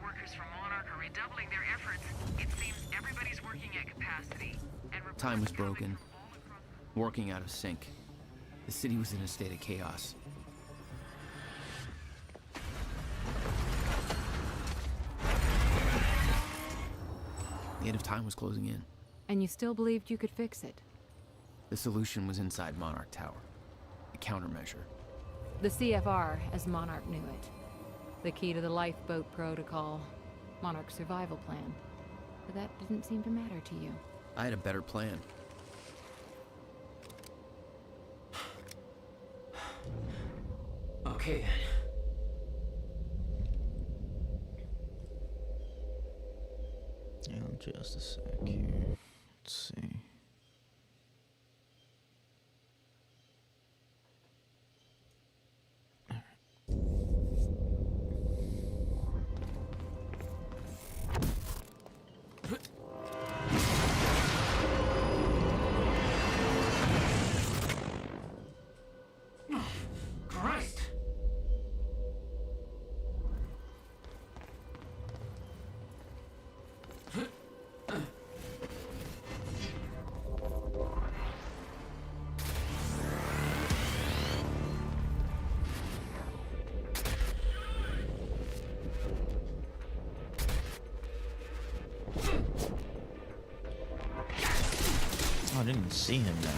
workers from Monarch are redoubling their efforts. It seems everybody's working at capacity. And Time was reports coming broken. from all across- Working out of sync. The city was in a state of chaos. The end of time was closing in. And you still believed you could fix it? The solution was inside Monarch Tower. A countermeasure. The CFR, as Monarch knew it. The key to the lifeboat protocol. Monarch's survival plan. But that didn't seem to matter to you. I had a better plan. Okay then. Yeah, just a sec here. Let's see. Christ! Oh, I didn't even see him now.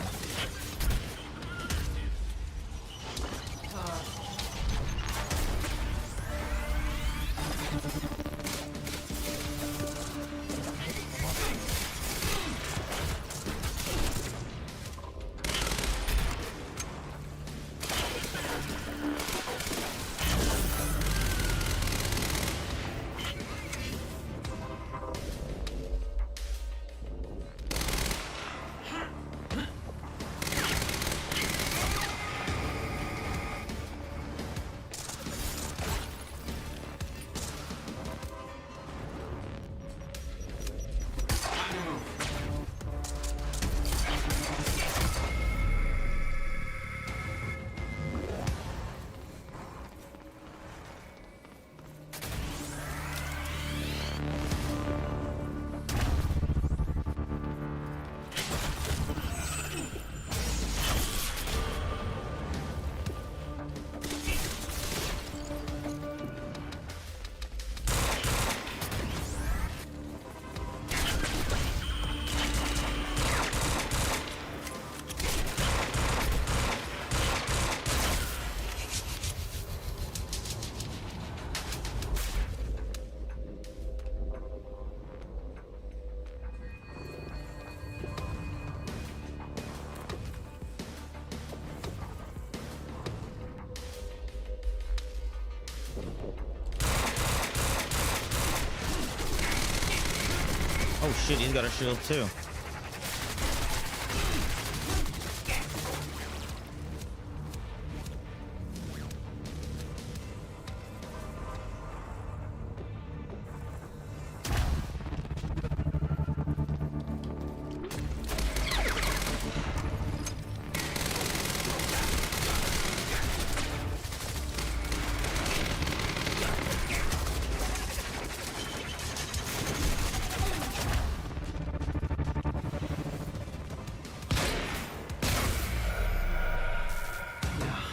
Oh shit, he's got a shield too.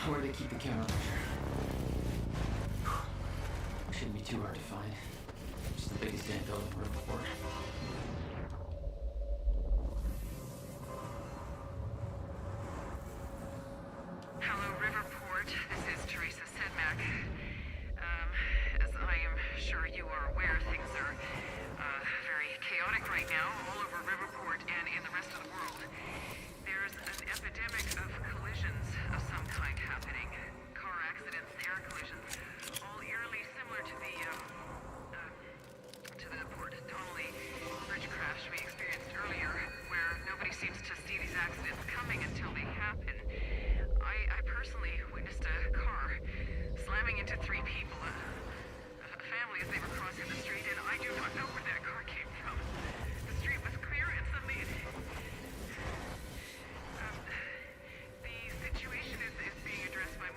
Where do they keep the countermeasure? Shouldn't be too hard to find. It's the biggest damn building we're before. Hello, Riverport. This is Teresa Sedmak. As I am sure you are aware, things are very chaotic right now all over Riverport and in the rest of the world. There's an epidemic of collisions of some kind happening. Car accidents, air collisions, all eerily similar to the Port Donnelly bridge crash we experienced earlier, where nobody seems to see these accidents coming until they happen. I personally witnessed a car slamming into 3 people, a family as they were crossing the street, and I do not know where that car came from. The street was clear and suddenly the situation is being addressed by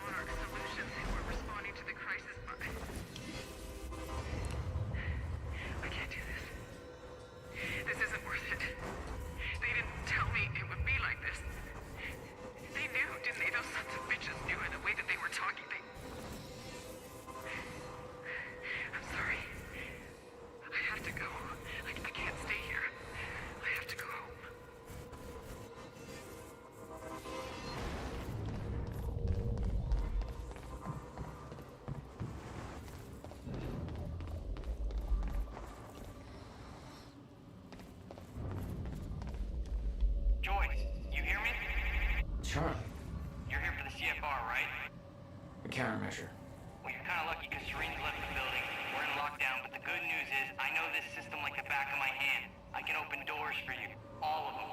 Charlie, You're here for the CFR, right? a countermeasure. Well, you're kind of lucky because Serene's left the building. We're in lockdown, but the good news is I know this system like the back of my hand. I can open doors for you. All of them.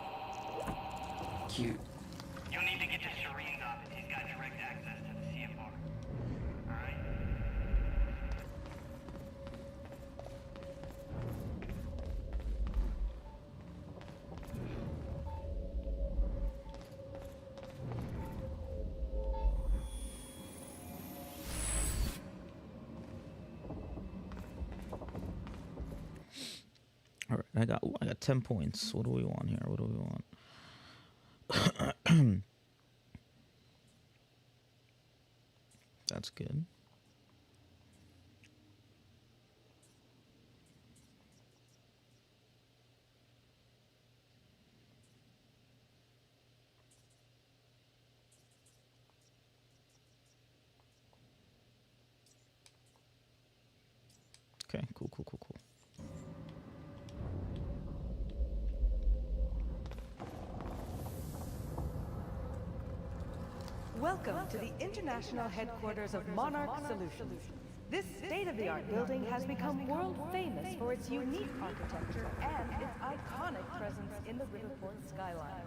Cute. You'll need to get to Serene's office. He's got direct access to the CFR. All right? All right, I got 10 points. What do we want here? What do we want? That's good. Okay, cool. Welcome to the international headquarters of Monarch Solutions. This state-of-the-art building has become world famous for its unique architecture and its iconic presence in the Riverport skyline.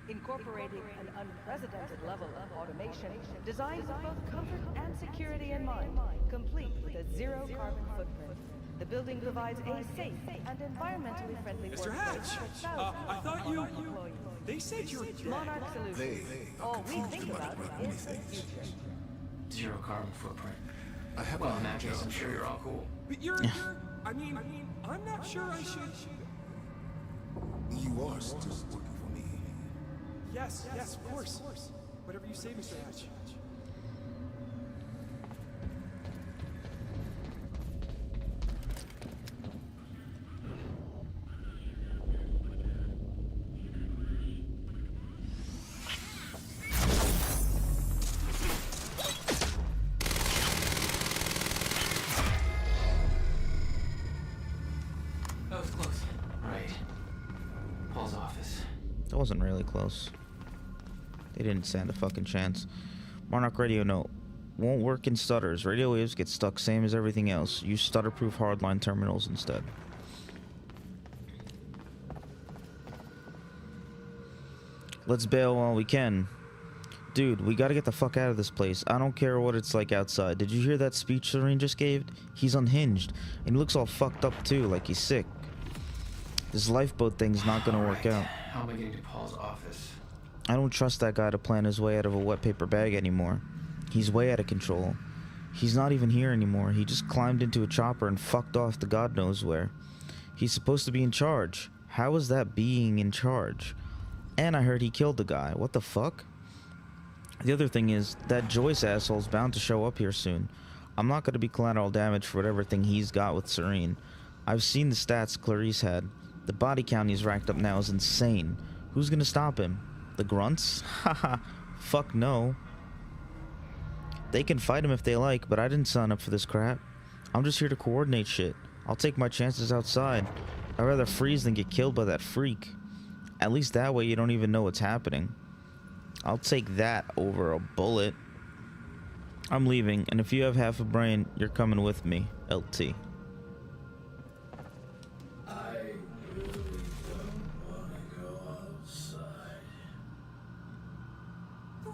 Incorporating an unprecedented level of automation designed with both comfort and security in mind, complete with a zero-carbon footprint, the building provides a safe and environmentally friendly Mr. workplace Hatch, for thousands I thought of you... employees. They said you were dead. Monarch Solutions. All we think about is the future. Zero carbon footprint. I have Well, in that case, I'm sure you're all cool. But you're I mean, I'm not sure I should... You are still working for me. Yes, of course. Whatever you say, Mr. Hatch. That was close. Right. Paul's office. That wasn't really close. They didn't stand a fucking chance. Monarch radio note. Won't work in stutters. Radio waves get stuck same as everything else. Use stutter-proof hardline terminals instead. Let's bail while we can. Dude, we gotta get the fuck out of this place. I don't care what it's like outside. Did you hear that speech Serene just gave? He's unhinged. And he looks all fucked up too, like he's sick. This lifeboat thing's not gonna work out. How am I getting to Paul's office? I don't trust that guy to plan his way out of a wet paper bag anymore. He's way out of control. He's not even here anymore. He just climbed into a chopper and fucked off to God knows where. He's supposed to be in charge. How is that being in charge? And I heard he killed the guy. What the fuck? The other thing is, that Joyce asshole's bound to show up here soon. I'm not going to be collateral damage for whatever thing he's got with Serene. I've seen the stats Clarice had. The body count he's racked up now is insane. Who's going to stop him? The grunts? Haha. Fuck no. They can fight him if they like, but I didn't sign up for this crap. I'm just here to coordinate shit. I'll take my chances outside. I'd rather freeze than get killed by that freak. At least that way you don't even know what's happening. I'll take that over a bullet. I'm leaving, and if you have half a brain, you're coming with me, LT. I really don't want to go outside. The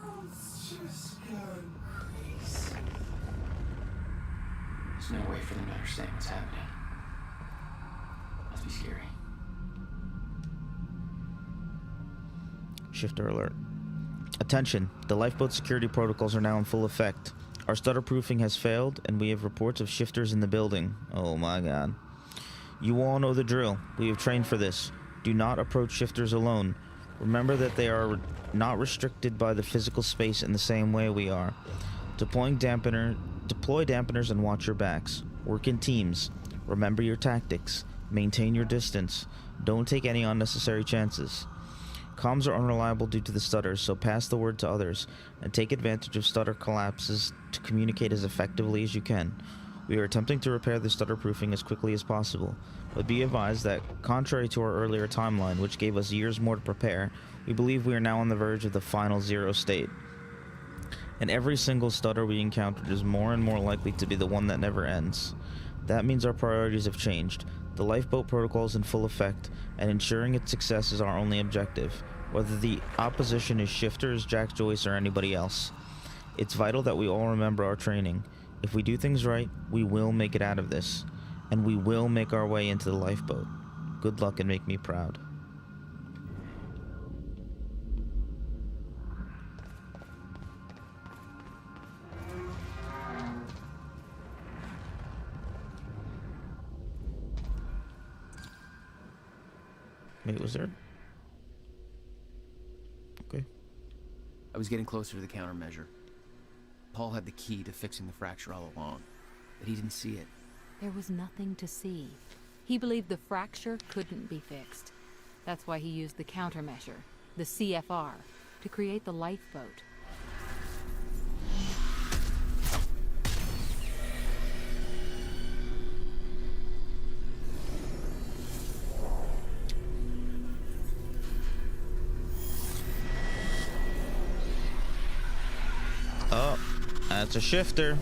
world's just gone crazy. There's no way for them to understand what's happening. Must be scary. Shifter alert. Attention, the lifeboat security protocols are now in full effect. Our stutter proofing has failed, and we have reports of shifters in the building. Oh my god. You all know the drill. We have trained for this. Do not approach shifters alone. Remember that they are not restricted by the physical space in the same way we are. Deploy dampeners and watch your backs. Work in teams. Remember your tactics. Maintain your distance. Don't take any unnecessary chances. Comms are unreliable due to the stutters, so pass the word to others, and take advantage of stutter collapses to communicate as effectively as you can. We are attempting to repair the stutter proofing as quickly as possible, but be advised that, contrary to our earlier timeline, which gave us years more to prepare, we believe we are now on the verge of the final zero state. And every single stutter we encountered is more and more likely to be the one that never ends. That means our priorities have changed. The lifeboat protocol is in full effect, and ensuring its success is our only objective, whether the opposition is shifters, Jack Joyce, or anybody else. It's vital that we all remember our training. If we do things right, we will make it out of this, and we will make our way into the lifeboat. Good luck and make me proud. Wait, was there? Okay. I was getting closer to the countermeasure. Paul had the key to fixing the fracture all along, but he didn't see it. There was nothing to see. He believed the fracture couldn't be fixed. That's why he used the countermeasure, the CFR, to create the lifeboat. Oh, that's a shifter.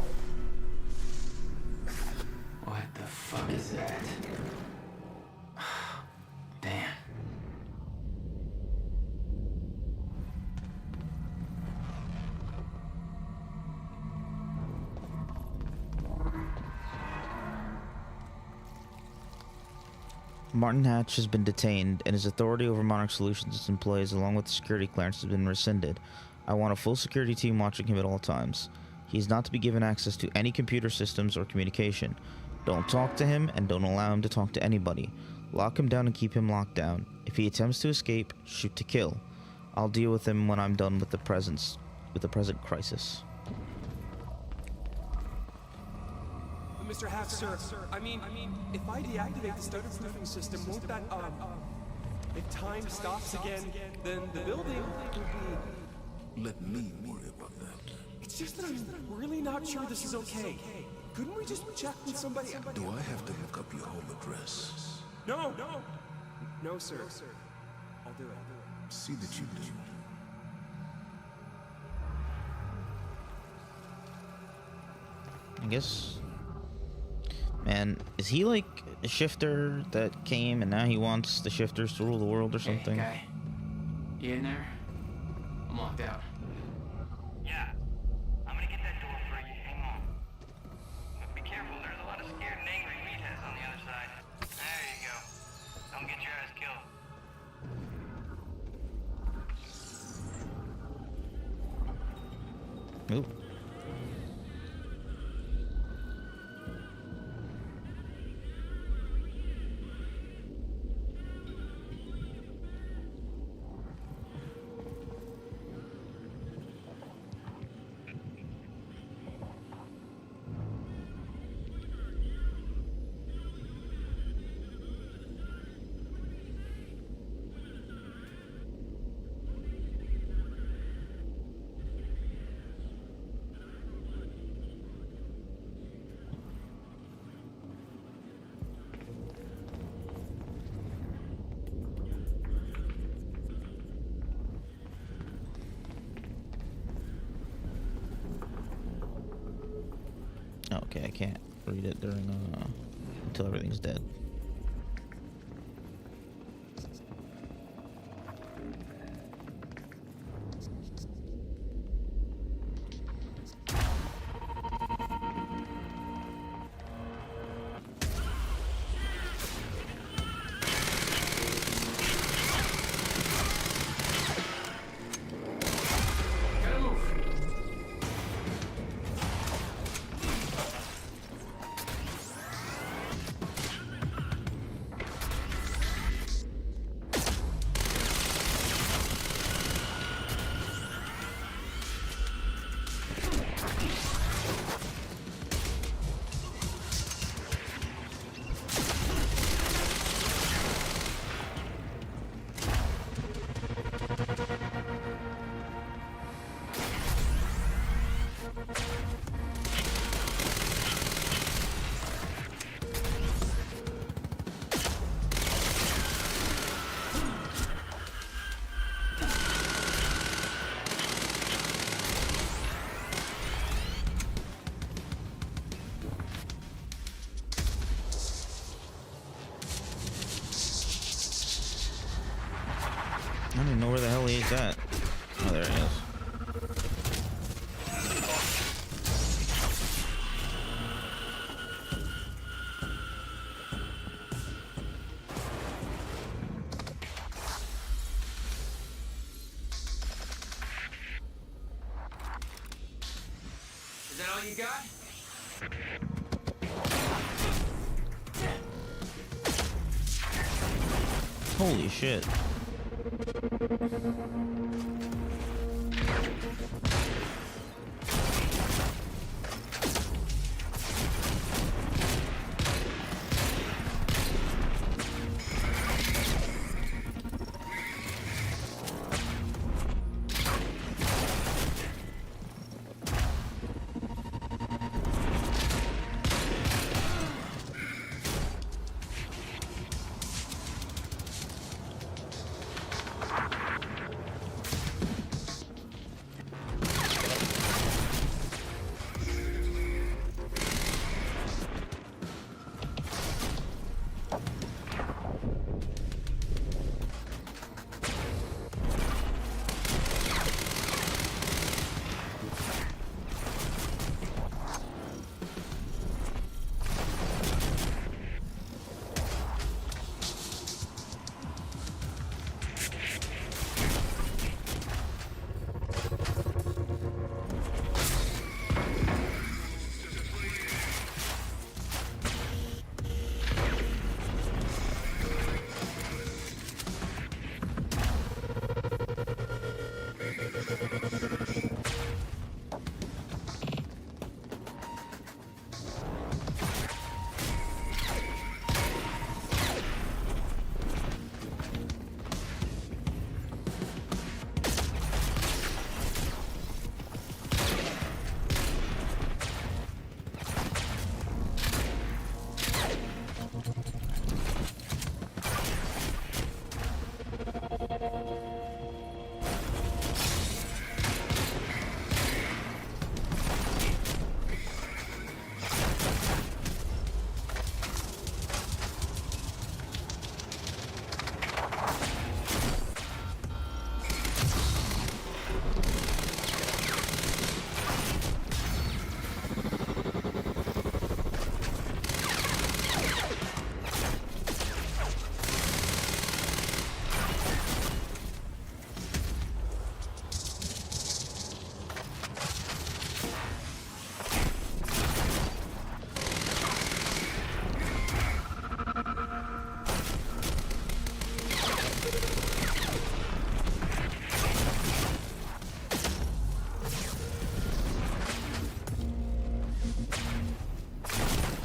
What the fuck is that? Damn. Martin Hatch has been detained, and his authority over Monarch Solutions is in place, along with the security clearance has been rescinded. I want a full security team watching him at all times. He is not to be given access to any computer systems or communication. Don't talk to him, and don't allow him to talk to anybody. Lock him down and keep him locked down. If he attempts to escape, shoot to kill. I'll deal with him when I'm done with the present crisis. Mr. Hatch, sir, I mean, if I deactivate the stutter proofing system, won't that, if time stops again, then the building would be... Let me worry about that. It's just that I'm really not sure this is okay. Couldn't we just check with somebody? Do I have to look up your home address? No, sir. I'll do it. See that you do. I guess... Man, is he like a shifter that came and now he wants the shifters to rule the world or something? Hey, guy. You in there? I'm locked out. Yeah. I'm gonna get that door for you. Hang on. But be careful, there's a lot of scared and angry meatheads on the other side. There you go. Don't get your ass killed. Oop. Okay, I can't read it during until everything's dead. I don't even know where the hell he is at. Oh, there he is. Is that all you got? Holy shit.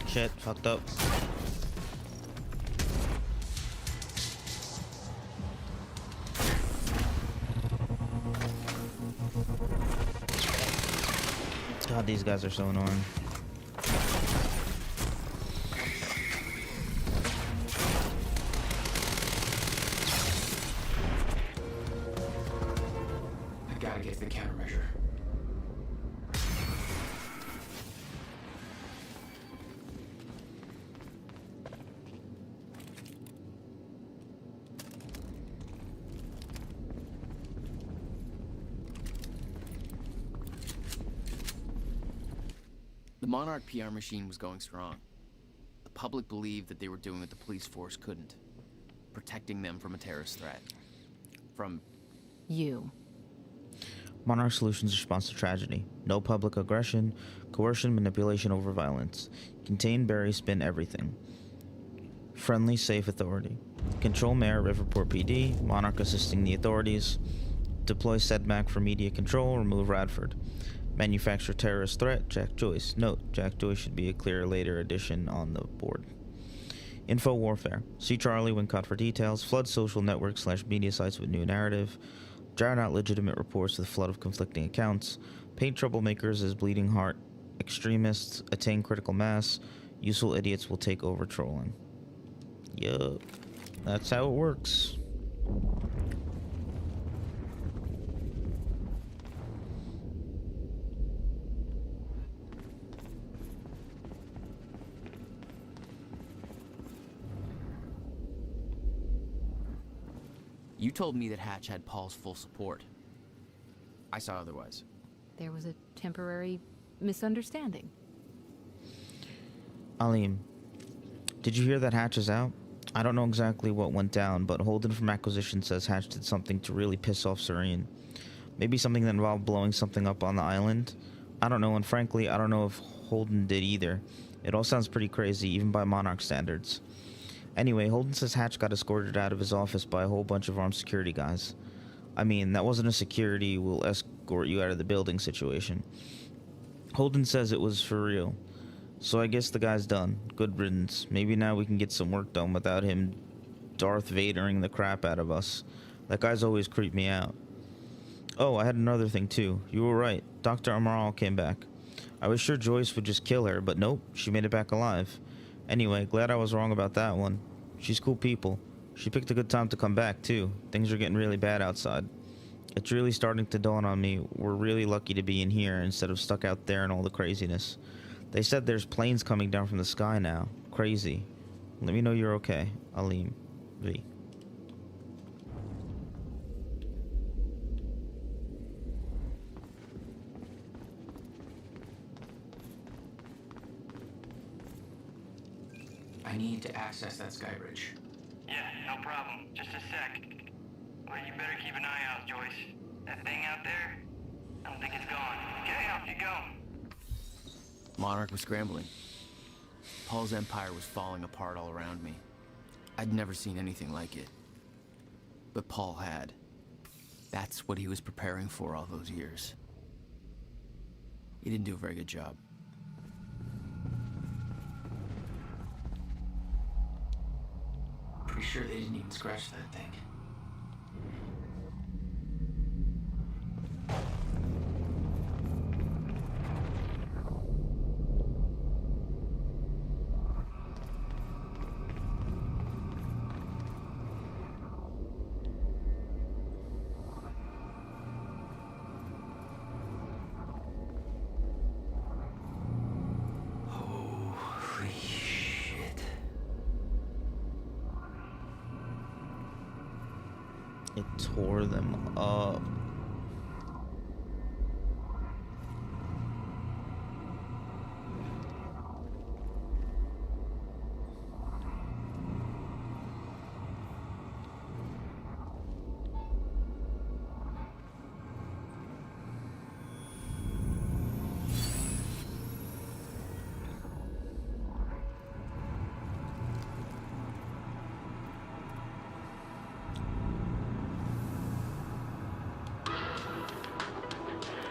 Shit, fucked up. God, these guys are so annoying. I gotta get to the countermeasure. The Monarch PR machine was going strong. The public believed that they were doing what the police force couldn't. Protecting them from a terrorist threat. From... You. Monarch Solutions' response to tragedy. No public aggression, coercion, manipulation over violence. Contain, bury, spin everything. Friendly, safe authority. Control Mayor, Riverport PD. Monarch assisting the authorities. Deploy SEDMAC for media control. Remove Radford. Manufacture terrorist threat. Jack Joyce. Note, Jack Joyce should be a clear later addition on the board. Info warfare. See Charlie when caught for details. Flood social networks / media sites with new narrative. Drown out legitimate reports with flood of conflicting accounts. Paint troublemakers as bleeding heart extremists. Attain critical mass. Useful idiots will take over trolling. Yup. That's how it works. You told me that Hatch had Paul's full support. I saw otherwise. There was a temporary misunderstanding. Alim, did you hear that Hatch is out? I don't know exactly what went down, but Holden from Acquisition says Hatch did something to really piss off Serene. Maybe something that involved blowing something up on the island. I don't know, and frankly, I don't know if Holden did either. It all sounds pretty crazy, even by Monarch standards. Anyway, Holden says Hatch got escorted out of his office by a whole bunch of armed security guys. I mean, that wasn't a security, we'll escort you out of the building situation. Holden says it was for real. So I guess the guy's done. Good riddance. Maybe now we can get some work done without him Darth Vadering the crap out of us. That guy's always creeped me out. Oh, I had another thing too. You were right. Dr. Amaral came back. I was sure Joyce would just kill her, but nope, she made it back alive. Anyway, glad I was wrong about that one. She's cool people. She picked a good time to come back too. Things are getting really bad outside. It's really starting to dawn on me. We're really lucky to be in here instead of stuck out there in all the craziness. They said there's planes coming down from the sky now. Crazy. Let me know you're okay. Alim. V. I need to access that sky bridge. Yeah, no problem. Just a sec. Well, you better keep an eye out, Joyce. That thing out there, I don't think it's gone. Okay, off you go. Monarch was scrambling. Paul's empire was falling apart all around me. I'd never seen anything like it. But Paul had. That's what he was preparing for all those years. He didn't do a very good job. Pretty sure they didn't even scratch that thing. It tore them up.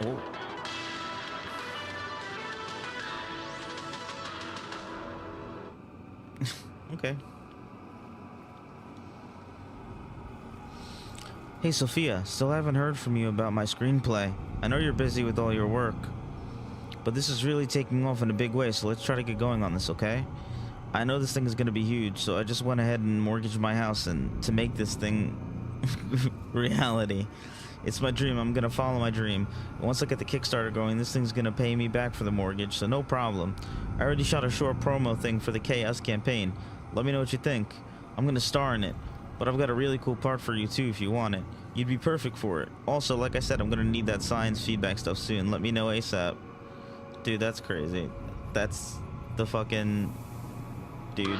Oh. Okay. Hey Sophia, still haven't heard from you about my screenplay. I know you're busy with all your work, but this is really taking off in a big way, so let's try to get going on this, okay? I know this thing is gonna be huge, so I just went ahead and mortgaged my house and to make this thing reality. It's my dream. I'm gonna follow my dream. And once I get the Kickstarter going, this thing's gonna pay me back for the mortgage, so no problem. I already shot a short promo thing for the Chaos campaign. Let me know what you think. I'm gonna star in it, but I've got a really cool part for you too if you want it. You'd be perfect for it. Also, like I said, I'm gonna need that science feedback stuff soon. Let me know ASAP. Dude, that's crazy. That's the fucking dude.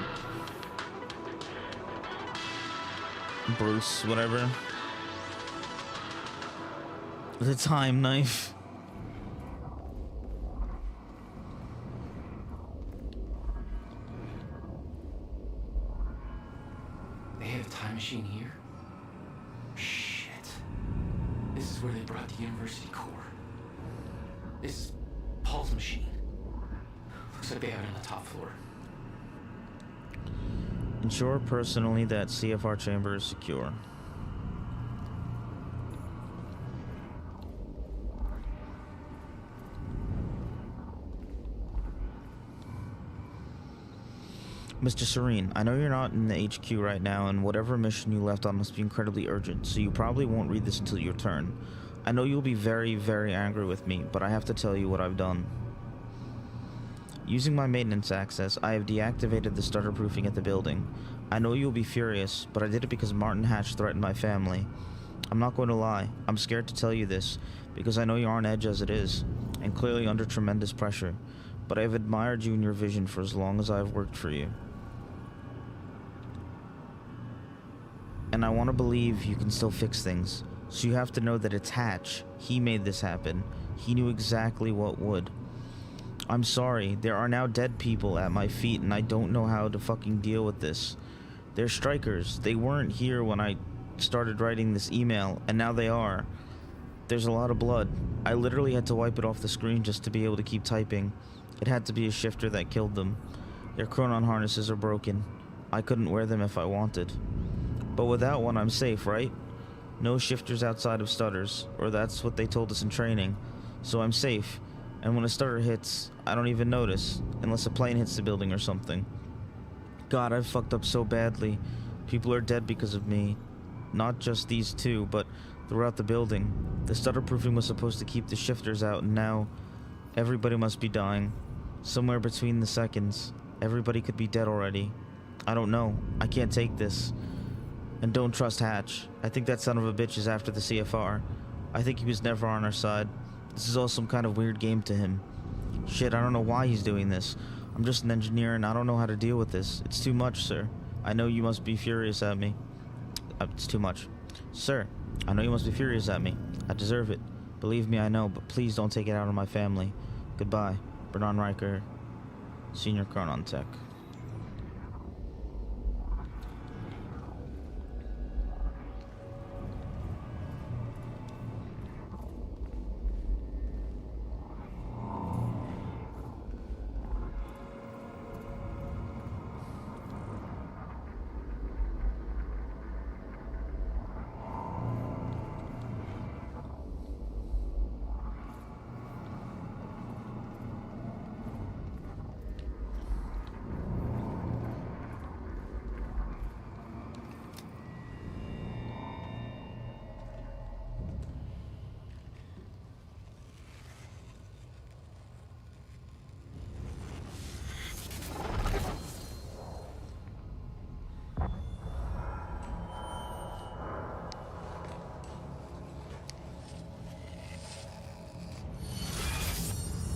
Bruce, whatever. The time knife. They have a time machine here? Shit. This is where they brought the university core. This is Paul's machine. Looks like they have it on the top floor. Ensure personally that CFR chamber is secure. Mr. Serene, I know you're not in the HQ right now, and whatever mission you left on must be incredibly urgent, so you probably won't read this until your turn. I know you'll be very, very angry with me, but I have to tell you what I've done. Using my maintenance access, I have deactivated the stutter proofing at the building. I know you'll be furious, but I did it because Martin Hatch threatened my family. I'm not going to lie, I'm scared to tell you this, because I know you're on edge as it is, and clearly under tremendous pressure, but I've admired you and your vision for as long as I've worked for you. And I want to believe you can still fix things, so you have to know that it's Hatch. He made this happen. He knew exactly what would. I'm sorry, there are now dead people at my feet and I don't know how to fucking deal with this. They're strikers. They weren't here when I started writing this email, and now they are. There's a lot of blood. I literally had to wipe it off the screen just to be able to keep typing. It had to be a shifter that killed them. Their chronon harnesses are broken. I couldn't wear them if I wanted. But without one, I'm safe, right? No shifters outside of stutters, or that's what they told us in training. So I'm safe, and when a stutter hits, I don't even notice, unless a plane hits the building or something. God, I've fucked up so badly. People are dead because of me. Not just these two, but throughout the building. The stutter proofing was supposed to keep the shifters out, and now everybody must be dying. Somewhere between the seconds, everybody could be dead already. I don't know. I can't take this. And don't trust Hatch. I think that son of a bitch is after the CFR. I think he was never on our side. This is all some kind of weird game to him. Shit, I don't know why he's doing this. I'm just an engineer and I don't know how to deal with this. It's too much, sir. I know you must be furious at me. It's too much. Sir, I know you must be furious at me. I deserve it. Believe me, I know, but please don't take it out on my family. Goodbye. Bernard Riker, Senior Chronon Tech.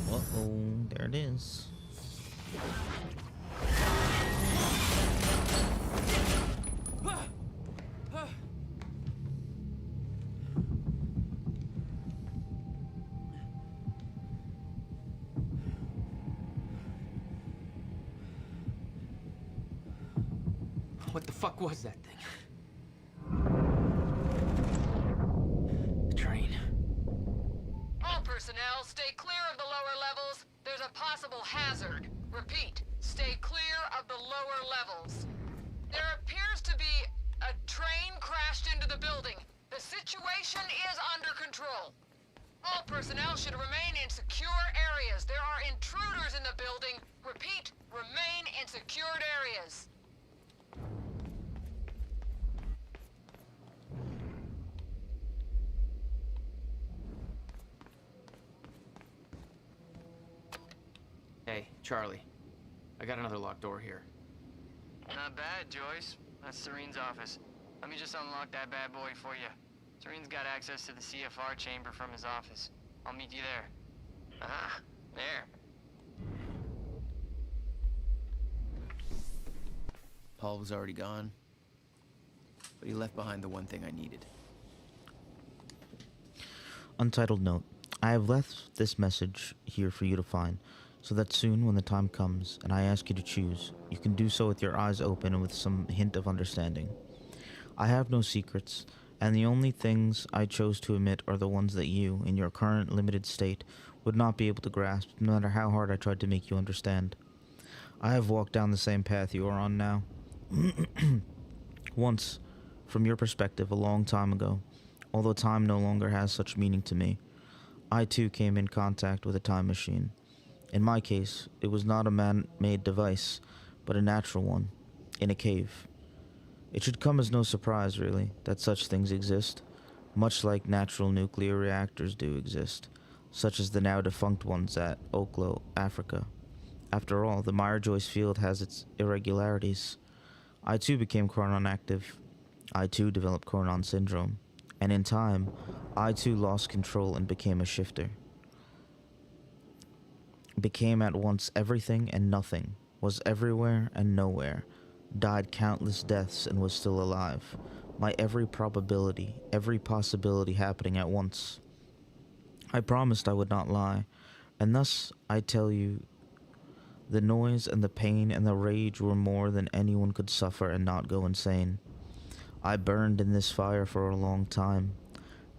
Uh-oh, there it is. What the fuck was that thing? The train. All personnel, stay clear of the lower levels. There's a possible hazard. Repeat, stay clear of the lower levels. There appears to be a train crashed into the building. The situation is under control. All personnel should remain in secure areas. There are intruders in the building. Repeat, remain in secured areas. Hey, Charlie. I got another locked door here. Not bad, Joyce. That's Serene's office. Let me just unlock that bad boy for you. Serene's got access to the CFR chamber from his office. I'll meet you there. Ah, there. Paul was already gone, but he left behind the one thing I needed. Untitled note. I have left this message here for you to find, so that soon when the time comes and I ask you to choose, you can do so with your eyes open and with some hint of understanding. I have no secrets, and the only things I chose to omit are the ones that you, in your current limited state, would not be able to grasp, no matter how hard I tried to make you understand. I have walked down the same path you are on now. Once, from your perspective, a long time ago, although time no longer has such meaning to me, I too came in contact with a time machine. In my case, it was not a man-made device, but a natural one, in a cave. It should come as no surprise, really, that such things exist, much like natural nuclear reactors do exist, such as the now defunct ones at Oklo, Africa. After all, the Meyer-Joyce field has its irregularities. I too became chronon active. I too developed chronon syndrome. And in time, I too lost control and became a shifter. Became at once everything and nothing, was everywhere and nowhere, died countless deaths and was still alive. My every probability, every possibility happening at once. I promised I would not lie, and thus I tell you, the noise and the pain and the rage were more than anyone could suffer and not go insane. I burned in this fire for a long time.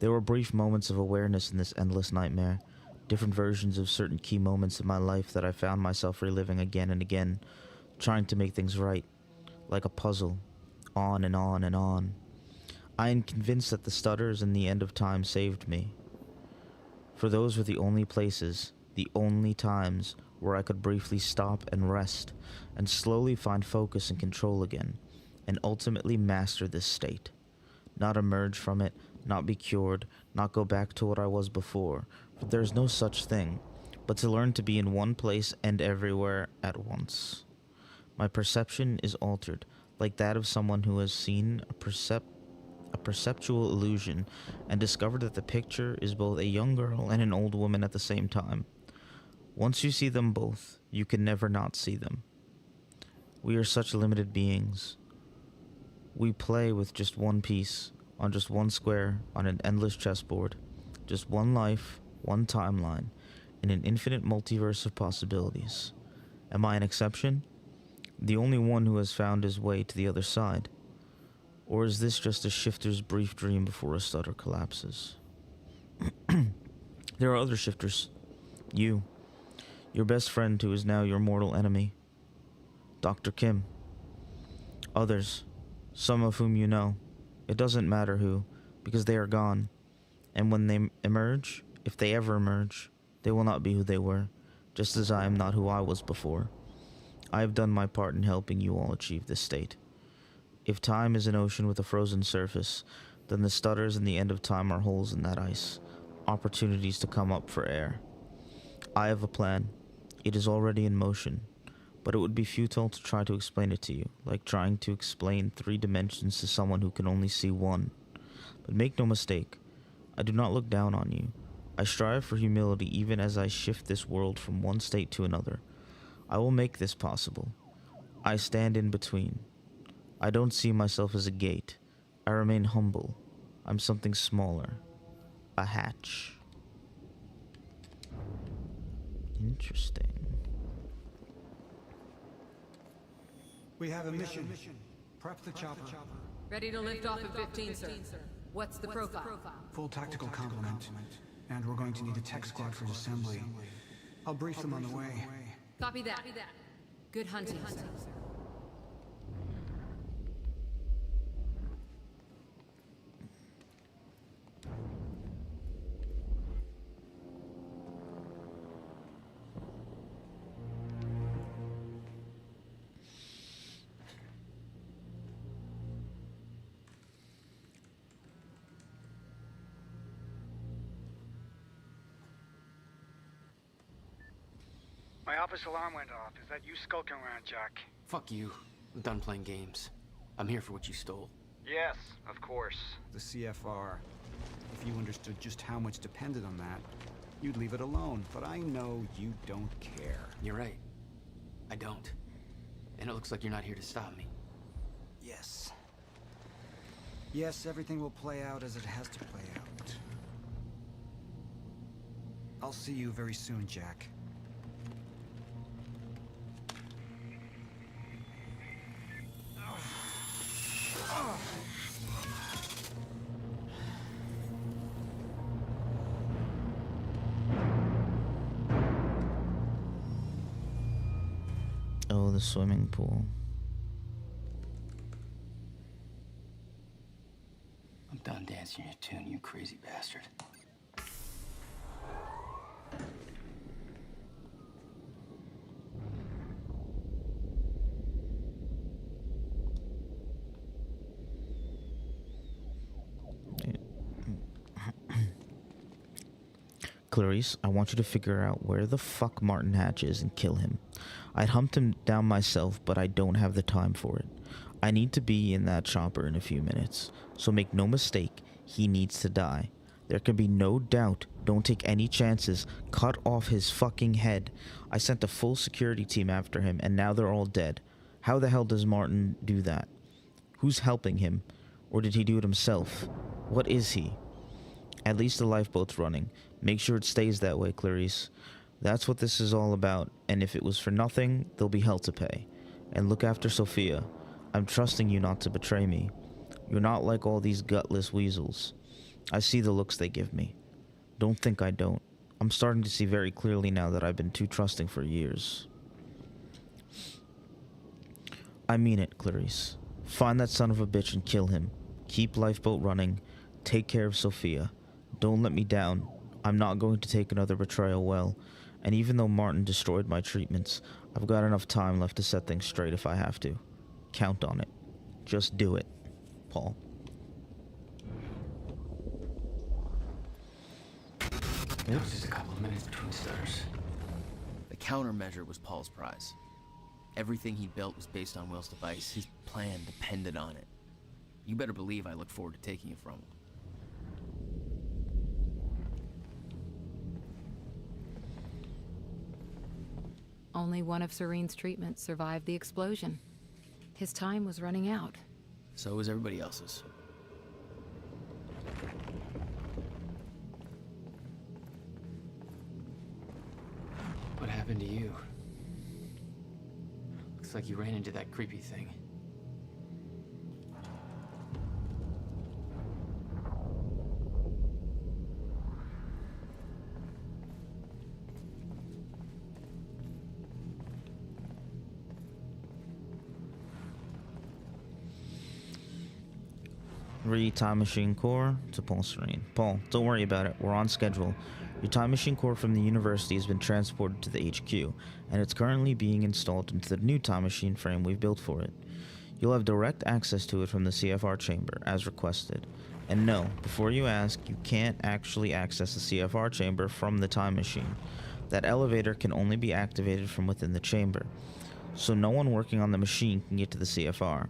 There were brief moments of awareness in this endless nightmare, different versions of certain key moments in my life that I found myself reliving again and again, trying to make things right, like a puzzle, on and on and on. I am convinced that the stutters and the end of time saved me. For those were the only places, the only times, where I could briefly stop and rest, and slowly find focus and control again, and ultimately master this state. Not emerge from it, not be cured, not go back to what I was before, for there is no such thing, but to learn to be in one place and everywhere at once. My perception is altered, like that of someone who has seen a perceptual illusion, and discovered that the picture is both a young girl and an old woman at the same time. Once you see them both, you can never not see them. We are such limited beings. We play with just one piece, on just one square, on an endless chessboard. Just one life, one timeline, in an infinite multiverse of possibilities. Am I an exception? The only one who has found his way to the other side? Or is this just a shifter's brief dream before a stutter collapses? There are other shifters. You. Your best friend who is now your mortal enemy. Dr. Kim. Others. Some of whom you know. It doesn't matter who, because they are gone. And when they emerge, if they ever emerge, they will not be who they were, just as I am not who I was before. I have done my part in helping you all achieve this state. If time is an ocean with a frozen surface, then the stutters and the end of time are holes in that ice, opportunities to come up for air. I have a plan. It is already in motion, but it would be futile to try to explain it to you, like trying to explain 3 dimensions to someone who can only see 1. But make no mistake, I do not look down on you. I strive for humility even as I shift this world from one state to another. I will make this possible. I stand in between. I don't see myself as a gate. I remain humble. I'm something smaller. A hatch. Interesting. We have a mission. Prep the chopper. Ready to lift off in 15, sir. What's the profile? Full tactical complement. And we're going to need a tech squad for assembly. I'll brief them on the way. Copy that. Good hunting, sir. My office alarm went off. Is that you skulking around, Jack? Fuck you. I'm done playing games. I'm here for what you stole. Yes, of course. The CFR. If you understood just how much depended on that, you'd leave it alone. But I know you don't care. You're right. I don't. And it looks like you're not here to stop me. Yes. Yes, everything will play out as it has to play out. I'll see you very soon, Jack. Oh, the swimming pool. I'm done dancing your tune, you crazy bastard. Clarice, I want you to figure out where the fuck Martin Hatch is and kill him. I'd hunt him down myself, but I don't have the time for it. I need to be in that chopper in a few minutes, so make no mistake, he needs to die. There can be no doubt. Don't take any chances. Cut off his fucking head. I sent a full security team after him, and now they're all dead. How the hell does Martin do that? Who's helping him? Or did he do it himself? What is he? At least the lifeboat's running. Make sure it stays that way, Clarice. That's what this is all about, and if it was for nothing, there'll be hell to pay. And look after Sophia. I'm trusting you not to betray me. You're not like all these gutless weasels. I see the looks they give me. Don't think I don't. I'm starting to see very clearly now that I've been too trusting for years. I mean it, Clarice. Find that son of a bitch and kill him. Keep lifeboat running. Take care of Sophia. Don't let me down. I'm not going to take another betrayal well. And even though Martin destroyed my treatments, I've got enough time left to set things straight if I have to. Count on it. Just do it. Paul. It was just a couple of minutes between stutters. The countermeasure was Paul's prize. Everything he built was based on Will's device. His plan depended on it. You better believe I look forward to taking it from him. Only one of Serene's treatments survived the explosion. His time was running out. So was everybody else's. What happened to you? Looks like you ran into that creepy thing. Time Machine Core to Paul Serene. Paul, don't worry about it. We're on schedule. Your Time Machine Core from the university has been transported to the HQ, and it's currently being installed into the new Time Machine frame we've built for it. You'll have direct access to it from the CFR chamber, as requested. And no, before you ask, you can't actually access the CFR chamber from the Time Machine. That elevator can only be activated from within the chamber, so no one working on the machine can get to the CFR.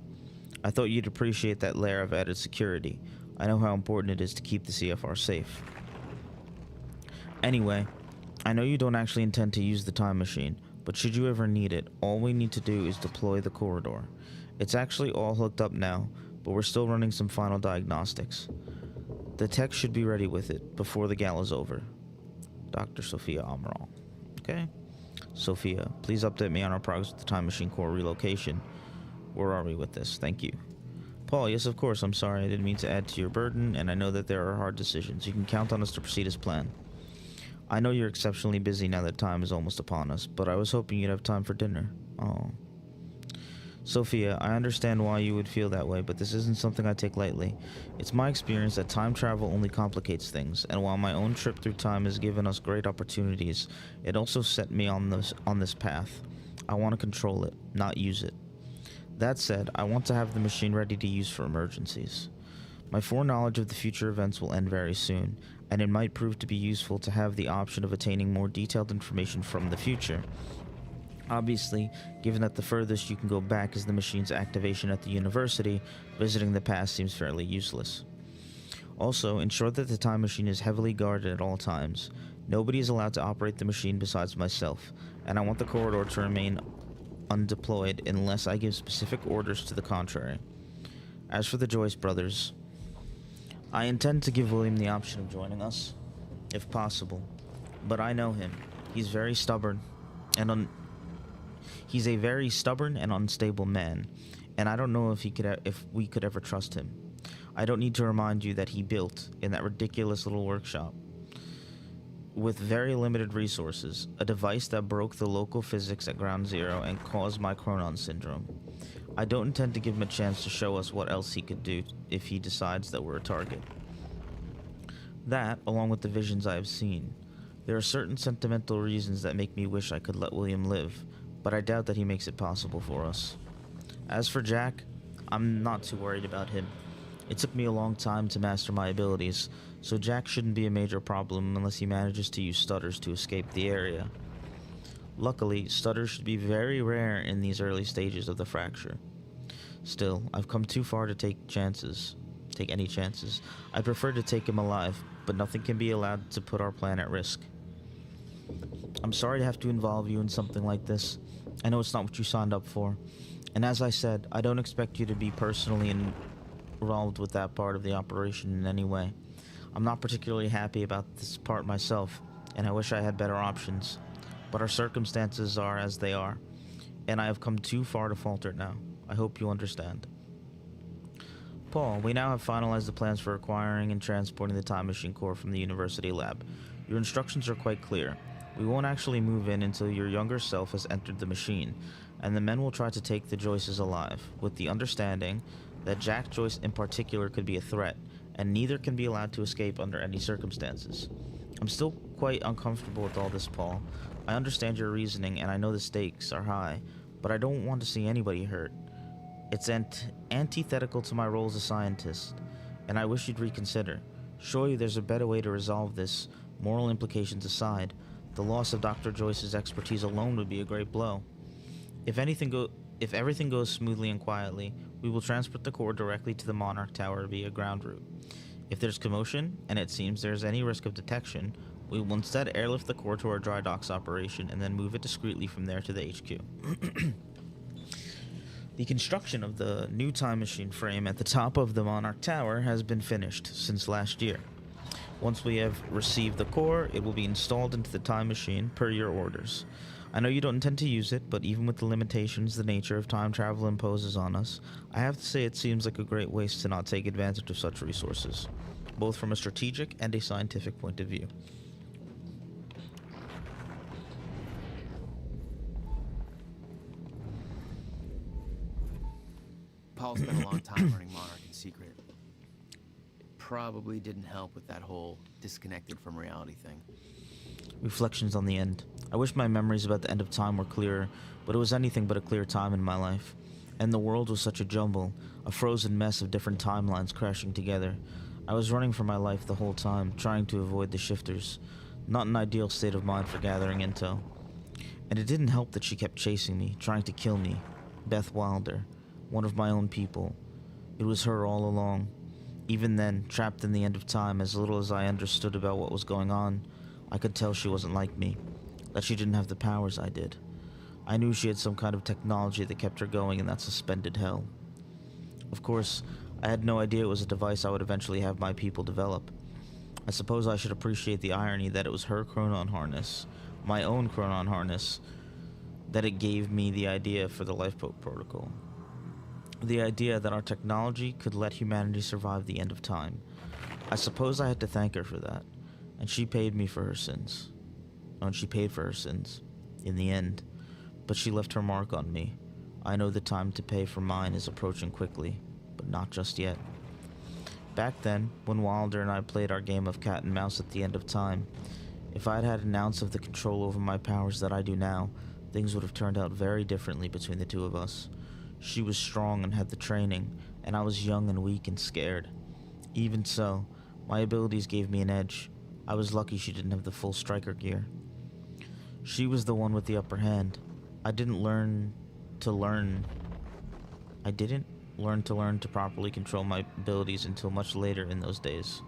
I thought you'd appreciate that layer of added security. I know how important it is to keep the CFR safe. Anyway, I know you don't actually intend to use the time machine, but should you ever need it, all we need to do is deploy the corridor. It's actually all hooked up now, but we're still running some final diagnostics. The tech should be ready with it before the gala's over. Dr. Sophia Amaral. Okay? Sophia, please update me on our progress with the time machine core relocation. Where are we with this? Thank you. Paul, yes, of course. I'm sorry. I didn't mean to add to your burden, and I know that there are hard decisions. You can count on us to proceed as planned. I know you're exceptionally busy now that time is almost upon us, but I was hoping you'd have time for dinner. Oh. Sophia, I understand why you would feel that way, but this isn't something I take lightly. It's my experience that time travel only complicates things, and while my own trip through time has given us great opportunities, it also set me on this path. I want to control it, not use it. That said, I want to have the machine ready to use for emergencies. My foreknowledge of the future events will end very soon, and it might prove to be useful to have the option of attaining more detailed information from the future. Obviously, given that the furthest you can go back is the machine's activation at the university, visiting the past seems fairly useless. Also, ensure that the time machine is heavily guarded at all times. Nobody is allowed to operate the machine besides myself, and I want the corridor to remain undeployed unless I give specific orders to the contrary. As for the Joyce brothers, I intend to give William the option of joining us, if possible, but I know him. He's very stubborn and he's a very stubborn and unstable man, and I don't know if we could ever trust him. I don't need to remind you that he built, in that ridiculous little workshop, with very limited resources, a device that broke the local physics at Ground Zero and caused my Chronon syndrome. I don't intend to give him a chance to show us what else he could do if he decides that we're a target. That, along with the visions I have seen. There are certain sentimental reasons that make me wish I could let William live, but I doubt that he makes it possible for us. As for Jack, I'm not too worried about him. It took me a long time to master my abilities, so Jack shouldn't be a major problem unless he manages to use stutters to escape the area. Luckily, stutters should be very rare in these early stages of the fracture. Still, I've come too far to take any chances. I'd prefer to take him alive, but nothing can be allowed to put our plan at risk. I'm sorry to have to involve you in something like this. I know it's not what you signed up for. And as I said, I don't expect you to be personally involved with that part of the operation in any way. I'm not particularly happy about this part myself, and I wish I had better options. But our circumstances are as they are, and I have come too far to falter now. I hope you understand. Paul, we now have finalized the plans for acquiring and transporting the time machine core from the university lab. Your instructions are quite clear. We won't actually move in until your younger self has entered the machine, and the men will try to take the Joyces alive, with the understanding that Jack Joyce in particular could be a threat, and neither can be allowed to escape under any circumstances. I'm still quite uncomfortable with all this, Paul. I understand your reasoning, and I know the stakes are high, but I don't want to see anybody hurt. It's antithetical to my role as a scientist, and I wish you'd reconsider. Surely there's a better way to resolve this, moral implications aside. The loss of Dr. Joyce's expertise alone would be a great blow. If everything goes smoothly and quietly, we will transport the core directly to the Monarch Tower via ground route. If there's commotion, and it seems there's any risk of detection, we will instead airlift the core to our dry docks operation and then move it discreetly from there to the HQ. The construction of the new time machine frame at the top of the Monarch Tower has been finished since last year. Once we have received the core, it will be installed into the time machine per your orders. I know you don't intend to use it, but even with the limitations the nature of time travel imposes on us, I have to say it seems like a great waste to not take advantage of such resources, both from a strategic and a scientific point of view. Paul spent a long time learning Monarch in secret. It probably didn't help with that whole disconnected from reality thing. Reflections on the end. I wish my memories about the end of time were clearer, but it was anything but a clear time in my life. And the world was such a jumble, a frozen mess of different timelines crashing together. I was running for my life the whole time, trying to avoid the shifters. Not an ideal state of mind for gathering intel. And it didn't help that she kept chasing me, trying to kill me. Beth Wilder, one of my own people. It was her all along. Even then, trapped in the end of time, as little as I understood about what was going on, I could tell she wasn't like me, that she didn't have the powers I did. I knew she had some kind of technology that kept her going in that suspended hell. Of course, I had no idea it was a device I would eventually have my people develop. I suppose I should appreciate the irony that it was her chronon harness, my own chronon harness, that it gave me the idea for the lifeboat protocol. The idea that our technology could let humanity survive the end of time. I suppose I had to thank her for that, and she paid me for her sins. Oh, and she paid for her sins, in the end, but she left her mark on me. I know the time to pay for mine is approaching quickly, but not just yet. Back then, when Wilder and I played our game of cat and mouse at the end of time, if I'd had an ounce of the control over my powers that I do now, things would have turned out very differently between the two of us. She was strong and had the training, and I was young and weak and scared. Even so, my abilities gave me an edge. I was lucky she didn't have the full striker gear. She was the one with the upper hand. I didn't learn to properly control my abilities until much later in those days.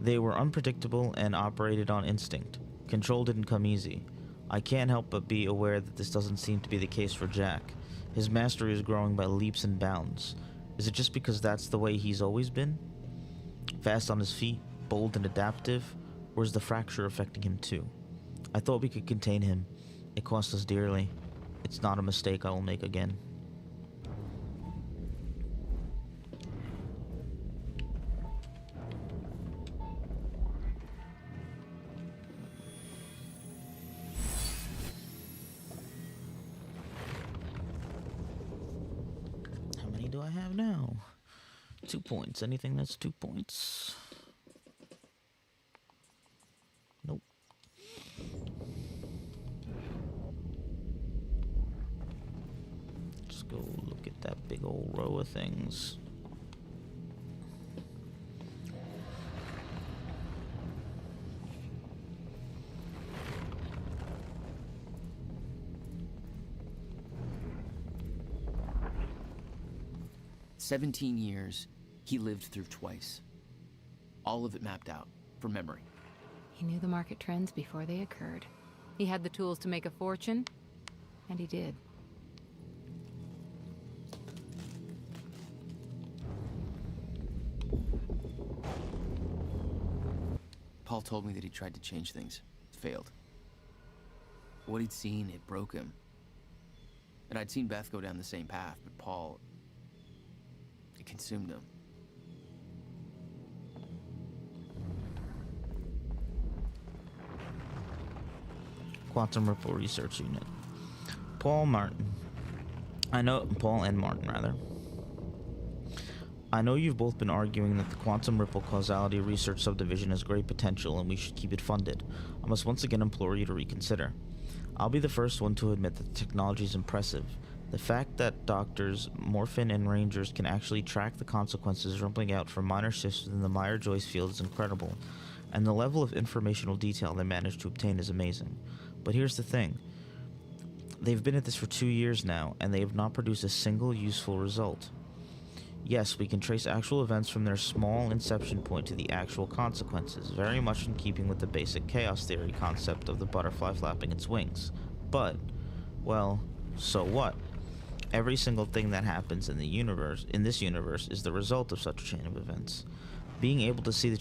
They were unpredictable and operated on instinct. Control didn't come easy. I can't help but be aware that this doesn't seem to be the case for Jack. His mastery is growing by leaps and bounds. Is it just because that's the way he's always been? Fast on his feet, bold and adaptive, or is the fracture affecting him too? I thought we could contain him. It cost us dearly. It's not a mistake I will make again. How many do I have now? 2 points. Anything that's 2 points? Nope. Let's go look at that big old row of things. 17 years, he lived through twice. All of it mapped out, from memory. He knew the market trends before they occurred. He had the tools to make a fortune, and he did. Paul told me that he tried to change things. Failed. What he'd seen, it broke him. And I'd seen Beth go down the same path, but Paul... it consumed him. Quantum Ripple Research Unit. Paul and Martin, rather. I know you've both been arguing that the Quantum Ripple Causality Research Subdivision has great potential and we should keep it funded. I must once again implore you to reconsider. I'll be the first one to admit that the technology is impressive. The fact that doctors, Morphin, and Rangers can actually track the consequences rumbling out from minor shifts within the Meyer-Joyce field is incredible, and the level of informational detail they managed to obtain is amazing. But here's the thing. They've been at this for 2 years now, and they have not produced a single useful result. Yes, we can trace actual events from their small inception point to the actual consequences, very much in keeping with the basic chaos theory concept of the butterfly flapping its wings. But, well, so what? Every single thing that happens in this universe, is the result of such a chain of events. Being able to see the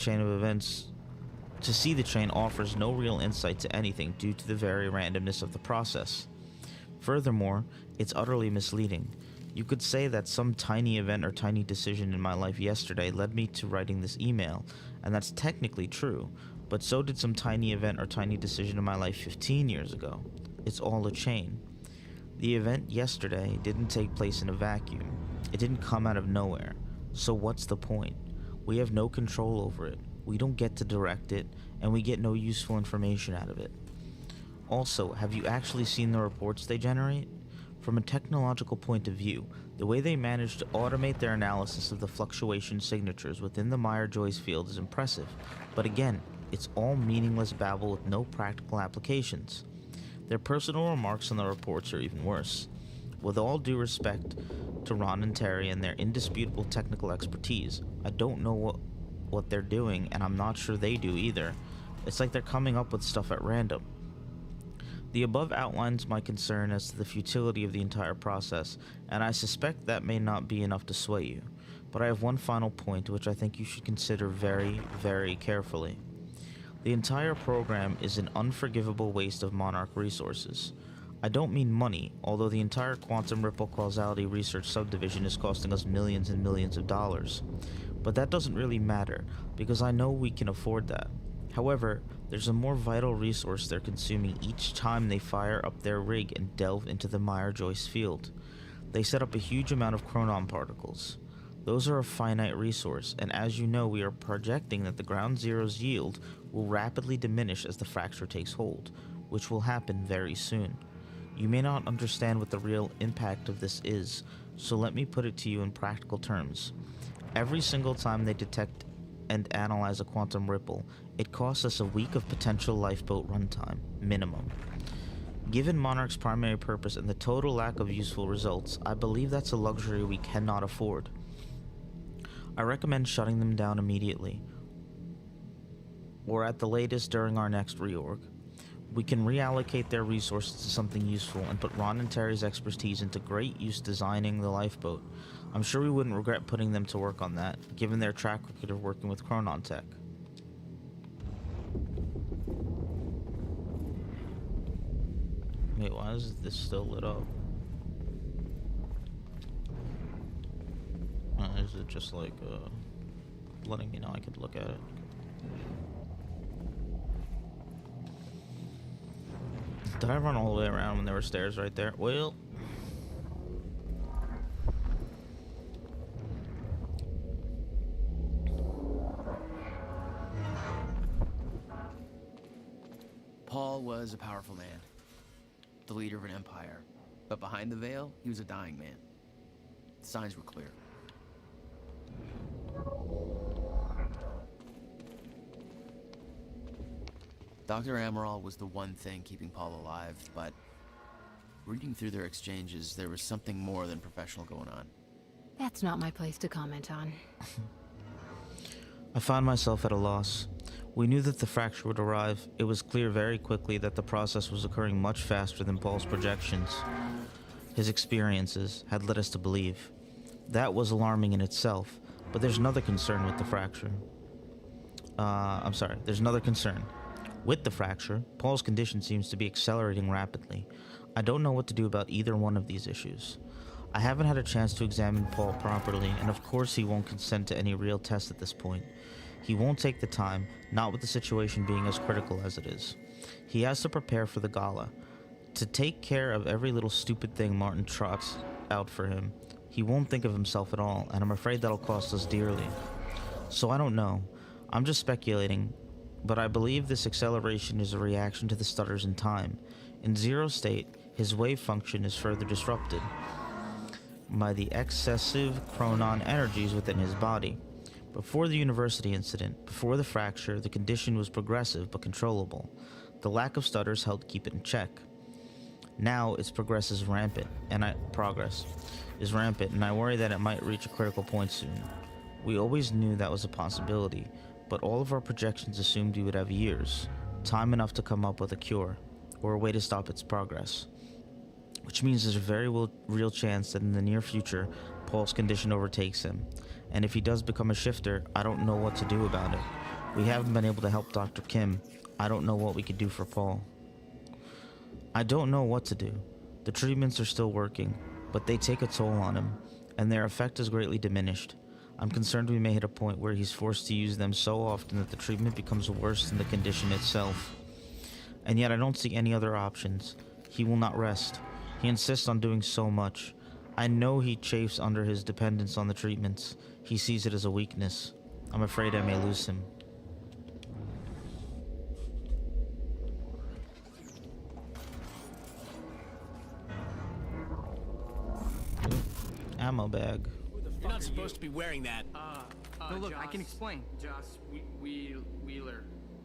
chain offers no real insight to anything due to the very randomness of the process. Furthermore, it's utterly misleading. You could say that some tiny event or tiny decision in my life yesterday led me to writing this email, and that's technically true, but so did some tiny event or tiny decision in my life 15 years ago. It's all a chain. The event yesterday didn't take place in a vacuum. It didn't come out of nowhere. So what's the point? We have no control over it. We don't get to direct it, and we get no useful information out of it. Also, have you actually seen the reports they generate? From a technological point of view, the way they manage to automate their analysis of the fluctuation signatures within the Meyer-Joyce field is impressive, but again, it's all meaningless babble with no practical applications. Their personal remarks on the reports are even worse. With all due respect to Ron and Terry and their indisputable technical expertise, I don't know what they're doing, and I'm not sure they do either. It's like they're coming up with stuff at random. The above outlines my concern as to the futility of the entire process, and I suspect that may not be enough to sway you. But I have one final point which I think you should consider very, very carefully. The entire program is an unforgivable waste of Monarch resources. I don't mean money, although the entire Quantum Ripple Causality Research Subdivision is costing us millions and millions of dollars. But that doesn't really matter, because I know we can afford that. However, there's a more vital resource they're consuming each time they fire up their rig and delve into the Meyer-Joyce field. They set up a huge amount of chronon particles. Those are a finite resource, and as you know, we are projecting that the Ground Zero's yield will rapidly diminish as the fracture takes hold, which will happen very soon. You may not understand what the real impact of this is, so let me put it to you in practical terms. Every single time they detect and analyze a quantum ripple, it costs us a week of potential lifeboat runtime, minimum. Given Monarch's primary purpose and the total lack of useful results, I believe that's a luxury we cannot afford. I recommend shutting them down immediately, or at the latest during our next reorg. We can reallocate their resources to something useful and put Ron and Terry's expertise into great use designing the lifeboat. I'm sure we wouldn't regret putting them to work on that, given their track record of working with Chronon Tech. Wait, why is this still lit up? Is it just like, letting me know I could look at it? Did I run all the way around when there were stairs right there? Well... Paul was a powerful man, the leader of an empire, but behind the veil, he was a dying man. The signs were clear. Dr. Amaral was the one thing keeping Paul alive, but reading through their exchanges, there was something more than professional going on. That's not my place to comment on. I found myself at a loss. We knew that the fracture would arrive. It was clear very quickly that the process was occurring much faster than Paul's projections. His experiences had led us to believe. That was alarming in itself, but there's another concern with the fracture. There's another concern. With the fracture, Paul's condition seems to be accelerating rapidly. I don't know what to do about either one of these issues. I haven't had a chance to examine Paul properly, and of course he won't consent to any real test at this point. He won't take the time, not with the situation being as critical as it is. He has to prepare for the gala, to take care of every little stupid thing Martin trots out for him. He won't think of himself at all, and I'm afraid that'll cost us dearly. So I don't know. I'm just speculating, but I believe this acceleration is a reaction to the stutters in time. In zero state, his wave function is further disrupted by the excessive chronon energies within his body. Before the university incident, before the fracture, the condition was progressive but controllable. The lack of stutters helped keep it in check. Now its progress is rampant, and I worry that it might reach a critical point soon. We always knew that was a possibility, but all of our projections assumed we would have years, time enough to come up with a cure, or a way to stop its progress. Which means there's a very real chance that in the near future, Paul's condition overtakes him. And if he does become a shifter, I don't know what to do about it. We haven't been able to help Dr. Kim. I don't know what we could do for Paul. I don't know what to do. The treatments are still working, but they take a toll on him, and their effect is greatly diminished. I'm concerned we may hit a point where he's forced to use them so often that the treatment becomes worse than the condition itself. And yet I don't see any other options. He will not rest. He insists on doing so much. I know he chafes under his dependence on the treatments. He sees it as a weakness. I'm afraid I may lose him. Ammo bag. You're not supposed to be wearing that. No, look, I can explain. Joss Wheeler.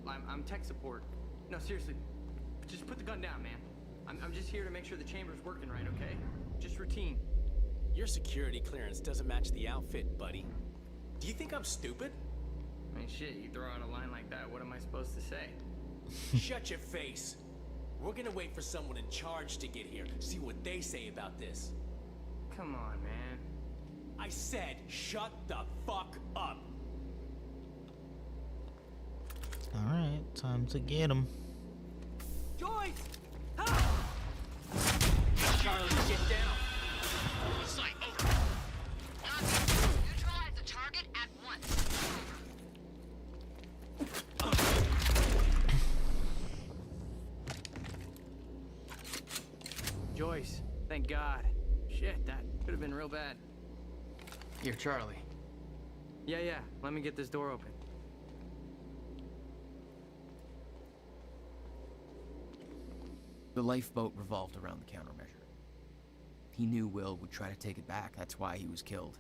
I'm tech support. No, seriously, just put the gun down, man. I'm just here to make sure the chamber's working right, okay? Just routine. Your security clearance doesn't match the outfit, buddy. Do you think I'm stupid? I mean, shit, you throw out a line like that, what am I supposed to say? Shut your face. We're gonna wait for someone in charge to get here, see what they say about this. Come on, man. I said, shut the fuck up. Alright, time to get him. Joyce! Help! Charlie, get down. Sight, over. Neutralize the target at once. Joyce, thank God. Shit, that could have been real bad. Here, Charlie. Yeah, let me get this door open. The lifeboat revolved around the countermeasure. He knew Will would try to take it back. That's why he was killed.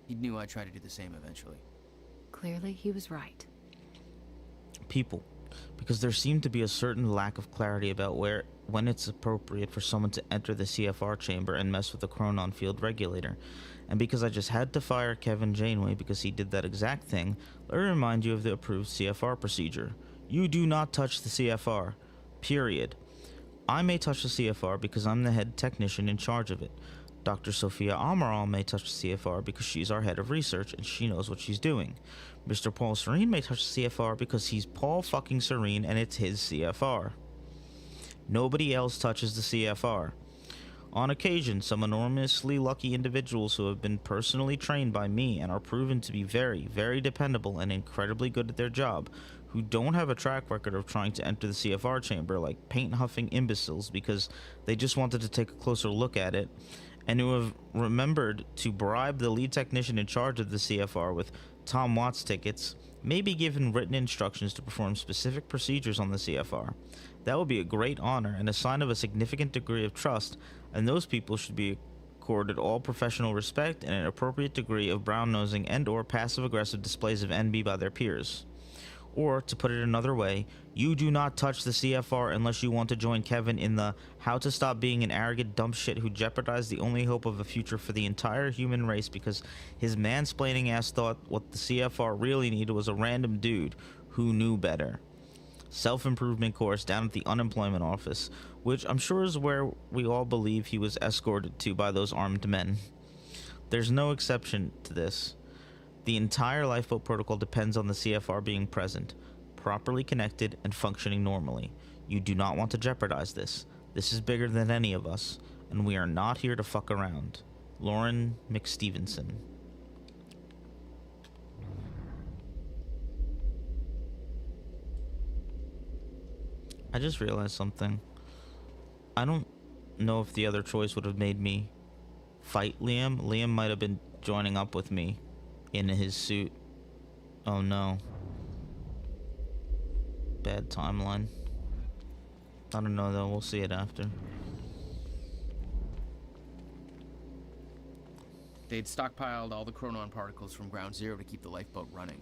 He knew I'd try to do the same eventually. Clearly, he was right. People. Because there seemed to be a certain lack of clarity about when it's appropriate for someone to enter the CFR chamber and mess with the chronon field regulator. And because I just had to fire Kevin Janeway because he did that exact thing, let me remind you of the approved CFR procedure. You do not touch the CFR. Period. I may touch the CFR because I'm the head technician in charge of it. Dr. Sophia Amaral may touch the CFR because she's our head of research and she knows what she's doing. Mr. Paul Serene may touch the CFR because he's Paul fucking Serene and it's his CFR. Nobody else touches the CFR. On occasion, some enormously lucky individuals who have been personally trained by me and are proven to be very, very dependable and incredibly good at their job, who don't have a track record of trying to enter the CFR chamber like paint-huffing imbeciles because they just wanted to take a closer look at it, and who have remembered to bribe the lead technician in charge of the CFR with Tom Watts tickets, may be given written instructions to perform specific procedures on the CFR. That would be a great honor and a sign of a significant degree of trust, and those people should be accorded all professional respect and an appropriate degree of brown-nosing and or passive-aggressive displays of envy by their peers. Or, to put it another way, you do not touch the CFR unless you want to join Kevin in the how to stop being an arrogant dumb shit who jeopardized the only hope of a future for the entire human race because his mansplaining ass thought what the CFR really needed was a random dude who knew better. Self-improvement course down at the unemployment office, which I'm sure is where we all believe he was escorted to by those armed men. There's no exception to this. The entire lifeboat protocol depends on the CFR being present, properly connected, and functioning normally. You do not want to jeopardize this. This is bigger than any of us, and we are not here to fuck around. Lauren McStevenson. I just realized something. I don't know if the other choice would have made me fight Liam. Liam might have been joining up with me in his suit. Oh no. Bad timeline. I don't know though, we'll see it after. They'd stockpiled all the chronon particles from Ground Zero to keep the lifeboat running.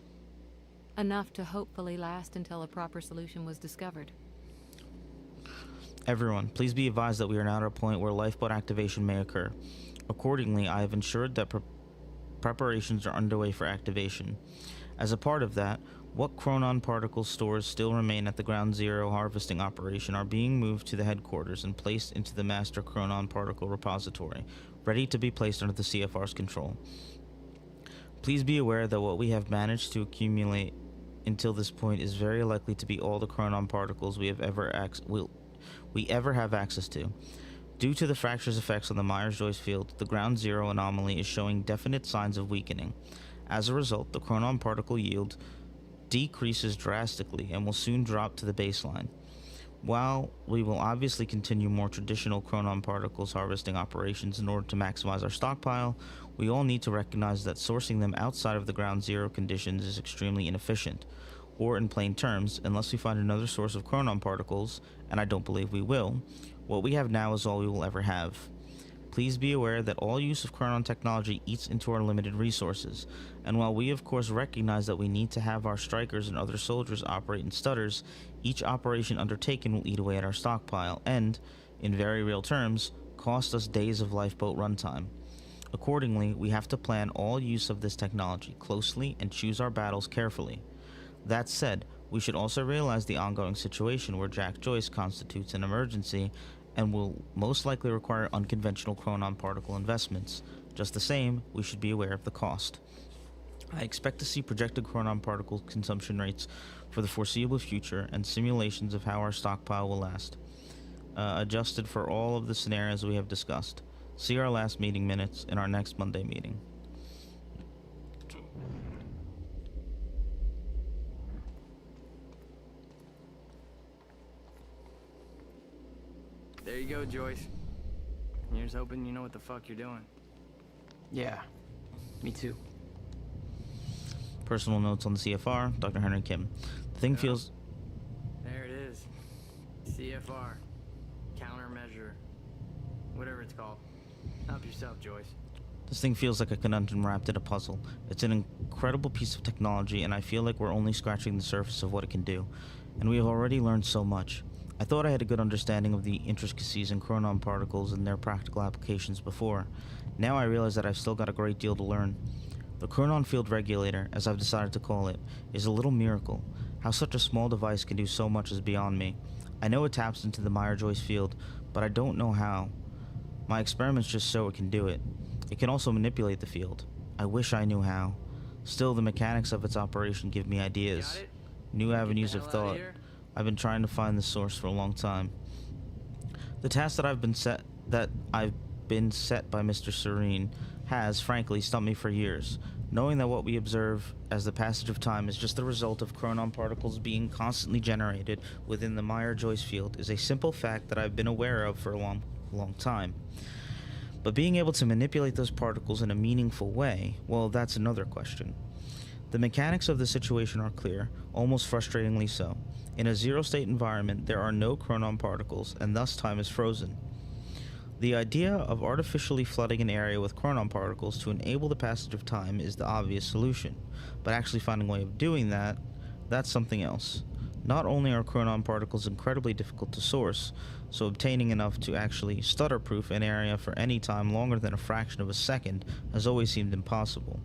Enough to hopefully last until a proper solution was discovered. Everyone, please be advised that we are now at a point where lifeboat activation may occur. Accordingly, I have ensured that preparations are underway for activation. As a part of that, what chronon particle stores still remain at the Ground Zero harvesting operation are being moved to the headquarters and placed into the master chronon particle repository, ready to be placed under the CFR's control. Please be aware that what we have managed to accumulate until this point is very likely to be all the chronon particles we ever have access to. Due to the fracture's effects on the Myers-Joyce field, the Ground Zero anomaly is showing definite signs of weakening. As a result, the chronon particle yield decreases drastically and will soon drop to the baseline. While we will obviously continue more traditional chronon particles harvesting operations in order to maximize our stockpile, we all need to recognize that sourcing them outside of the Ground Zero conditions is extremely inefficient. Or in plain terms, unless we find another source of chronon particles, and I don't believe we will, what we have now is all we will ever have. Please be aware that all use of chronon technology eats into our limited resources, and while we of course recognize that we need to have our strikers and other soldiers operate in stutters, each operation undertaken will eat away at our stockpile and, in very real terms, cost us days of lifeboat runtime. Accordingly, we have to plan all use of this technology closely and choose our battles carefully. That said, we should also realize the ongoing situation where Jack Joyce constitutes an emergency and will most likely require unconventional chronon particle investments. Just the same, we should be aware of the cost. I expect to see projected chronon particle consumption rates for the foreseeable future and simulations of how our stockpile will last, adjusted for all of the scenarios we have discussed. See our last meeting minutes in our next Monday meeting. There you go, Joyce. Here's hoping you know what the fuck you're doing. Yeah, me too. Personal notes on the CFR, Dr. Henry Kim. The thing feels... There it is. CFR. Countermeasure. Whatever it's called. Help yourself, Joyce. This thing feels like a conundrum wrapped in a puzzle. It's an incredible piece of technology, and I feel like we're only scratching the surface of what it can do. And we have already learned so much. I thought I had a good understanding of the intricacies in chronon particles and their practical applications before. Now I realize that I've still got a great deal to learn. The chronon field regulator, as I've decided to call it, is a little miracle. How such a small device can do so much is beyond me. I know it taps into the Myers-Joyce field, but I don't know how. My experiments just show it can do it. It can also manipulate the field. I wish I knew how. Still, the mechanics of its operation give me ideas. New avenues of thought. I've been trying to find the source for a long time. The task that I've been set by Mr. Serene has, frankly, stumped me for years. Knowing that what we observe as the passage of time is just the result of chronon particles being constantly generated within the Myers-Joyce field is a simple fact that I've been aware of for a long time. But being able to manipulate those particles in a meaningful way, well, that's another question. The mechanics of the situation are clear, almost frustratingly so. In a zero-state environment, there are no chronon particles, and thus time is frozen. The idea of artificially flooding an area with chronon particles to enable the passage of time is the obvious solution, but actually finding a way of doing that, that's something else. Not only are chronon particles incredibly difficult to source, so obtaining enough to actually stutter-proof an area for any time longer than a fraction of a second has always seemed impossible.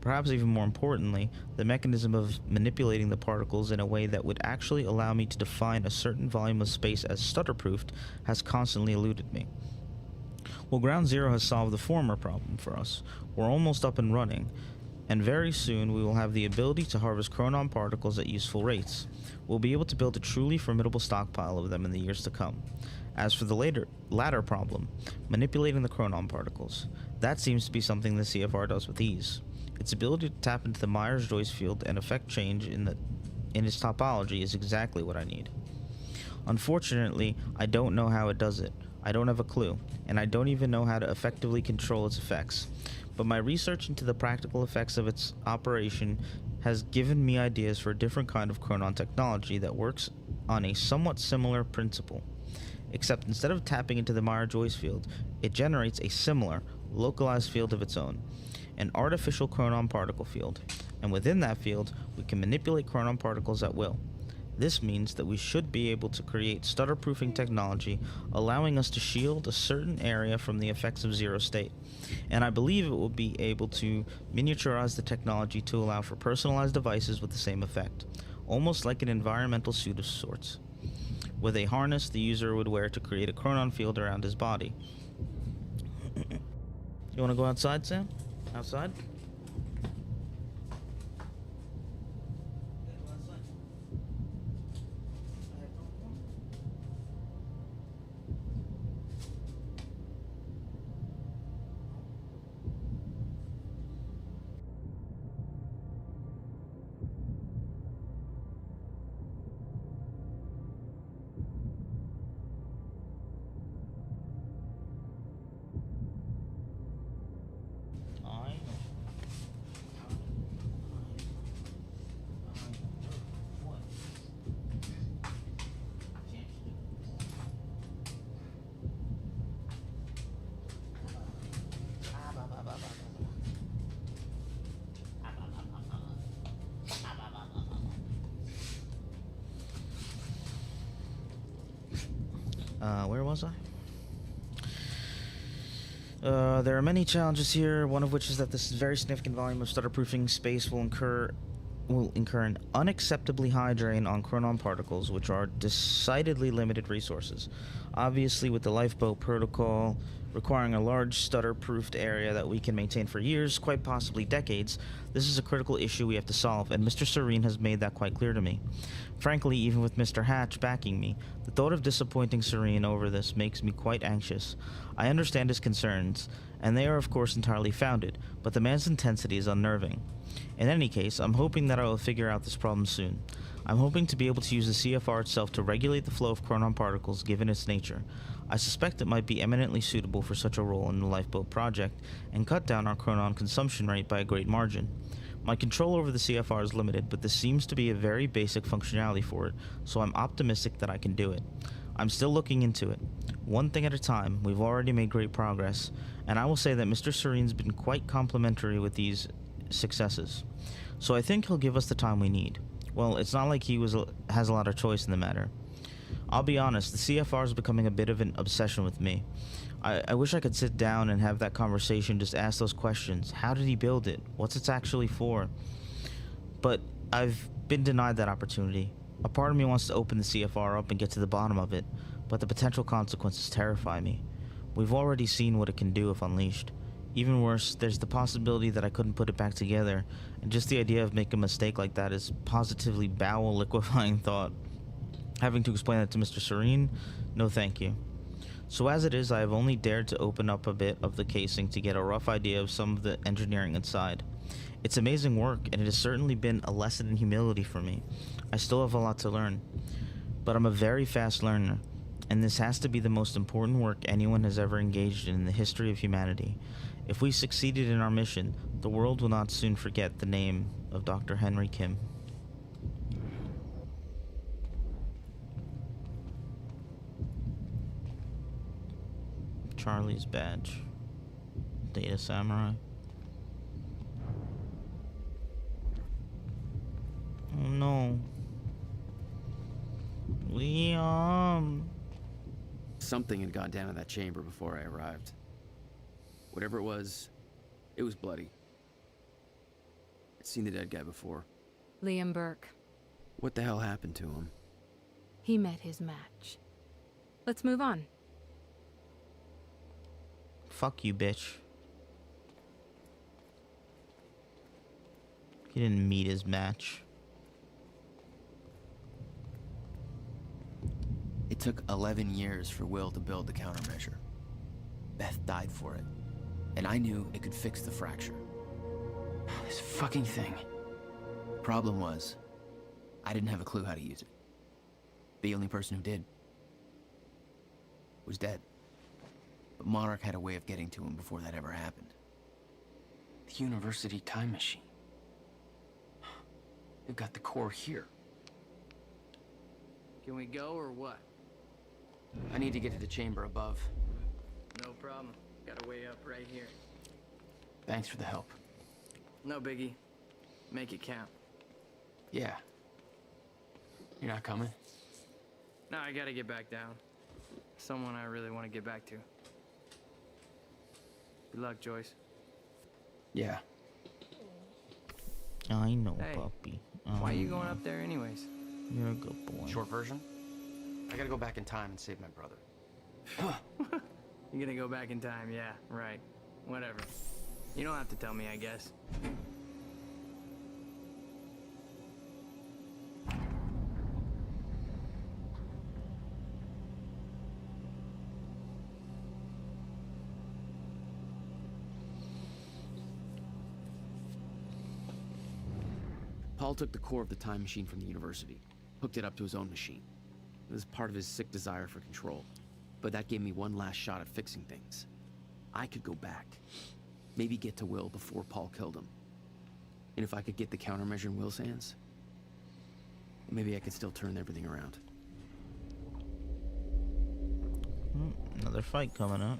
Perhaps even more importantly, the mechanism of manipulating the particles in a way that would actually allow me to define a certain volume of space as stutter-proofed has constantly eluded me. Well, Ground Zero has solved the former problem for us. We're almost up and running, and very soon we will have the ability to harvest chronon particles at useful rates. We'll be able to build a truly formidable stockpile of them in the years to come. As for the latter problem, manipulating the chronon particles, that seems to be something the CFR does with ease. Its ability to tap into the Myers-Joyce field and affect change in its topology is exactly what I need. Unfortunately, I don't know how it does it. I don't have a clue, and I don't even know how to effectively control its effects. But my research into the practical effects of its operation has given me ideas for a different kind of chronon technology that works on a somewhat similar principle. Except instead of tapping into the Myers-Joyce field, it generates a similar, localized field of its own, an artificial chronon particle field, and within that field, we can manipulate chronon particles at will. This means that we should be able to create stutter-proofing technology, allowing us to shield a certain area from the effects of zero state. And I believe it will be able to miniaturize the technology to allow for personalized devices with the same effect, almost like an environmental suit of sorts, with a harness the user would wear to create a chronon field around his body. You want to go outside, Sam? Outside? Where was I? There are many challenges here, one of which is that this very significant volume of stutter-proofing space will incur an unacceptably high drain on chronon particles, which are decidedly limited resources. Obviously, with the lifeboat protocol requiring a large stutter-proofed area that we can maintain for years, quite possibly decades, this is a critical issue we have to solve, and Mr. Serene has made that quite clear to me. Frankly, even with Mr. Hatch backing me, the thought of disappointing Serene over this makes me quite anxious. I understand his concerns, and they are of course entirely founded, but the man's intensity is unnerving. In any case, I'm hoping that I will figure out this problem soon. I'm hoping to be able to use the CFR itself to regulate the flow of chronon particles given its nature. I suspect it might be eminently suitable for such a role in the lifeboat project, and cut down our chronon consumption rate by a great margin. My control over the CFR is limited, but this seems to be a very basic functionality for it, so I'm optimistic that I can do it. I'm still looking into it. One thing at a time, we've already made great progress, and I will say that Mr. Serene's been quite complimentary with these successes. So I think he'll give us the time we need. Well, it's not like he has a lot of choice in the matter. I'll be honest, the CFR is becoming a bit of an obsession with me. I wish I could sit down and have that conversation, just ask those questions. How did he build it? What's it actually for? But I've been denied that opportunity. A part of me wants to open the CFR up and get to the bottom of it, but the potential consequences terrify me. We've already seen what it can do if unleashed. Even worse, there's the possibility that I couldn't put it back together, and just the idea of making a mistake like that is positively bowel-liquefying thought. Having to explain that to Mr. Serene? No thank you. So as it is, I have only dared to open up a bit of the casing to get a rough idea of some of the engineering inside. It's amazing work, and it has certainly been a lesson in humility for me. I still have a lot to learn, but I'm a very fast learner, and this has to be the most important work anyone has ever engaged in the history of humanity. If we succeeded in our mission, the world will not soon forget the name of Dr. Henry Kim. Charlie's badge. Data Samurai. Oh no. Something had gone down in that chamber before I arrived. Whatever it was bloody. I'd seen the dead guy before. Liam Burke. What the hell happened to him? He met his match. Let's move on. Fuck you, bitch. He didn't meet his match. It took 11 years for Will to build the countermeasure. Beth died for it, and I knew it could fix the fracture. This fucking thing. Problem was, I didn't have a clue how to use it. The only person who did was dead. But Monarch had a way of getting to him before that ever happened. The university time machine. They've got the core here. Can we go or what? I need to get to the chamber above. No problem. Got a way up right here. Thanks for the help. No biggie. Make it count. Yeah. You're not coming? No, I gotta get back down. Someone I really want to get back to. Good luck, Joyce. Yeah. I know, Hey, puppy. Why are you going up there anyways? You're a good boy. Short version? I gotta go back in time and save my brother. You're gonna go back in time, yeah, right. Whatever. You don't have to tell me, I guess. Paul took the core of the time machine from the university, hooked it up to his own machine. It was part of his sick desire for control, but that gave me one last shot at fixing things. I could go back, maybe get to Will before Paul killed him. And if I could get the countermeasure in Will's hands, maybe I could still turn everything around. Another fight coming up.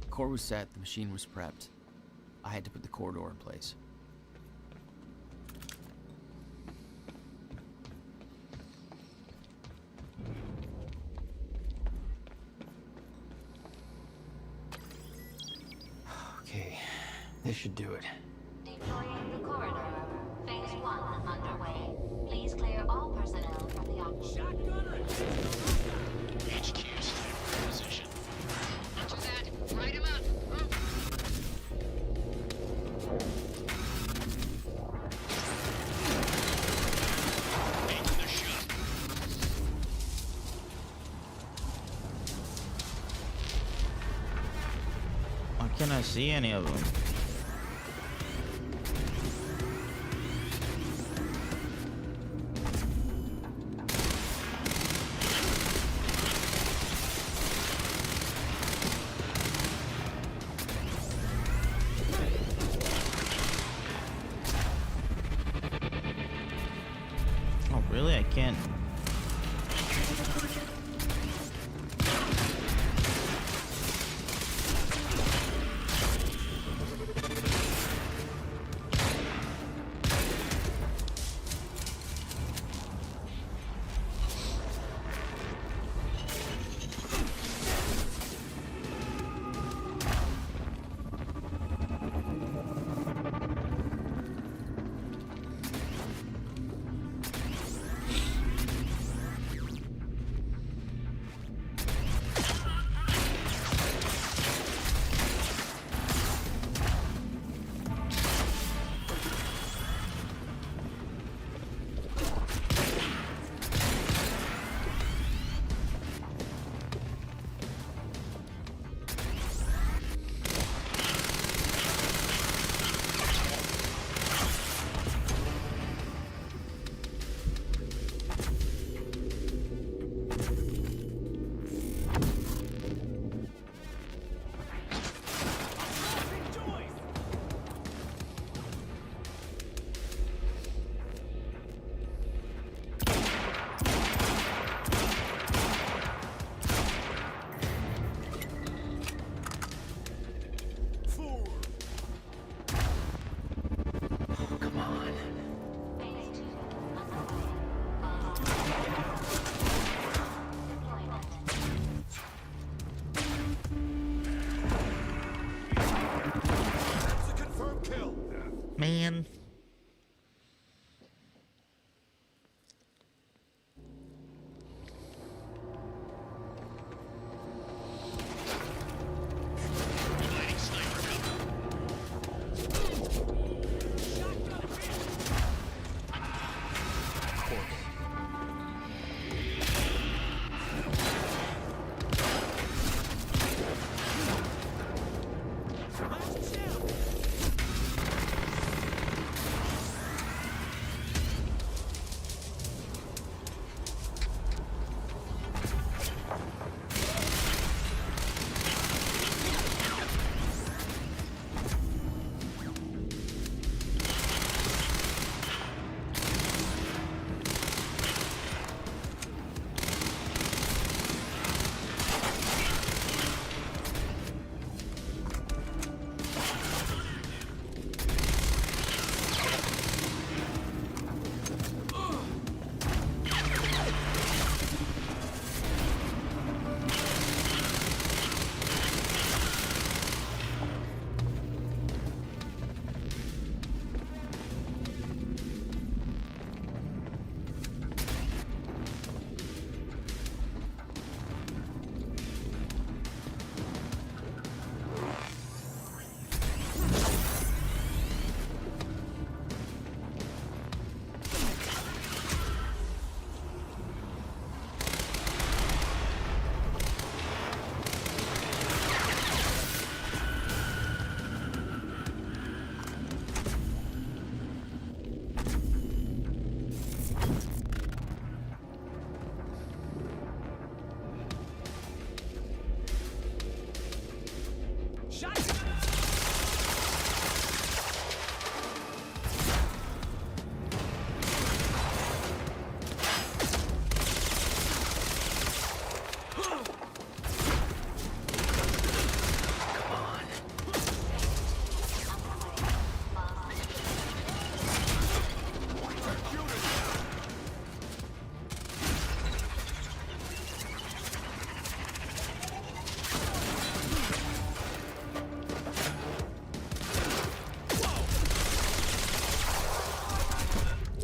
The core was set, the machine was prepped. I had to put the corridor in place. Okay, this should do it. Deploying the corridor. Phase 1 underway. Please clear all personnel from the office. HQ's in position. After that, write him up. Making the shot. Why can't I see any of them? Oh, really? I can't. Man.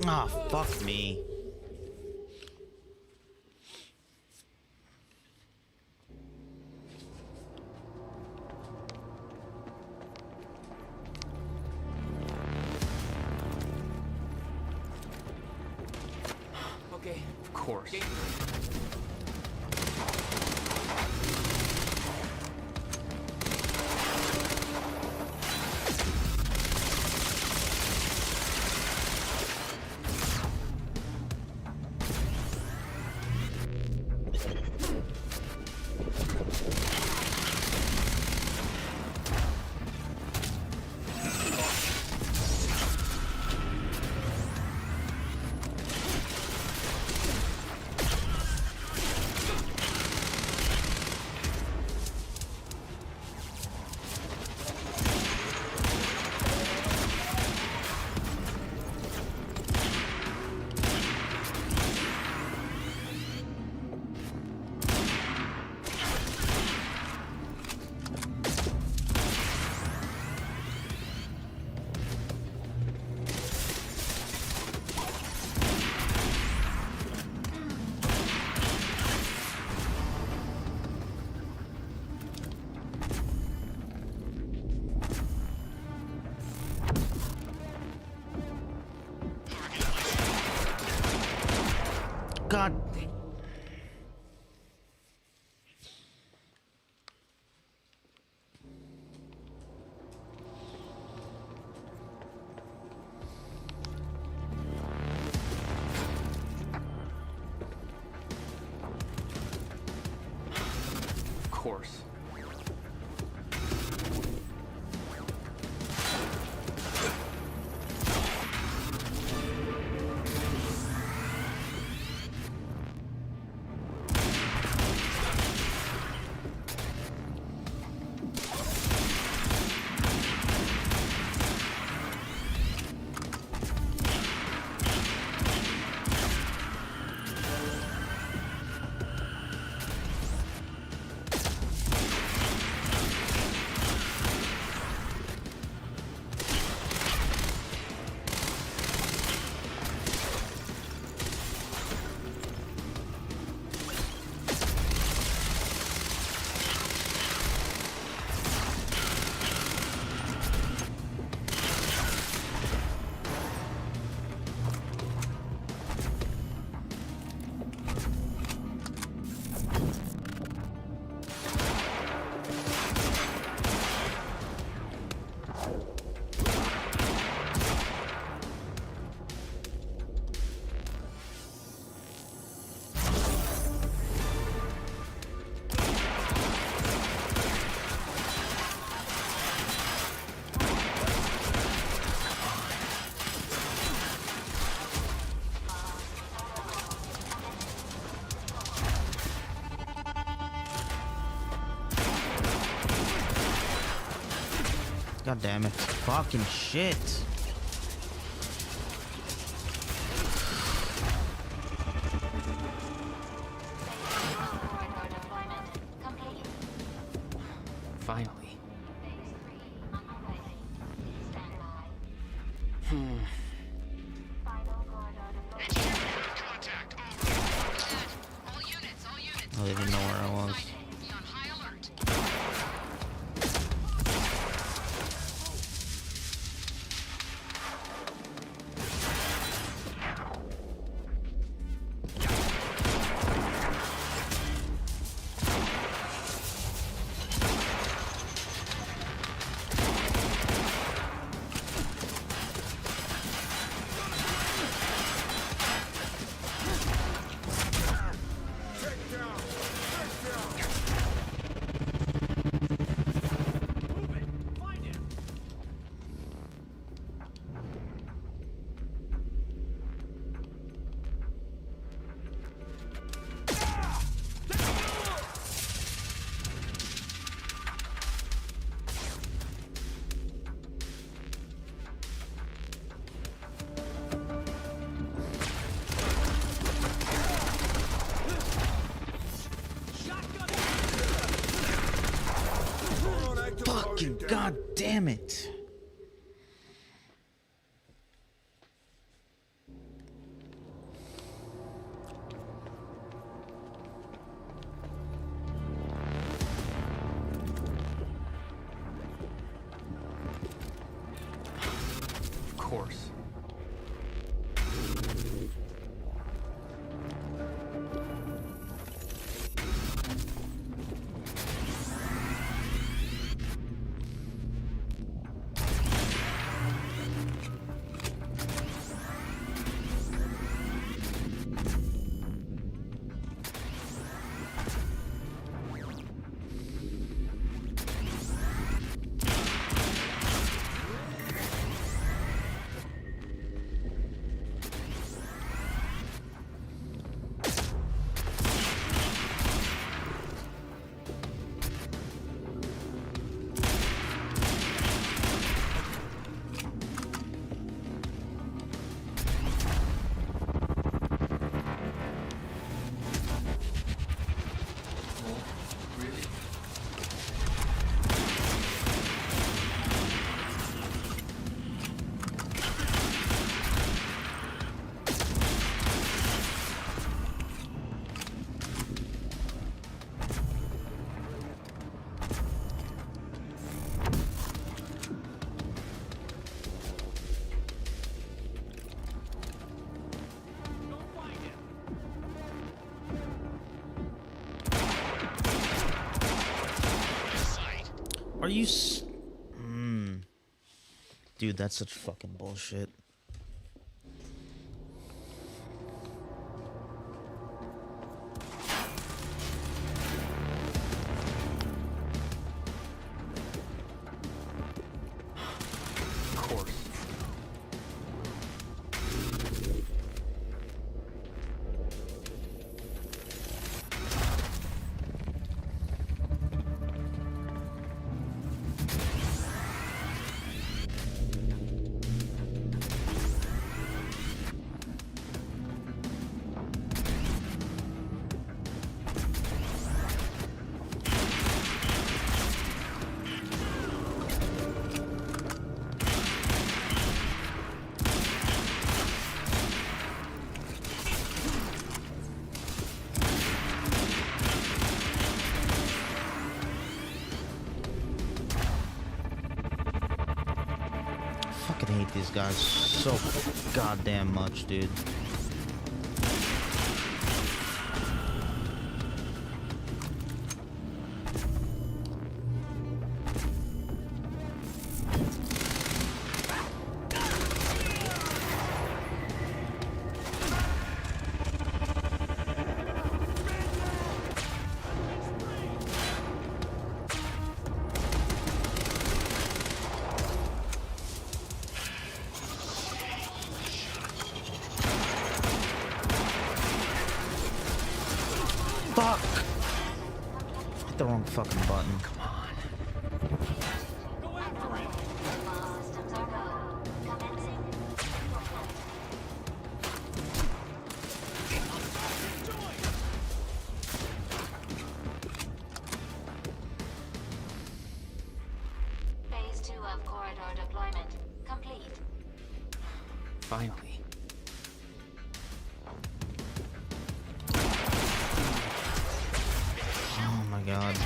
Ah, oh, fuck me. Okay. Of course. Okay. God. Of course. God damn it. Fucking shit. Finally. Oh, they didn't know where I was. Fucking god damn it. Of course. Are you Dude, that's such fucking bullshit. Of course. I fucking hate these guys so goddamn much, dude. Fuck! Hit the wrong fucking button. Come on. Go after him. Finally. Oh my god.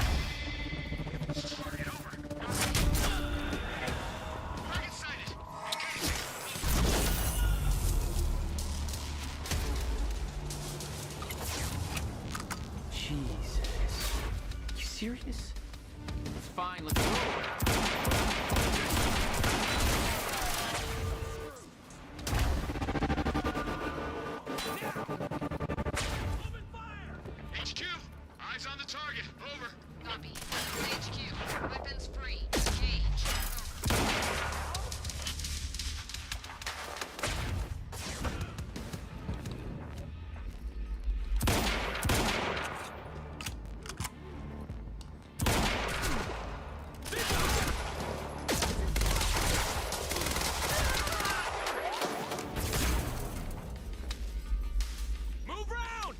Jesus. You serious? It's fine, let's go. HQ, eyes on the target. Over. Copy. HQ, weapons free. Engage. Move round!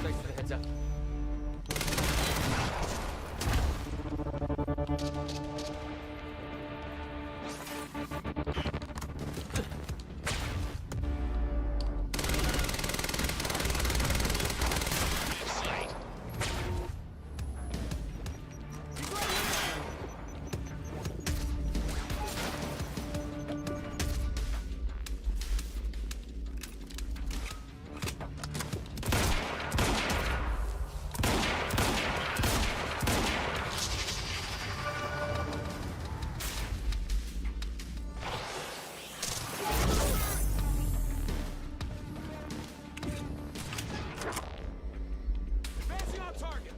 Thanks for the heads up. Advancing on target!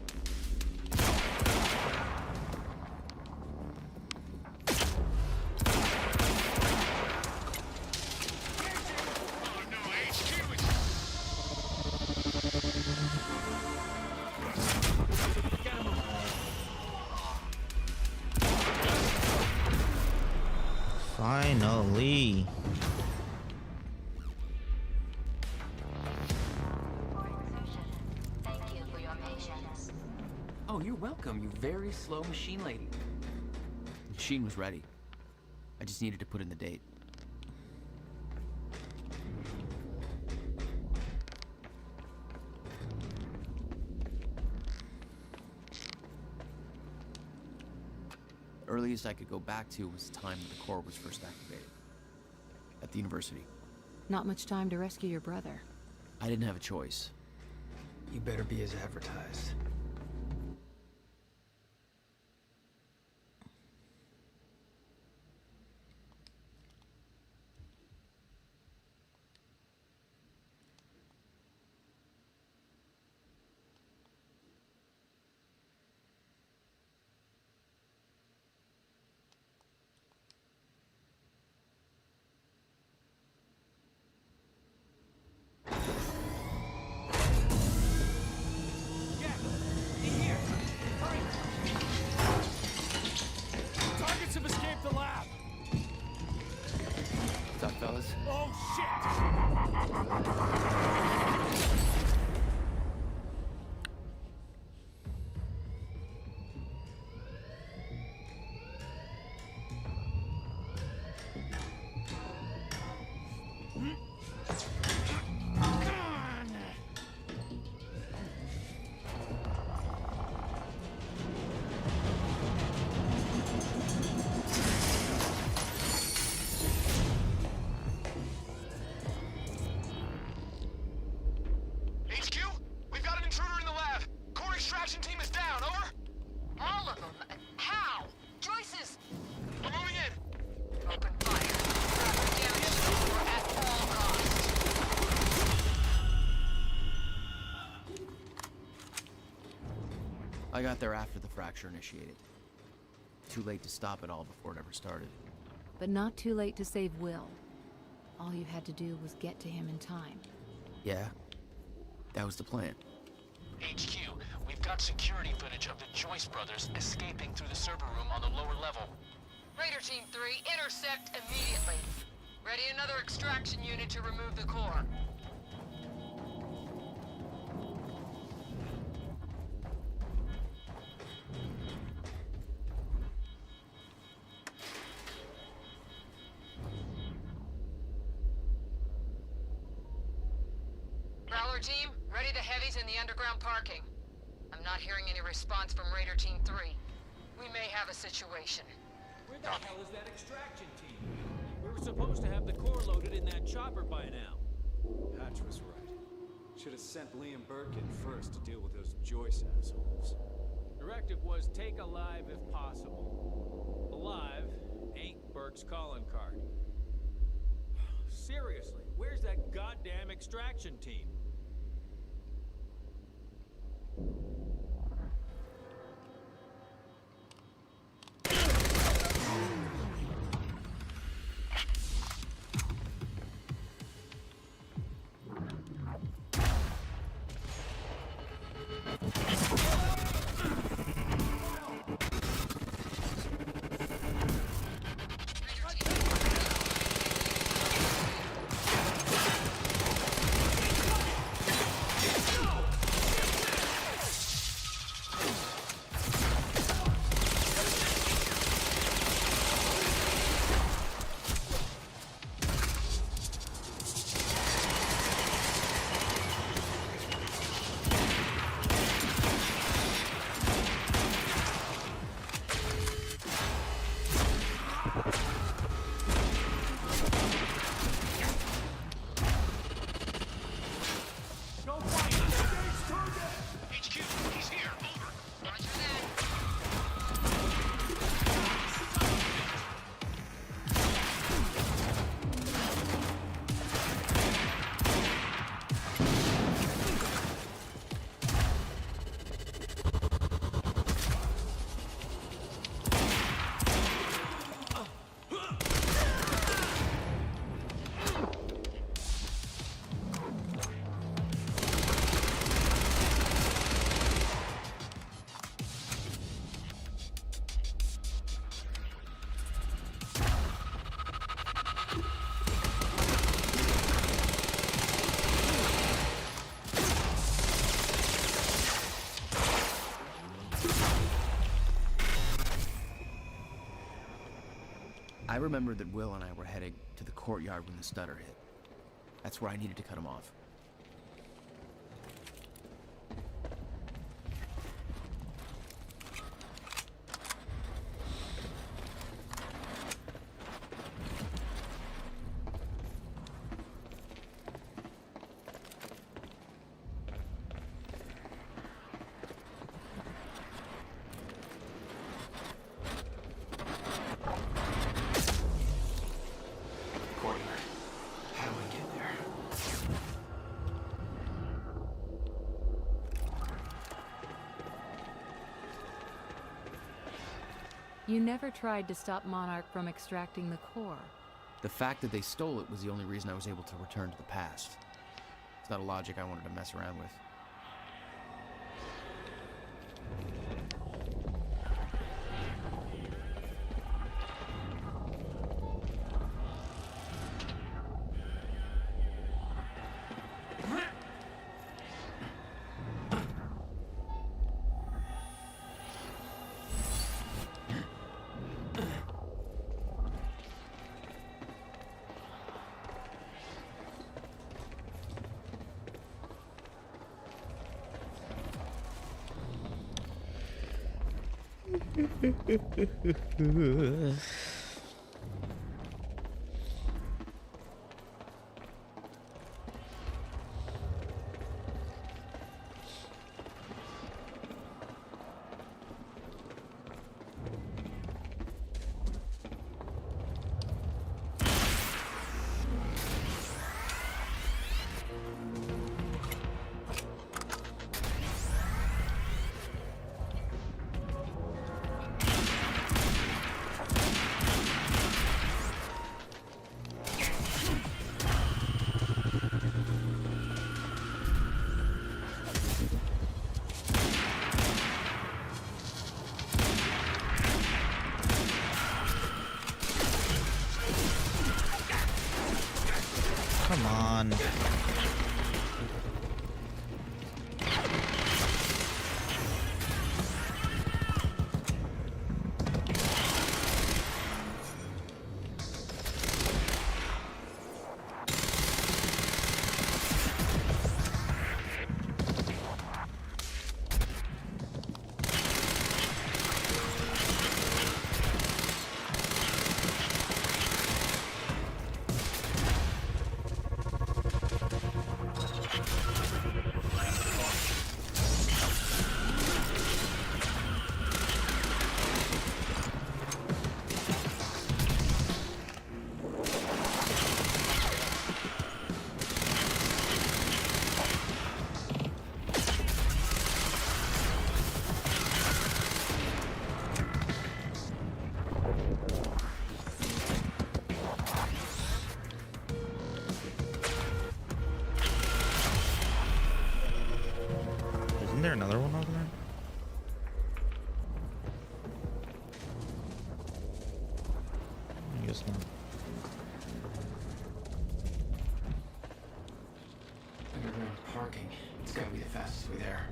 Oh no, HQ is... Finally. For insertion. Thank you for your patience. Oh, you're welcome, you very slow machine lady. The machine was ready. I just needed to put in the date. Earliest I could go back to was the time the core was first activated. At the university. Not much time to rescue your brother. I didn't have a choice. You better be as advertised. Targets have escaped the lab! What's up, fellas? Oh HQ, we've got an intruder in the lab. Core extraction team is down, over. All of them? How? Joyce's! We're moving in. Open fire. Damage to the core at all costs. I got there after the fracture initiated. Too late to stop it all before it ever started. But not too late to save Will. All you had to do was get to him in time. Yeah, that was the plan. HQ, we've got security footage of the Joyce brothers escaping through the server room on the lower level. Raider Team 3, intercept immediately. Ready another extraction unit to remove the core. Prowler team, ready the heavies in the underground parking. I'm not hearing any response from Raider Team 3. We may have a situation. Where the hell is that extraction team? We were supposed to have the core loaded in that chopper by now. Hatch was right. Should have sent Liam Burke in first to deal with those Joyce assholes. Directive was take alive if possible. Alive ain't Burke's calling card. Seriously, where's that goddamn extraction team? I remembered that Will and I were heading to the courtyard when the stutter hit. That's where I needed to cut him off. You never tried to stop Monarch from extracting the core. The fact that they stole it was the only reason I was able to return to the past. It's not a logic I wanted to mess around with. Come on. guess not. Underground parking. It's gotta be the fastest way there.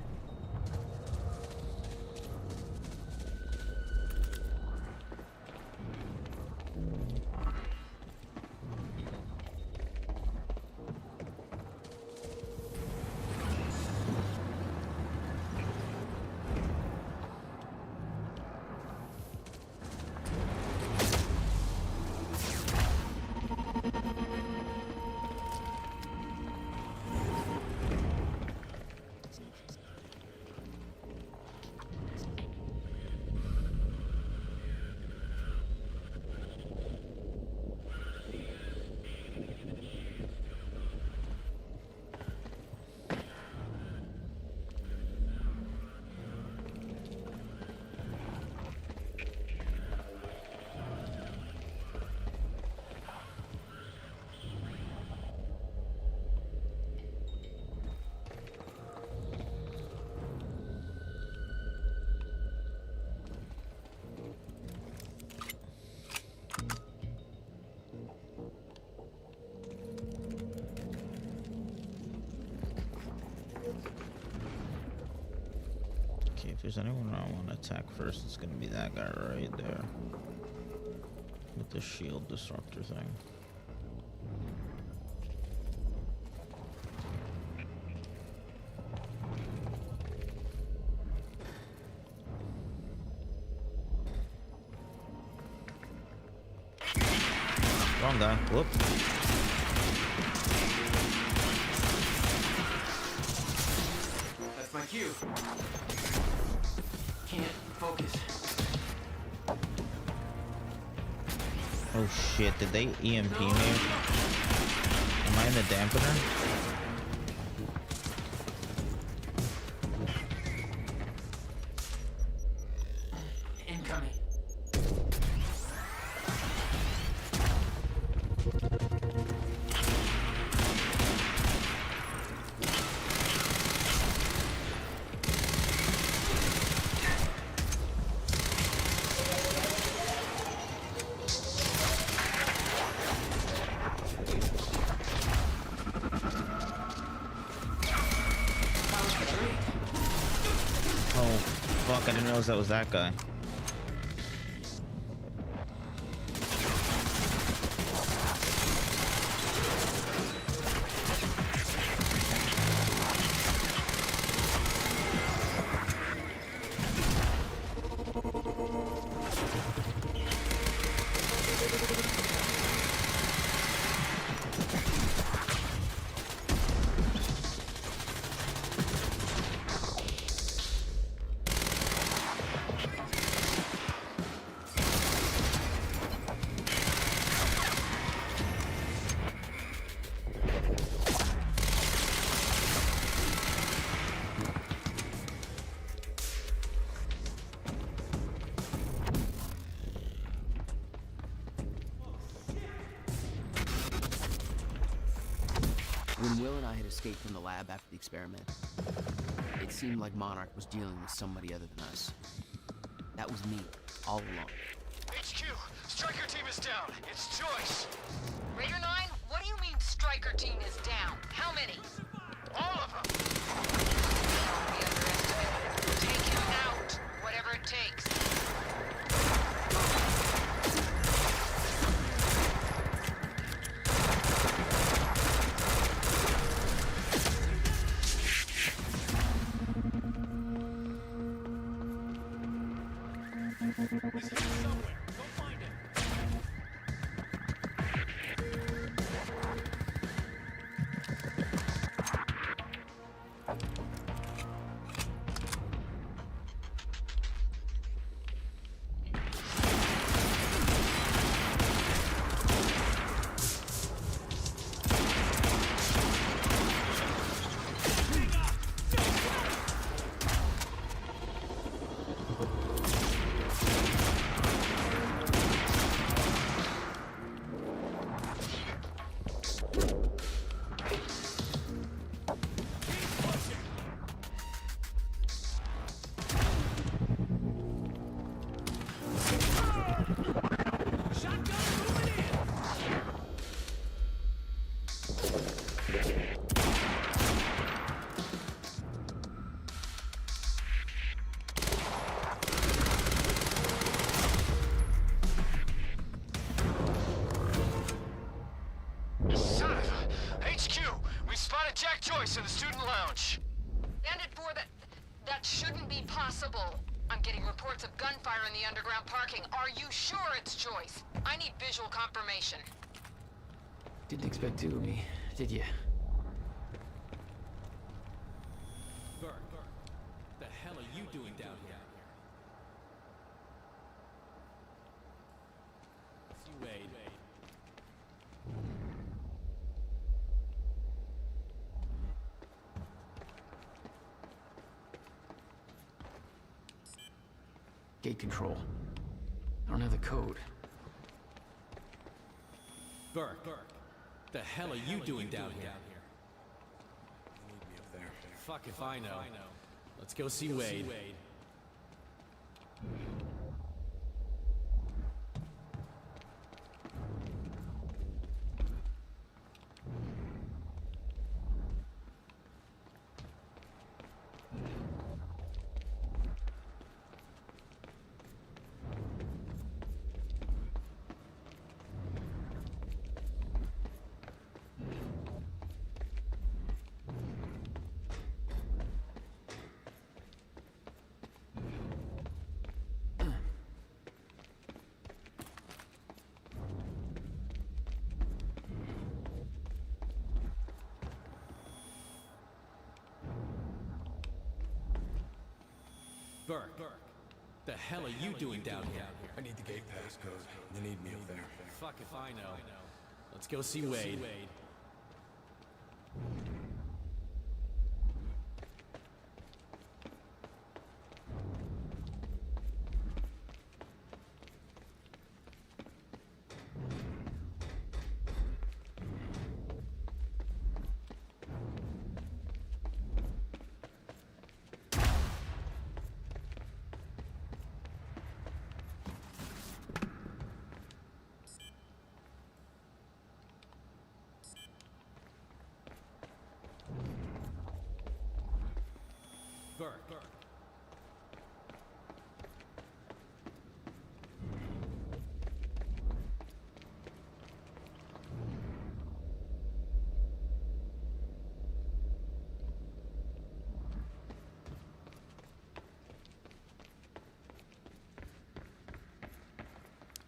Okay, if there's anyone I want to attack first, it's gonna be that guy right there. With the shield disruptor thing. Wrong guy. Whoop. That's my cue. Can't focus. Oh shit, did they EMP me? Am I in the dampener? Incoming. Oh fuck, I didn't realize that was that guy. When Will and I had escaped from the lab after the experiment, it seemed like Monarch was dealing with somebody other than us. That was me, all along. HQ, Striker team is down. It's Joyce. Raider 9, what do you mean Striker team is down? How many? All of them. Don't be underestimated. Take him out, whatever it takes. He's here somewhere. Go find him. full. I'm getting reports of gunfire in the underground parking. Are you sure it's Joyce? I need visual confirmation. Didn't expect two of me, did you? Burke, the hell are you doing down here? See Wade. Gate control. I don't have the code. Burke, the hell are you doing down here? You need me up there. Fuck if I know. Let's go see Wade. Burke, the hell are you doing down here? I need the gate passcode. You need me up there. Fuck if I know. Let's go see Wade. Burke.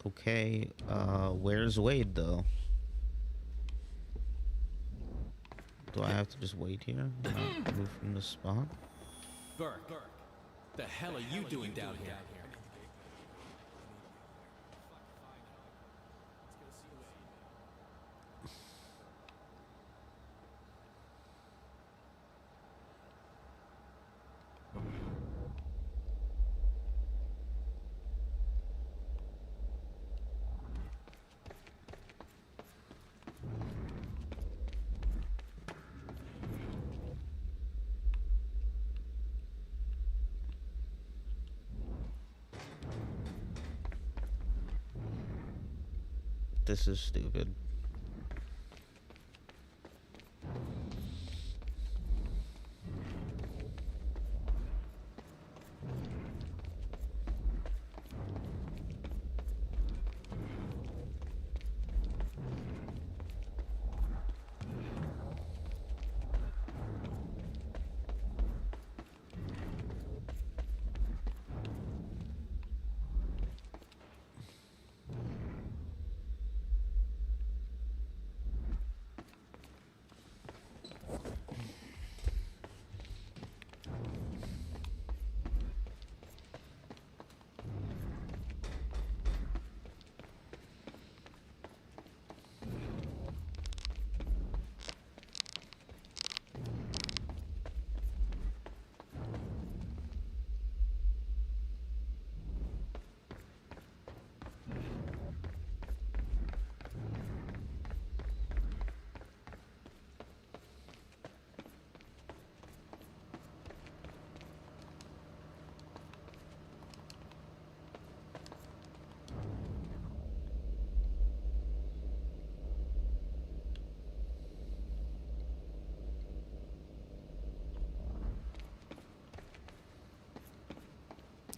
Okay, where's Wade though? Do I have to just wait here? Not move from the spot? Burke, the hell are you doing down here? This is stupid.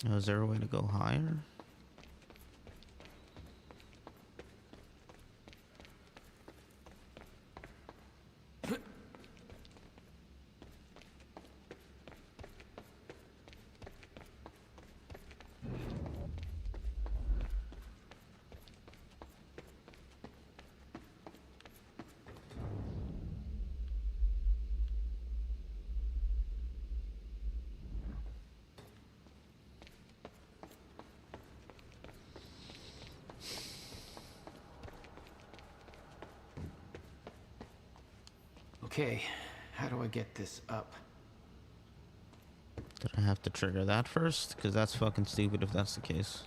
Is there a way to go higher? Okay, how do I get this up? Did I have to trigger that first? Because that's fucking stupid if that's the case.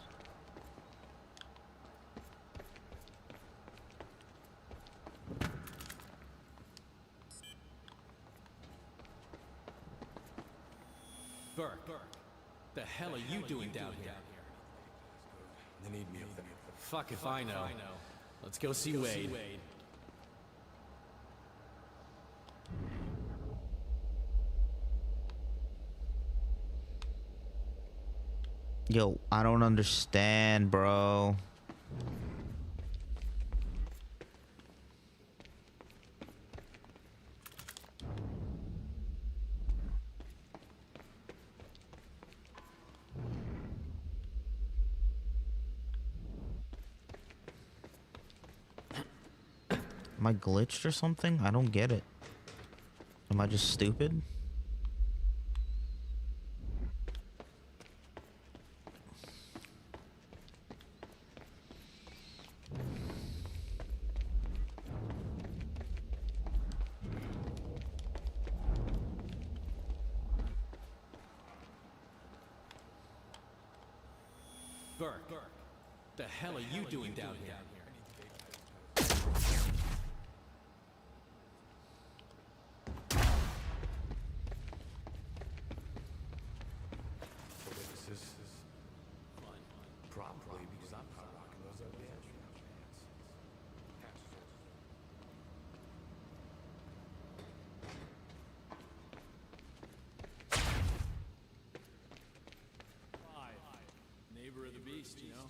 Burke, the hell are you doing down here? They need me up there. Fuck if I know. Let's go see Wade. Yo, I don't understand, bro. Am I glitched or something? I don't get it. Am I just stupid? Burke, the hell are you doing down here? Probably because I'm not rocking those ugly astronauts. Neighbor of the beast, you know?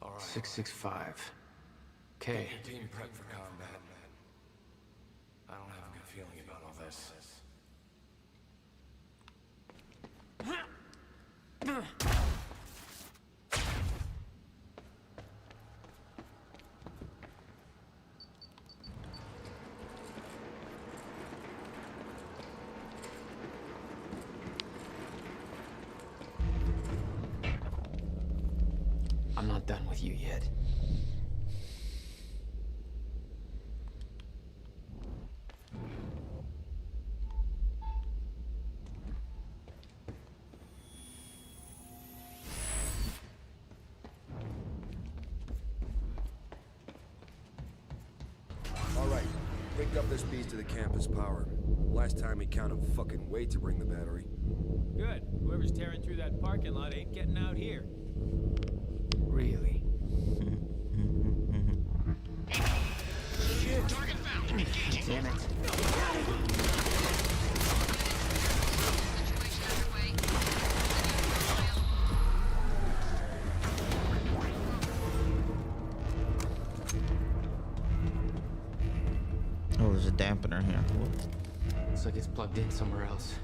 All right. 665. Okay. Get your team prepped for combat. I don't have a good feeling about all this. I'm not done with you yet. All right, picked up this beast to the campus power. Last time he counted fucking weight to bring the battery. Good. Whoever's tearing through that parking lot ain't getting out here. Really? Target found. Engaging. Damn it. Oh, there's a dampener here. What? Looks like it's plugged in somewhere else.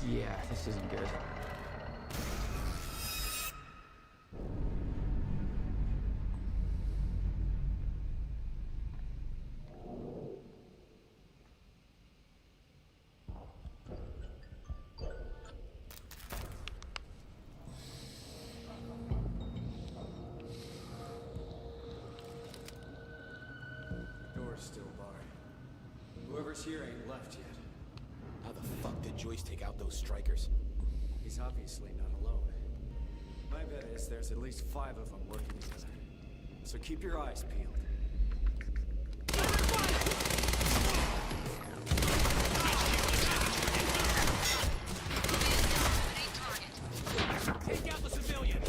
Yeah, this isn't good. Door's still barred. Whoever's here ain't left yet. How the fuck did Joyce take out those strikers? He's obviously not alone. My bet is there's at least 5 of them working together. So keep your eyes peeled. Take out the civilian!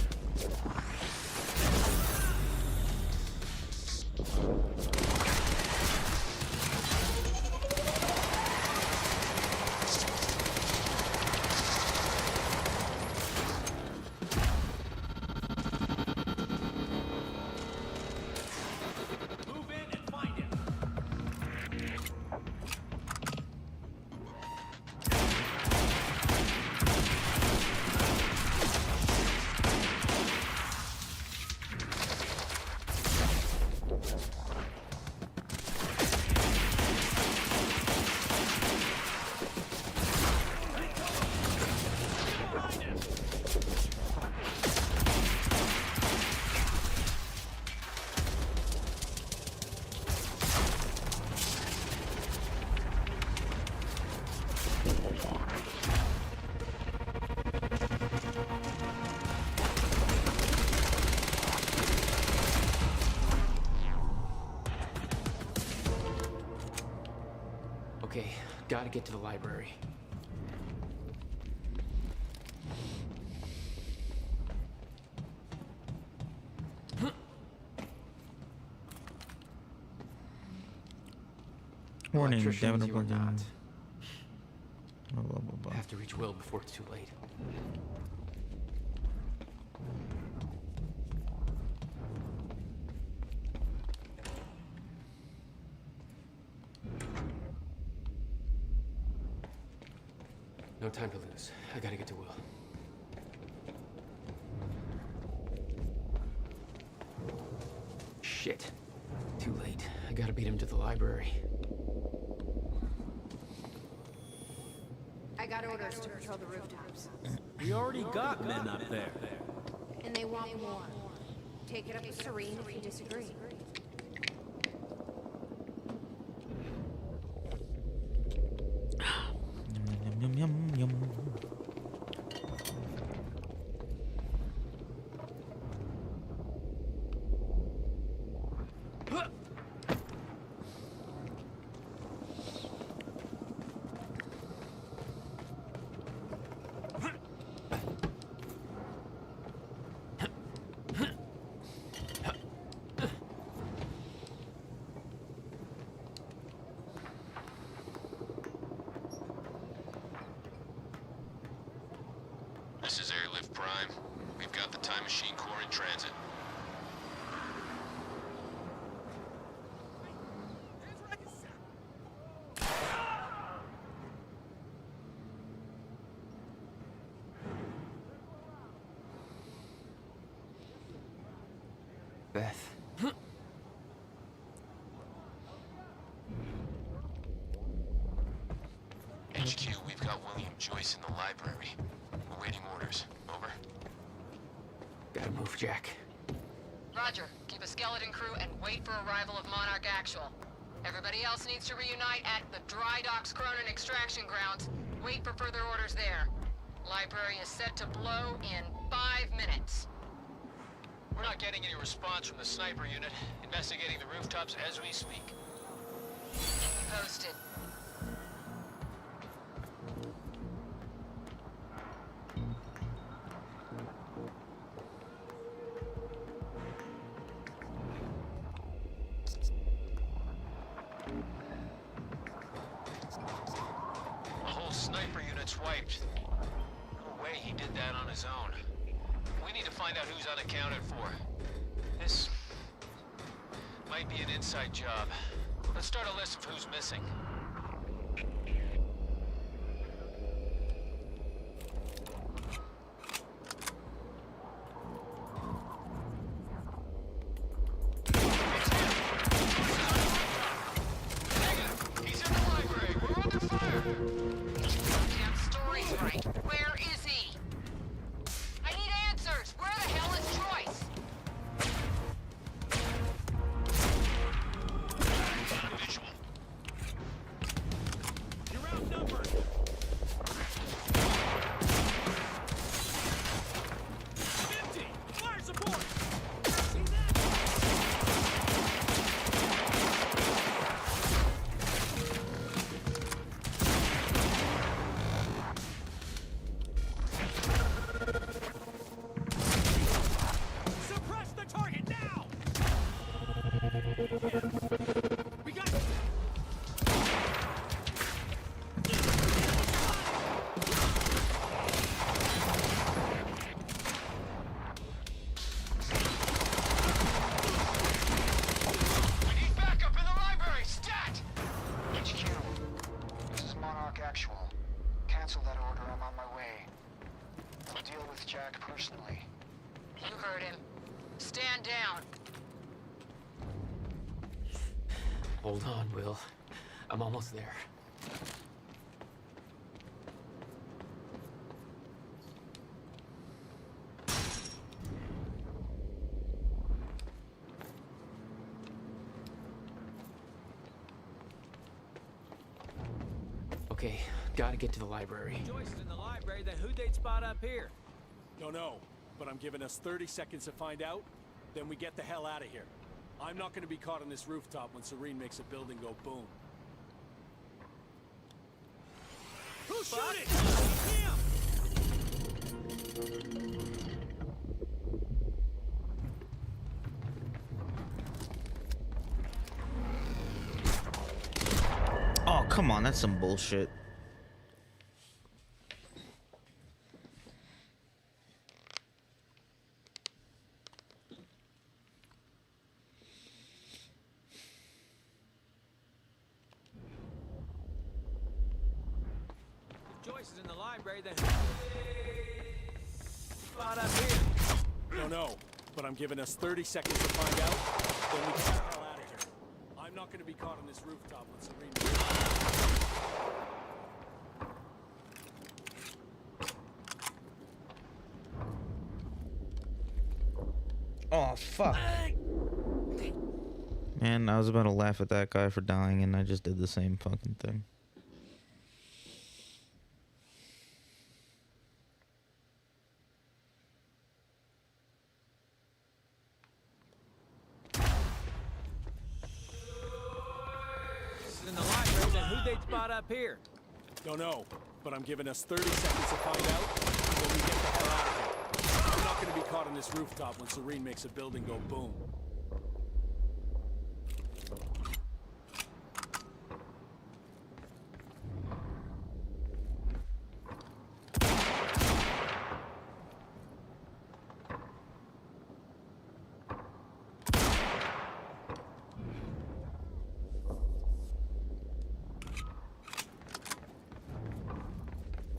Gotta get to the library. Warning, Electricians, Devin you are Republican. not. Blah, blah, blah, blah. Have to reach Will before it's too late. No time to lose. I gotta get to Will. Shit. Too late. I gotta beat him to the library. I got orders to patrol the rooftops. We already got men up there. And they want more. Take it up with Serene if you disagree. Yum, yum, yum, yum. This is Airlift Prime. We've got the Time Machine Corps in transit. Beth. HQ, we've got William Joyce in the library. Awaiting orders. Over. Gotta move, Jack. Roger. Keep a skeleton crew and wait for arrival of Monarch Actual. Everybody else needs to reunite at the Dry Docks Cronin Extraction Grounds. Wait for further orders there. Library is set to blow in 5 minutes. We're not getting any response from the sniper unit. Investigating the rooftops as we speak. Keep me posted. The whole sniper unit's wiped. No way he did that on his own. We need to find out who's unaccounted for. This might be an inside job. Let's start a list of who's missing. He's in the library. We're under fire. Damn story's right. Where is he? I need answers. Where the hell is Joyce? Visual. You're outnumbered. Empty. Fire support. See that? Suppress the target now. We got. We need backup in the library. Stat! HQ, this is Monarch Actual. Cancel that order, I'm on my way. I'll deal with Jack personally. You heard him. Stand down. Hold on, Will. I'm almost there. Okay, gotta get to the library. Joyce in the library, then who'd they spot up here? Don't know, but I'm giving us 30 seconds to find out, then we get the hell out of here. I'm not gonna be caught on this rooftop when Serene makes a building go boom. Who's shooting? Damn! Oh, come on, that's some bullshit. Joyce is in the library, then spot up here. Don't know, but I'm giving us 30 seconds to find out, then we get the hell out of here. I'm not gonna be caught on this rooftop with Serene. Oh, fuck. Man, I was about to laugh at that guy for dying, and I just did the same fucking thing. This is in the library, then who'd they spot up here? Don't know, but I'm giving us 30 seconds to find out, then we get the hell out of here. I'm not gonna be caught on this rooftop when Serene makes a building go boom.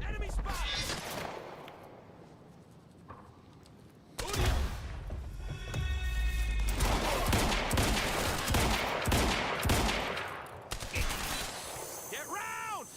Enemy spotted! Get round!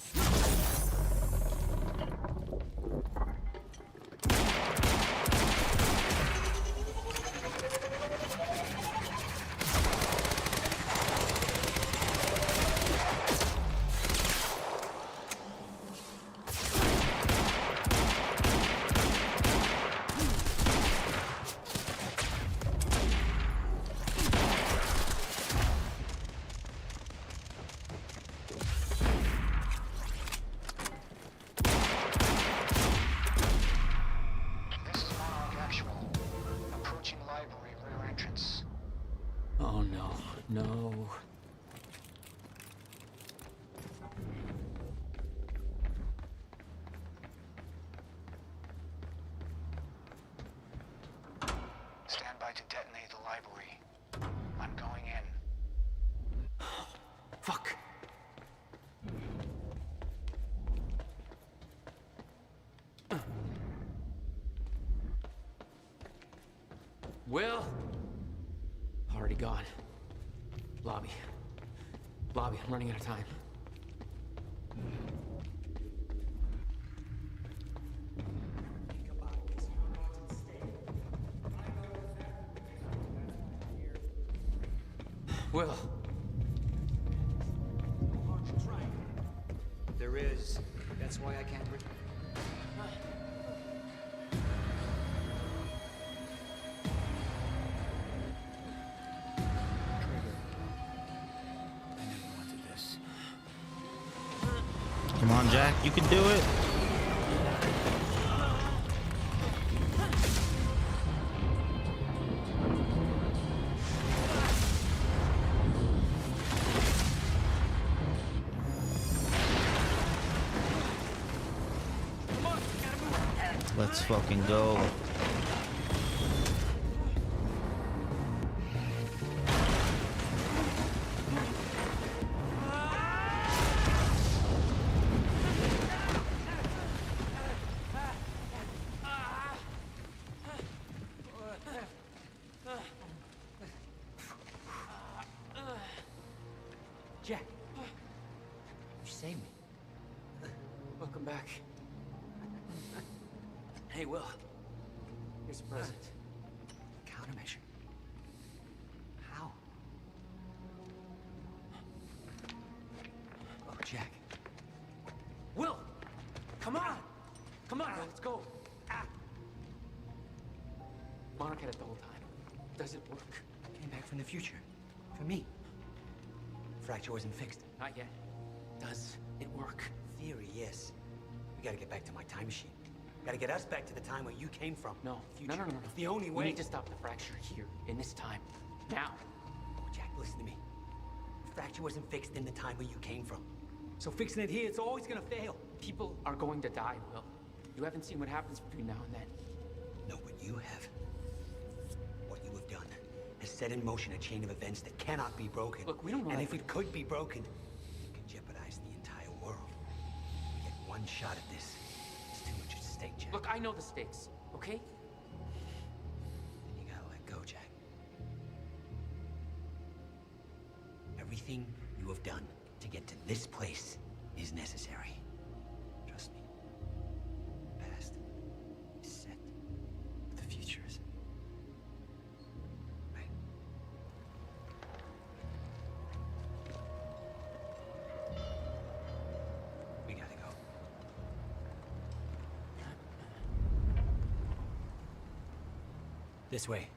This is Monarch Actual. Approaching library rear entrance. Oh no, no. Stand by to detonate the library. I'm going in. Fuck. Will? Already gone. Lobby. Lobby, I'm running out of time. Will. There is. That's why I can't. Come on, Jack, you can do it. Let's fucking go. Jack. You saved me. Welcome back. Hey, Will. Here's a present. Countermeasure. How? Oh, Jack. Will! Come on! Come on, let's go. Monarch had it the whole time. Does it work? Came back from the future. For me. Fracture wasn't fixed. Not yet. Does it work? Theory, yes. We gotta get back to my time machine. Gotta get us back to the time where you came from. No, Future. no. It's the only We way. need to stop the fracture here, in this time. Now. Jack, listen to me. The fracture wasn't fixed in the time where you came from. So fixing it here, it's always gonna fail. People are going to die, Will. You haven't seen what happens between now and then. No, but you have. What you have done has set in motion a chain of events that cannot be broken. Look, we don't know And that if it could be broken, it could jeopardize the entire world. We get one shot at this. It's too much at stake, Jack. Look, I know the stakes, okay? Then you gotta let go, Jack. Everything you have done to get to this place is necessary. Trust me. The past is set. The future is. Right. We gotta go. This way.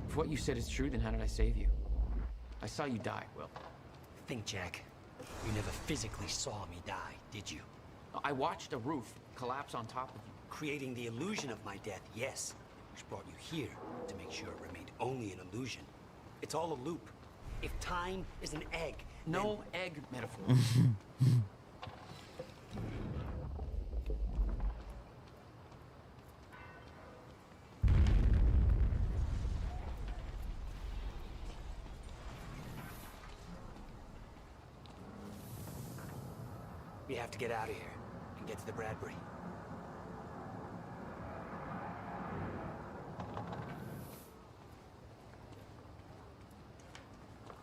If what you said is true, then how did I save you? I saw you die, Will. Think, Jack. You never physically saw me die, did you? I watched a roof collapse on top of you. Creating the illusion of my death, yes. Which brought you here to make sure it remained only an illusion. It's all a loop. If time is an egg, no then... egg metaphor. We have to get out of here and get to the Bradbury.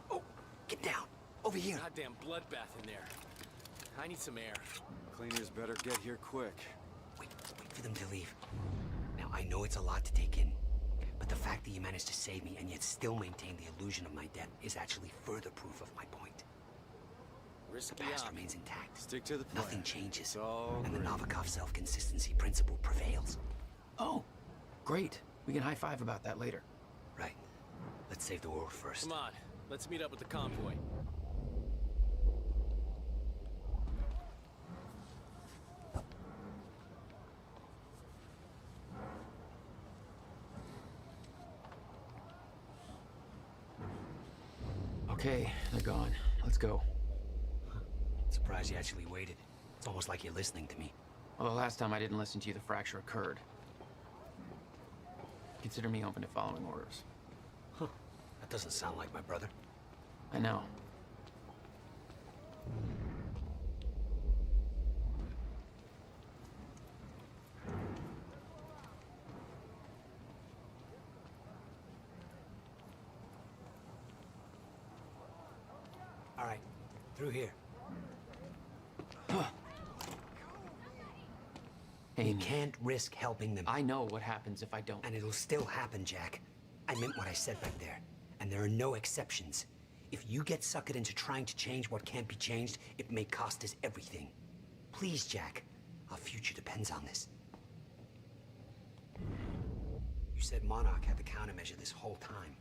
Oh, get down. Over here. Goddamn bloodbath in there. I need some air. Cleaners better get here quick. Wait for them to leave. Now, I know it's a lot to take in, but the fact that you managed to save me and yet still maintain the illusion of my death is actually further proof of my point. The past remains intact. Stick to the plan. Nothing changes. And the Novikov self-consistency principle prevails. Oh, great. We can high-five about that later. Right. Let's save the world first. Come on, let's meet up with the convoy. Okay, they're gone. Let's go. Surprised you actually waited. It's almost like you're listening to me. Well, the last time I didn't listen to you, the fracture occurred. Consider me open to following orders. Huh. That doesn't sound like my brother. I know. All right, through here. You can't risk helping them. I know what happens if I don't. And it'll still happen, Jack. I meant what I said back there. And there are no exceptions. If you get suckered into trying to change what can't be changed, it may cost us everything. Please, Jack. Our future depends on this. You said Monarch had the countermeasure this whole time.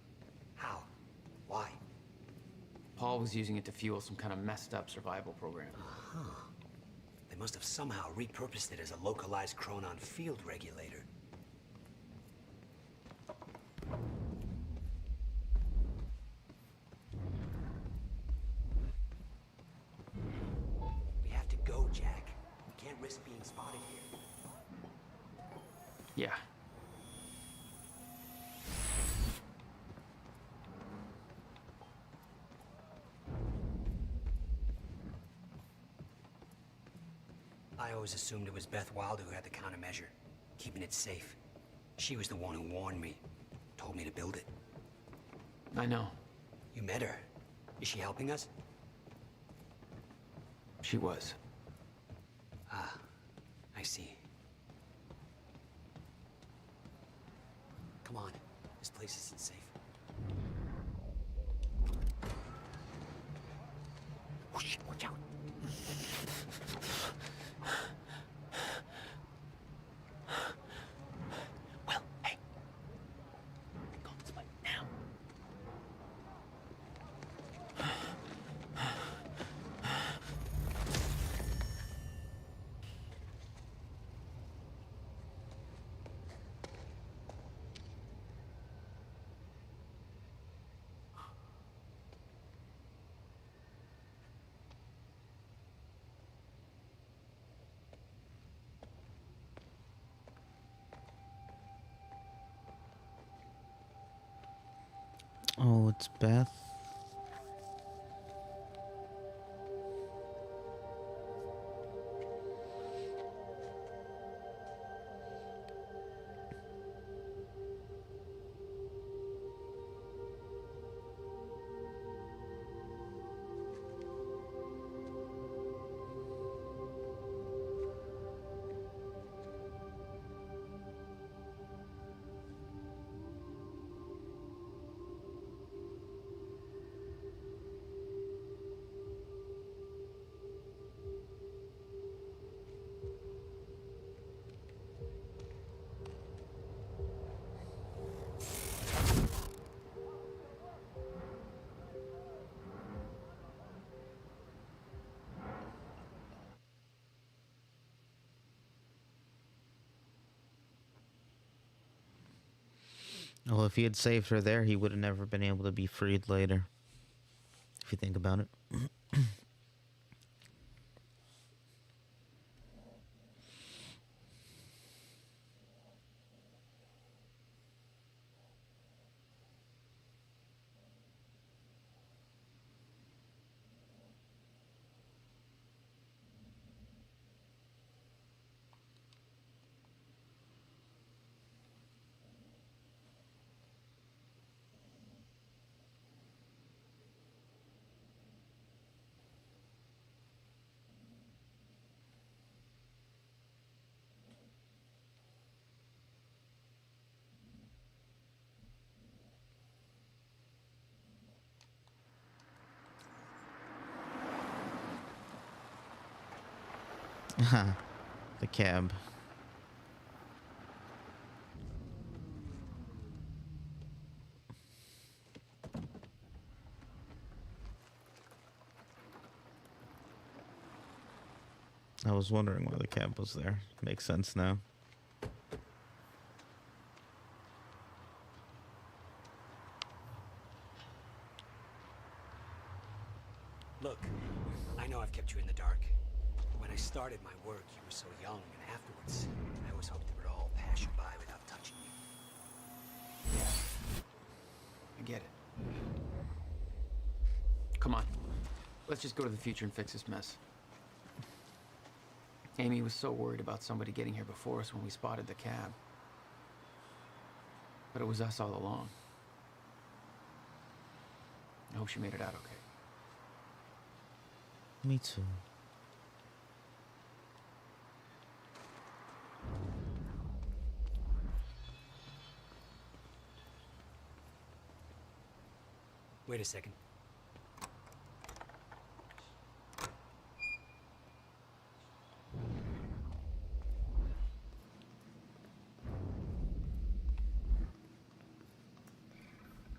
How? Why? Paul was using it to fuel some kind of messed up survival program. Huh. They must have somehow repurposed it as a localized chronon field regulator. We have to go, Jack. We can't risk being spotted here. Yeah. I always assumed it was Beth Wilder who had the countermeasure, keeping it safe. She was the one who warned me, told me to build it. I know. You met her. Is she helping us? She was. Ah, I see. Come on, this place isn't safe. Whoosh, watch out. Well, hey. Go this way, now. Oh, it's Beth. Well, if he had saved her there, he would have never been able to be freed later. If you think about it. The cab. I was wondering why the cab was there. Makes sense now. Look, I know I've kept you in the dark. When I started my work, you were so young, and afterwards, I always hoped it would all pass you by without touching you. Yeah. I get it. Come on. Let's just go to the future and fix this mess. Amy was so worried about somebody getting here before us when we spotted the cab. But it was us all along. I hope she made it out okay. Me too. Wait a second.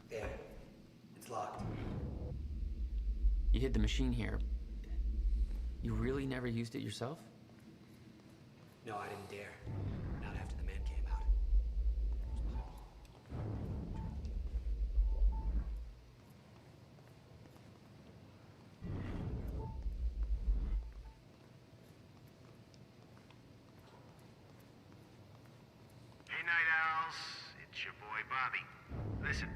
There. It's locked. You hid the machine here. You really never used it yourself? No, I didn't dare. Not after the man came out. Hey, Night Owls. It's your boy, Bobby. Listen,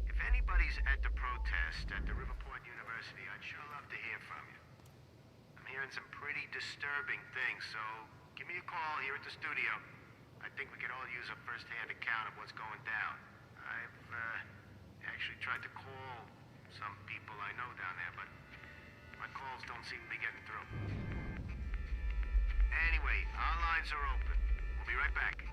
if anybody's at the protest at the Riverport University, I'd sure love to hear from you. I'm hearing some pretty disturbing things, so give me a call here at the studio. I think we could all use a first-hand account of what's going down. I've actually tried to call some people I know down there, but my calls don't seem to be getting through. Anyway, our lines are open. We'll be right back.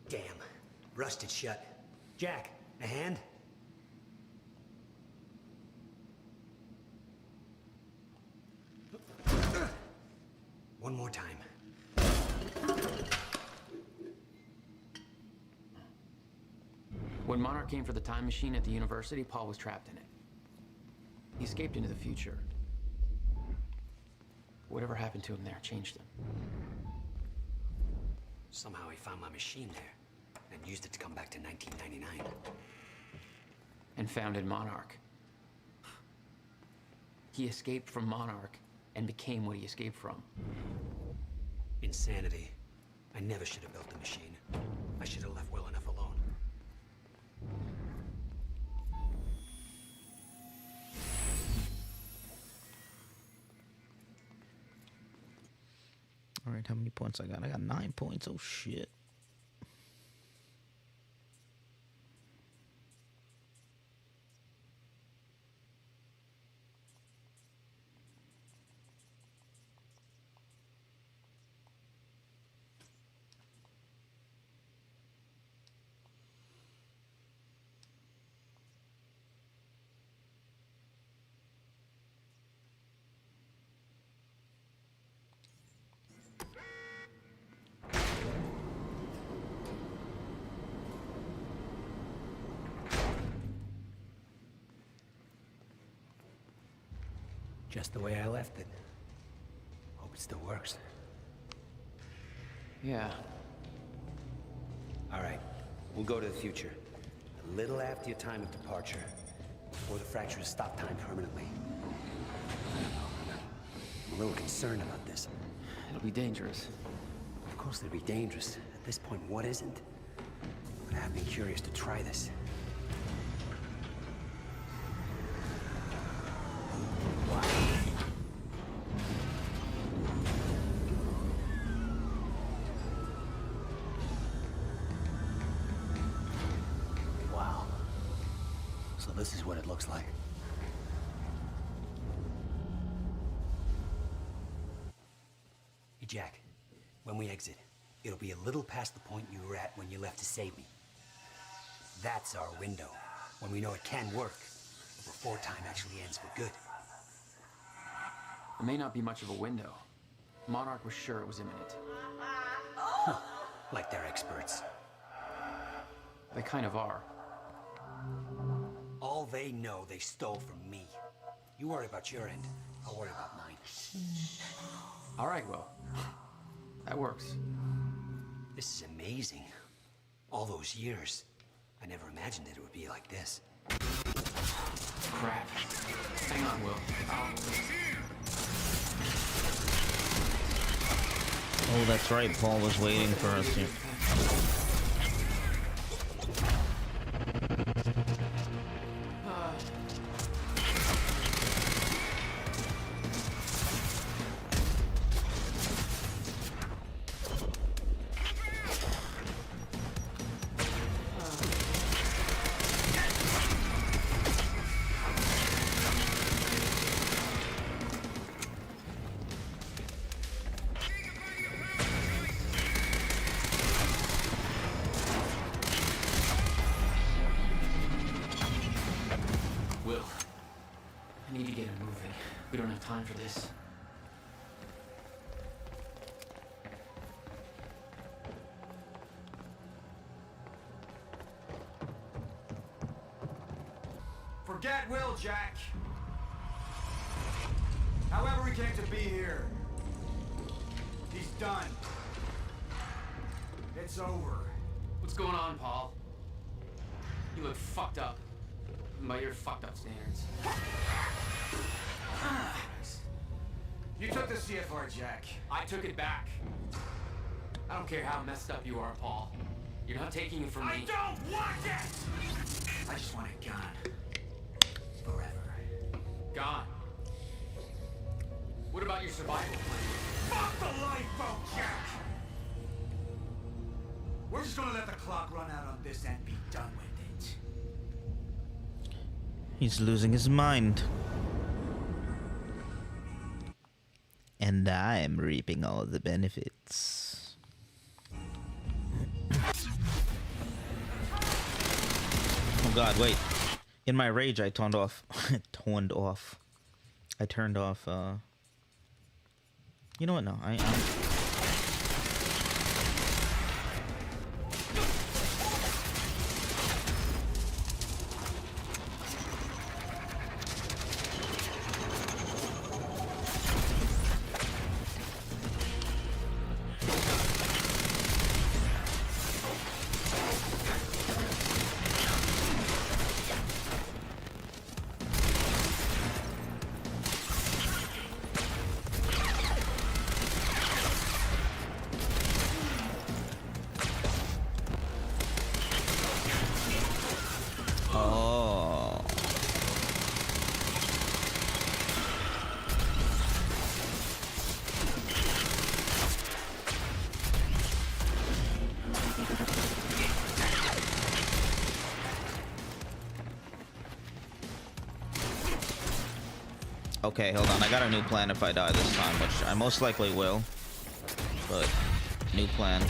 Damn. Rusted shut. Jack, a hand? One more time. When Monarch came for the time machine at the university, Paul was trapped in it. He escaped into the future. Whatever happened to him there changed him. Somehow he found my machine there and used it to come back to 1999. And founded Monarch. He escaped from Monarch and became what he escaped from. Insanity. I never should have built the machine. I should have left well enough alone. All right, how many points I got? I got 9 points. Oh shit. Just the way I left it. Hope it still works. Yeah. All right, we'll go to the future. A little after your time of departure. Before the fractures stop time permanently. I don't know. I'm a little concerned about this. It'll be dangerous. Of course it'll be dangerous. At this point, what isn't? But I've been curious to try this. Wow. So this is what it looks like. Hey, Jack. When we exit, it'll be a little past the point you were at when you left to save me. That's our window, when we know it can work, but before time actually ends for good. It may not be much of a window. Monarch was sure it was imminent. Like they're experts. They kind of are. All they know they stole from me. You worry about your end, I'll worry about mine. All right, Will. That works. This is amazing. All those years. I never imagined it would be like this. Crap. Hang on, Will. Oh, that's right. Paul was waiting for us here. Will, I need to get him moving. We don't have time for this. Forget Will, Jack. However we came to be here, he's done. It's over. What's going on, Paul? You look fucked up. By your fucked up standards. You took the CFR, Jack. I took it back. I don't care how messed up you are, Paul. You're not taking it from me. I don't want it! I just want it gone. Forever. Gone. What about your survival plan? Fuck the lifeboat, Jack! We're just gonna let the clock run out on this and be done with it. He's losing his mind. And I'm reaping all the benefits. Oh god, wait. In my rage, I turned off. I turned off, You know what? No, I Okay, hold on. I got a new plan if I die this time, which I most likely will. But, new plan.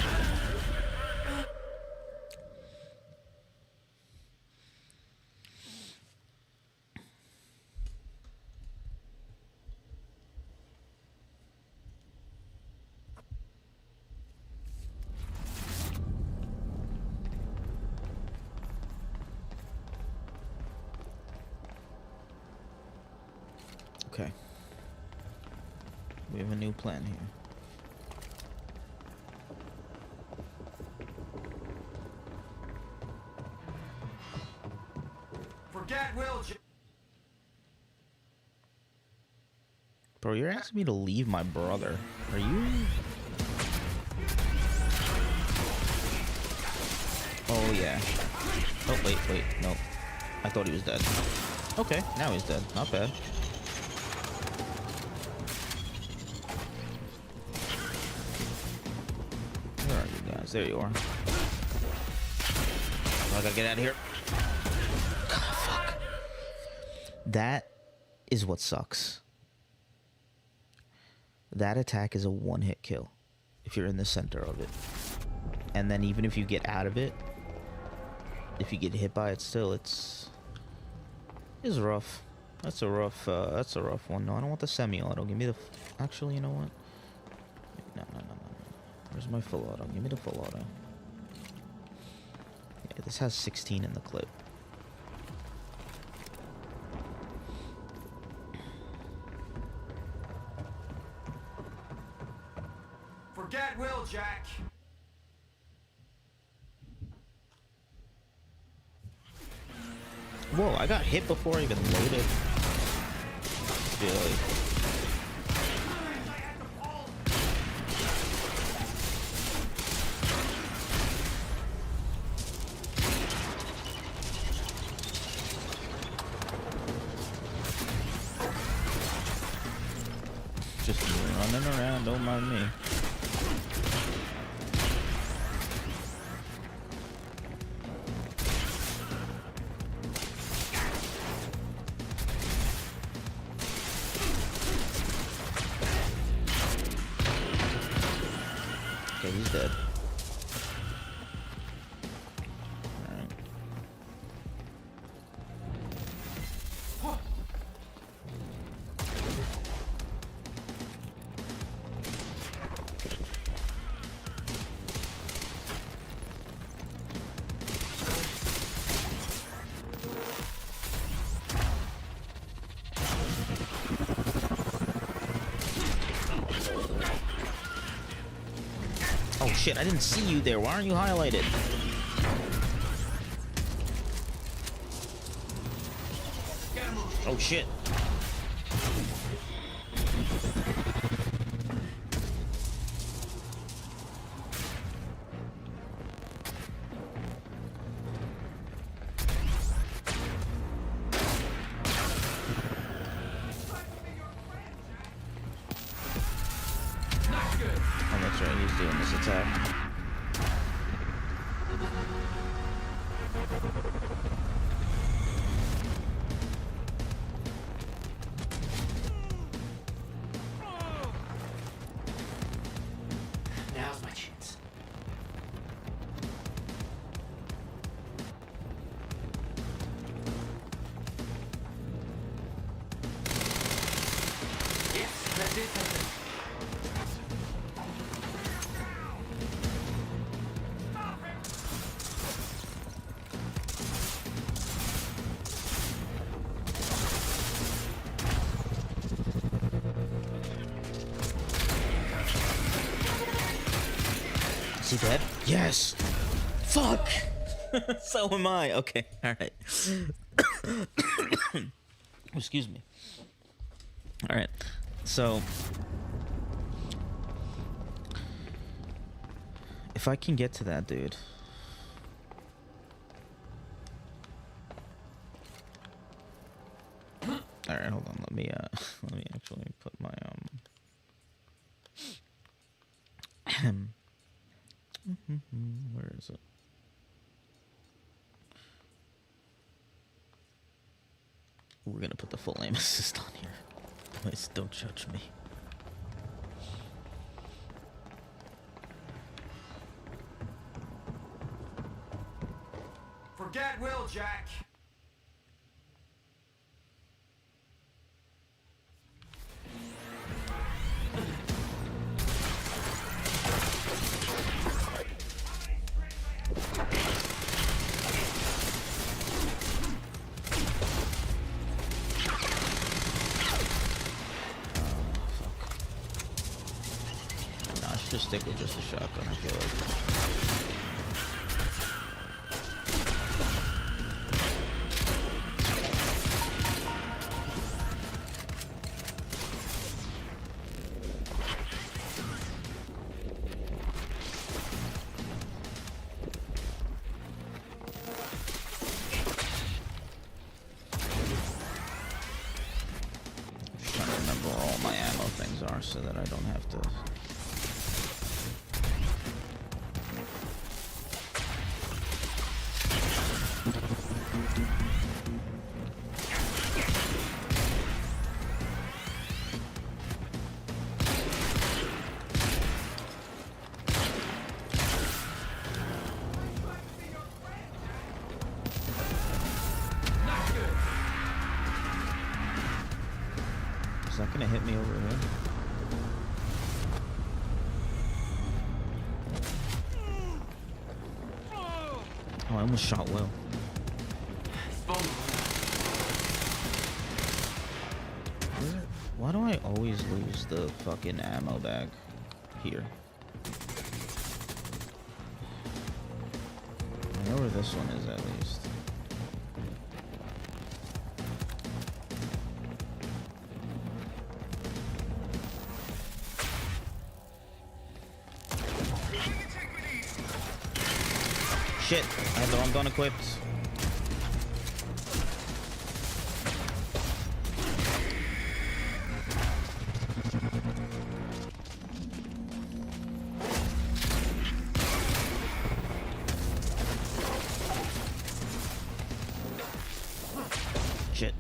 Okay. We have a new plan here. Forget Will. Bro, you're asking me to leave my brother. Are you? Oh, yeah. Oh, wait, no. I thought he was dead. Okay, now he's dead. Not bad. Where are you guys? There you are. Oh, I gotta get out of here. God, fuck. That is what sucks. That attack is a one-hit kill if you're in the center of it. And then even if you get out of it, if you get hit by it still, it's rough. That's a rough one. No, I don't want the semi-auto. Give me the... Actually, you know what? No. Where's my full auto? Give me the full auto. Yeah, this has 16 in the clip. Forget Will, Jack. Whoa, I got hit before I even loaded. Really? Just running around, don't mind me. Okay, he's dead. Alright. Oh shit, I didn't see you there. Why aren't you highlighted? Oh shit. Oh, that's right, he's doing this attack. Now's my chance. Yes, that did something. Is he dead? Yes! Fuck! So am I. Okay, alright. Excuse me. Alright, so... if I can get to that dude... Alright, hold on, let me actually put my, where is it? We're gonna put the full aim assist on here. Please don't judge me. Forget Will, Jack. Nah, I should just stick with just a shotgun, I feel like. So that I don't have to. Is that gonna hit me over here? Oh, I almost shot Will. Why do I always lose the fucking ammo bag here? I know where this one is at least. Shit, I have the wrong gun equipped. Shit.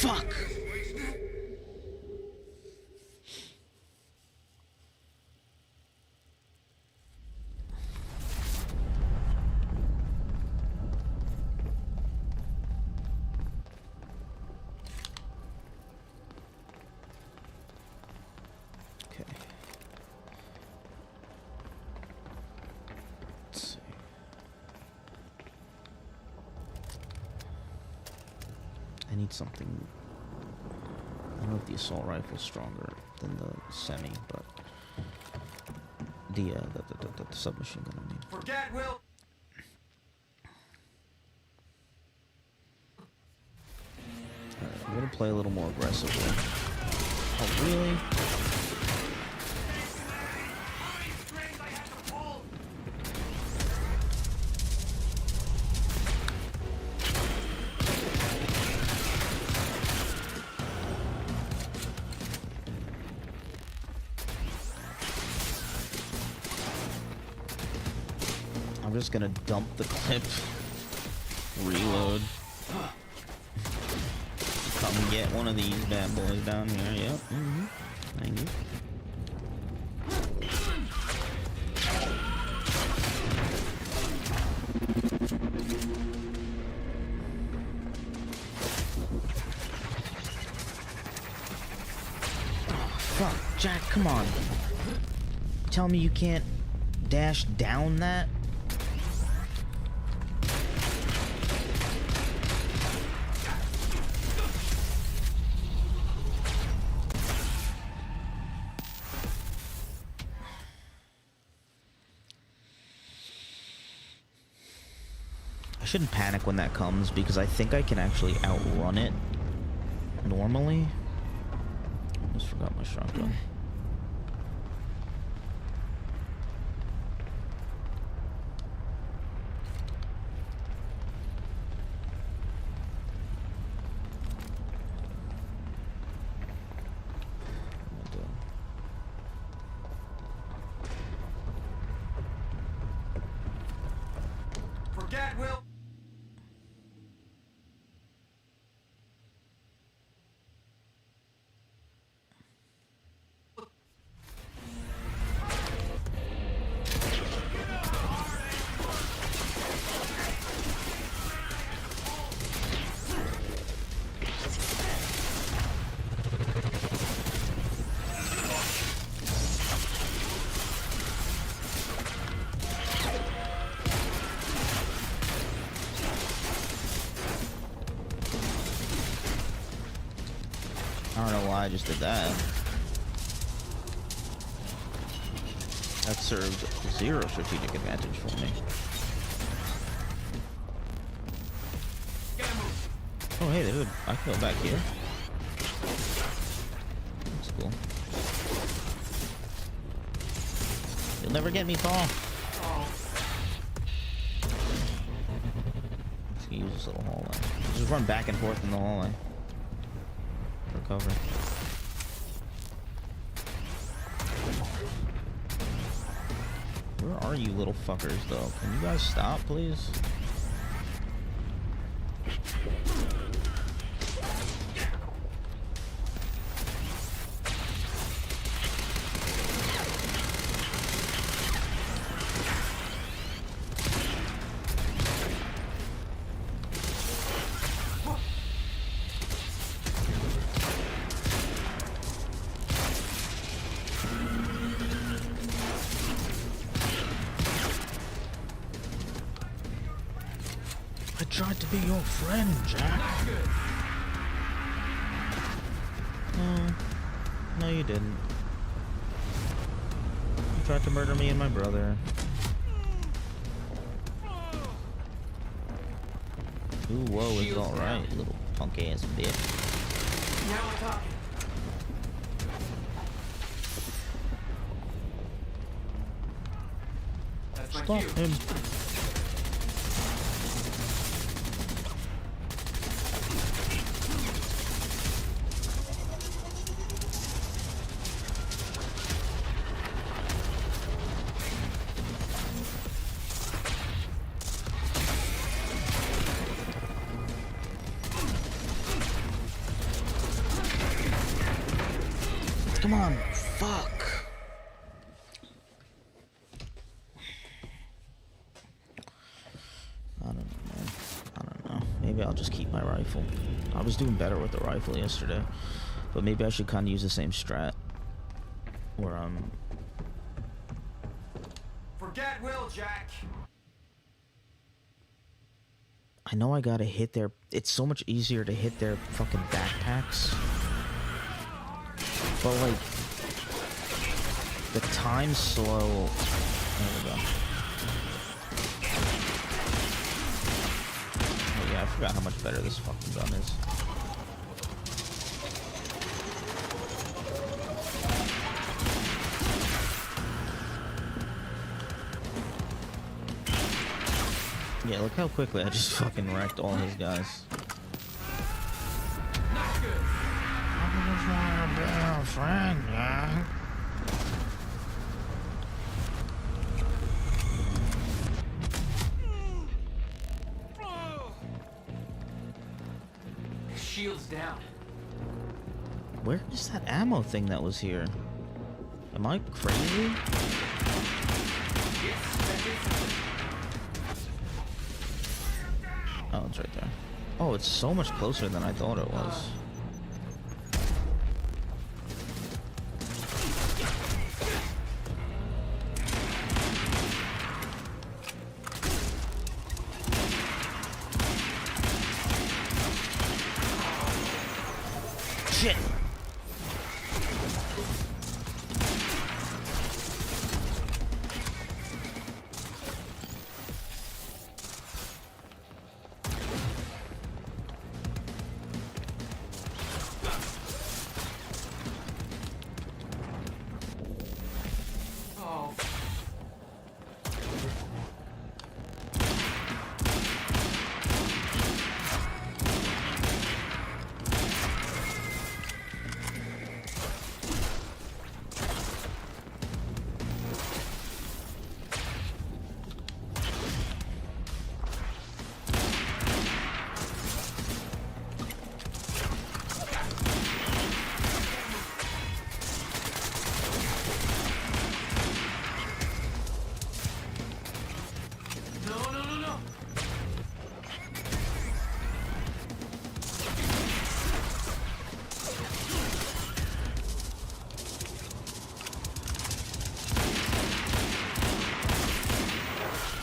Fuck. Okay. Let's see. I need something. I don't know if the assault rifle is stronger than the semi, but the submachine gun, I mean. Forget Will. Alright, I'm gonna play a little more aggressively. Oh, really? I'm just gonna dump the clip, reload, come get one of these bad boys down here. Yep. Thank you. Oh, fuck, Jack, come on. Tell me you can't dash down that? I shouldn't panic when that comes because I think I can actually outrun it normally. I just forgot my shotgun. Forget Will. I don't know why I just did that. That served zero strategic advantage for me. Oh hey, dude, I can go back here. That's cool. You'll never get me, Paul. Let's use this little hallway. Just run back and forth in the hallway. Recover. Where are you little fuckers though? Can you guys stop, please? I tried to be your friend, Jack. No, you didn't. You tried to murder me and my brother. Ooh, whoa, is alright, little punk ass bitch. Now we're talking. That's my Stop cue. him. Come on, fuck. I don't know. I don't know. Maybe I'll just keep my rifle. I was doing better with the rifle yesterday, but maybe I should kind of use the same strat where Forget Will, Jack. I know I gotta hit their. It's so much easier to hit their fucking backpacks. But like, the time's slow. There we go. Oh yeah, I forgot how much better this fucking gun is. Yeah, look how quickly I just fucking wrecked all his guys. I just want to be a friend, man. Shield's down. Where is that ammo thing that was here? Am I crazy? Oh, it's right there. Oh, it's so much closer than I thought it was. Shit!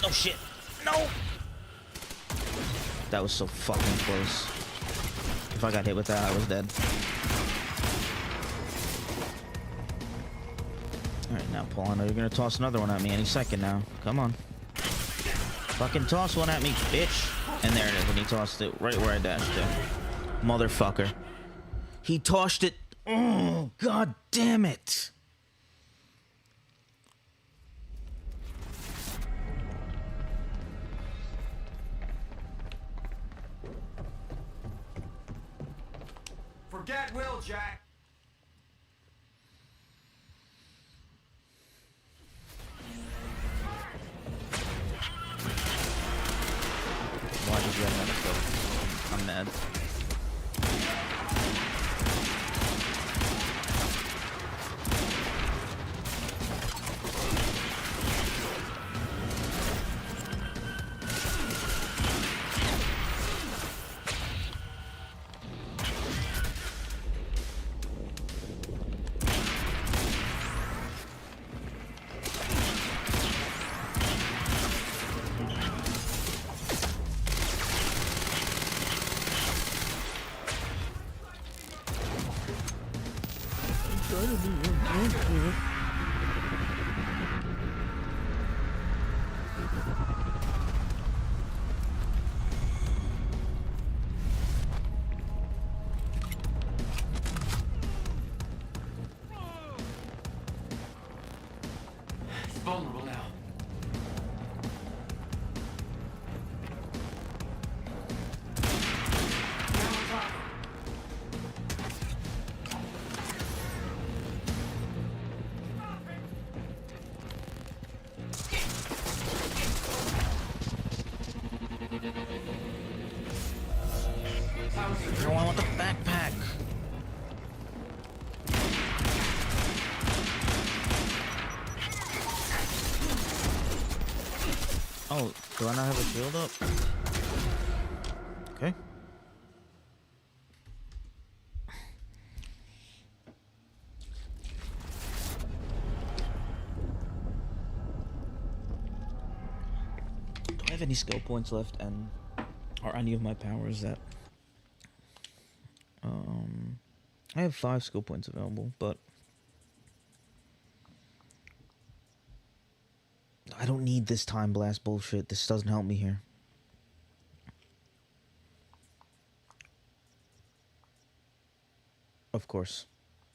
Oh shit. No! That was so fucking close. If I got hit with that, I was dead. Alright, now Paul, I know you're gonna toss another one at me any second now. Come on. Fucking toss one at me, bitch. And there it is, and he tossed it right where I dashed it. Motherfucker. He tossed it. Oh, god damn it. Forget Will, Jack. Why did you have that scope? I'm mad. It's vulnerable now. The one with the backpack. Oh, do I not have a shield up? Okay. Do I have any skill points left, and are any of my powers that I have 5 skill points available, but I don't need this time blast bullshit. This doesn't help me here. Of course.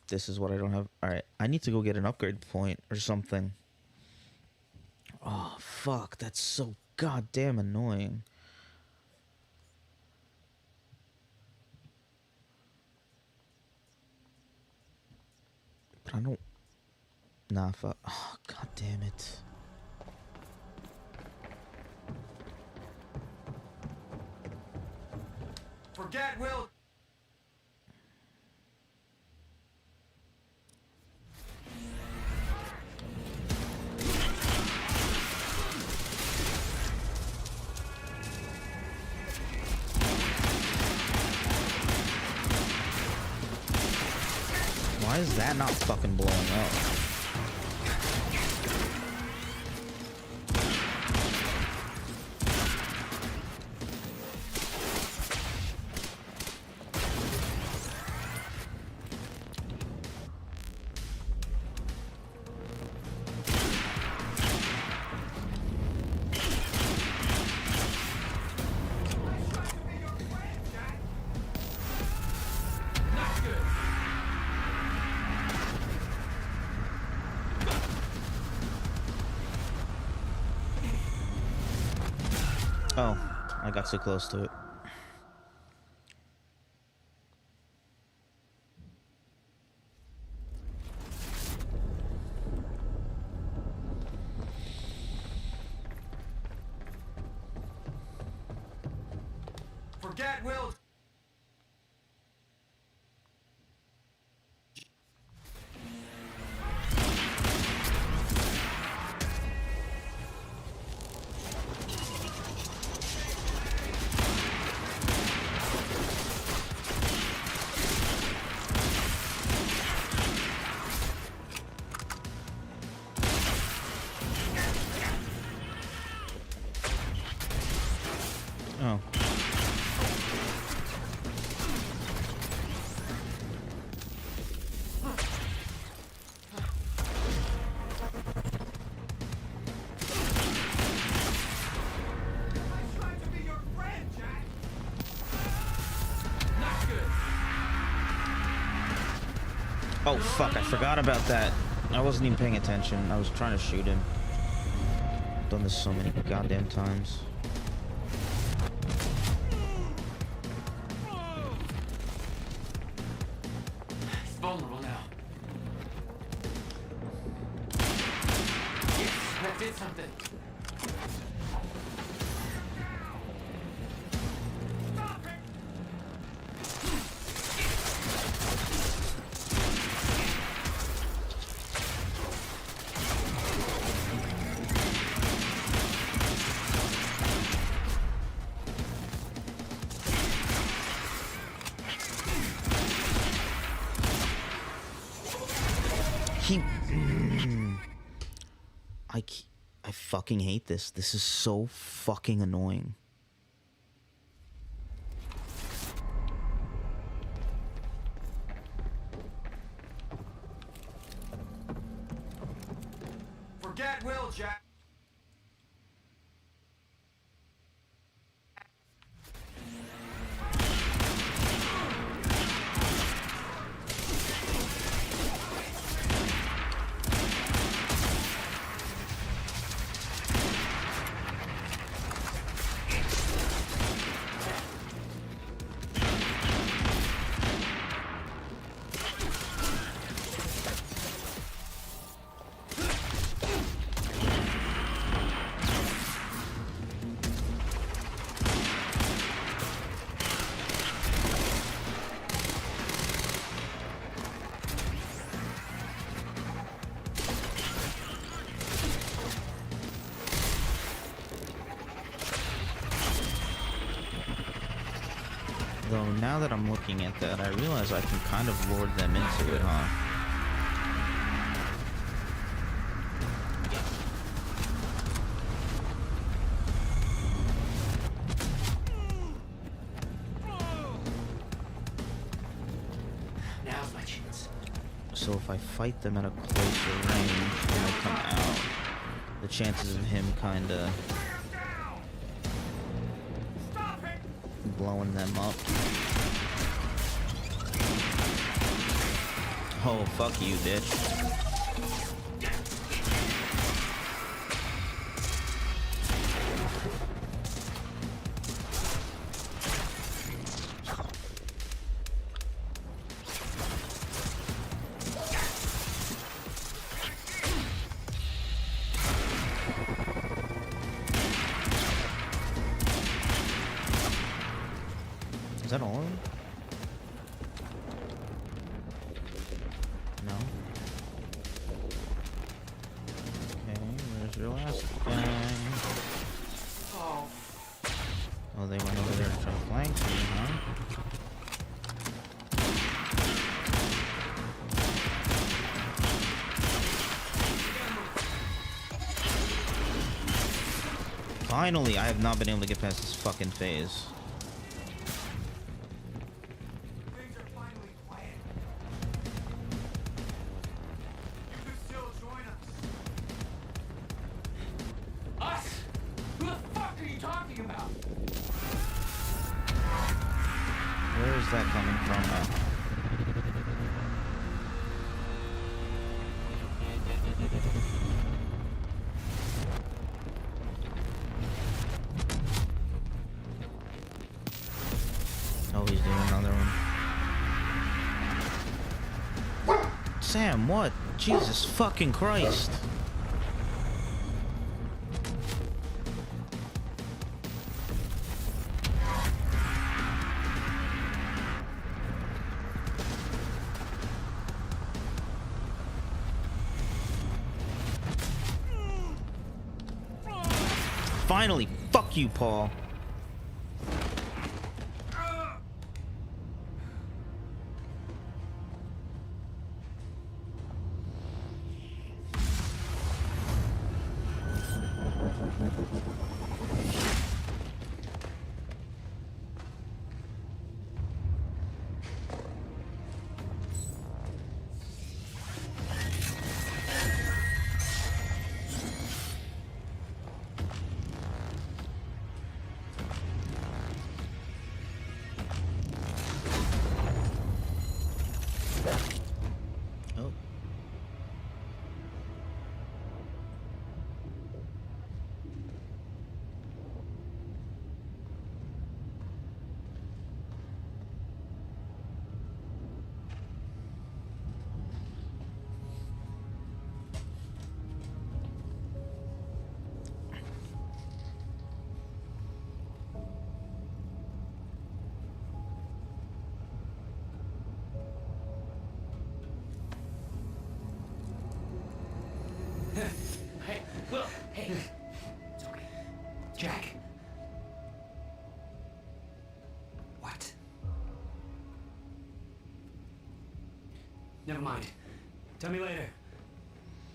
This is what I don't have. Alright, I need to go get an upgrade point or something. Oh, fuck. That's so goddamn annoying. But I don't... Nah, fuck. Oh, god damn it. Forget Will. Why is that not fucking blowing up? Oh, I got so close to it. Forget Will. Oh. Oh fuck, I forgot about that. I wasn't even paying attention. I was trying to shoot him. I've done this so many goddamn times. He's vulnerable now. Yes, that did something. I fucking hate this. This is so fucking annoying. Forget Will, Jack. Though now that I'm looking at that, I realize I can kind of lure them into it, huh? Now's my chance. So if I fight them at a closer range when they come out, the chances of him kinda blowing them up. Oh, fuck you, bitch. Is that all of them? No. Okay, where's your last guy? Oh, they went over there to try to flank me, huh? Finally, I have not been able to get past this fucking phase. Where's that coming from now? Oh, he's doing another one. Sam, what? Jesus fucking Christ. Finally, fuck you, Paul. Jack. What? Never mind. Tell me later.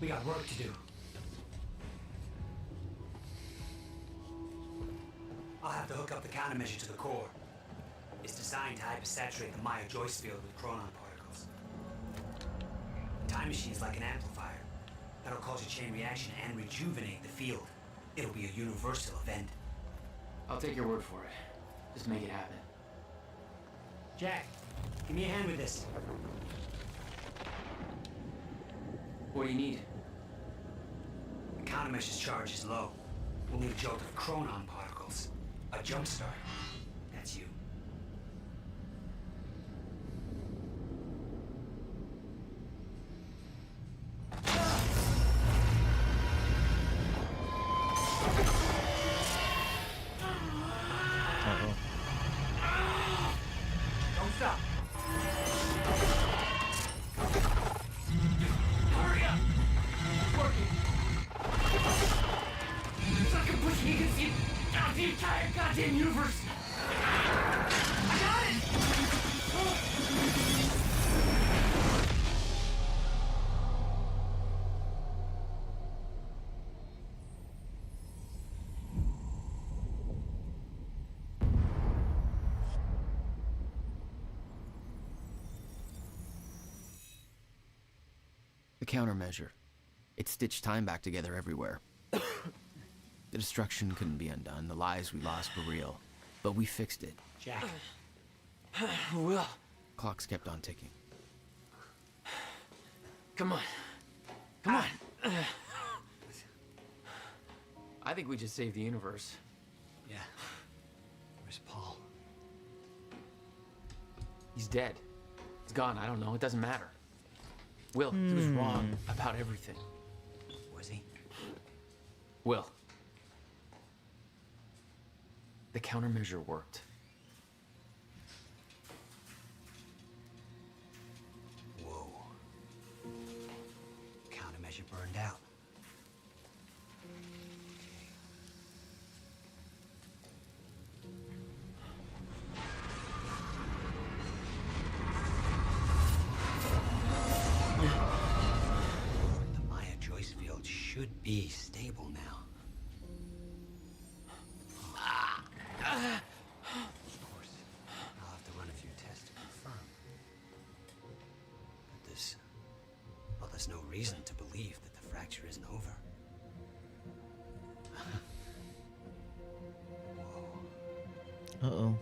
We got work to do. I'll have to hook up the countermeasure to the core. It's designed to hypersaturate the Maya Joyce field with chronon particles. The time machine's like an amplifier. That'll cause a chain reaction and rejuvenate the field. It'll be a universal event. I'll take your word for it. Just make it happen. Jack, give me a hand with this. What do you need? The countermeasure's charge is low. We'll need a jolt of chronon particles. A jump start. That's you. Don't stop. Hurry up! It's working. It's like I'm pushing against the entire goddamn universe. I got it! The countermeasure. It stitched time back together everywhere. The destruction couldn't be undone. The lives we lost were real. But we fixed it. Jack. Will. Clocks kept on ticking. Come on. Come on. I think we just saved the universe. Yeah. Where's Paul? He's dead. He's gone. I don't know. It doesn't matter. Will, he was wrong about everything. Was he? Will. The countermeasure worked. Whoa. Countermeasure burned out. The Maya Joyce field should be stable now. Of course, I'll have to run a few tests to confirm. But there's no reason to believe that the fracture isn't over. Uh-oh.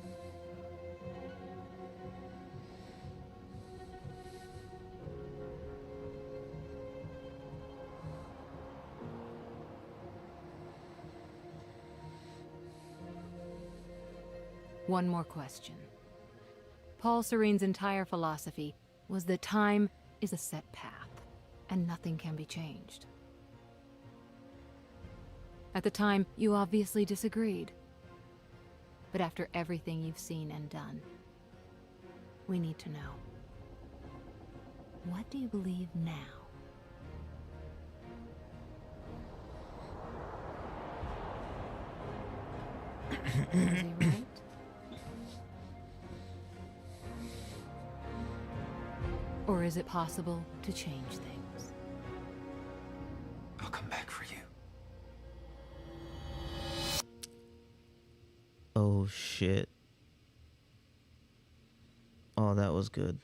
One more question. Paul Serene's entire philosophy was that time is a set path, and nothing can be changed. At the time, you obviously disagreed. But after everything you've seen and done, we need to know. What do you believe now? Was he right? Or is it possible to change things? I'll come back for you. Oh shit. Oh, that was good.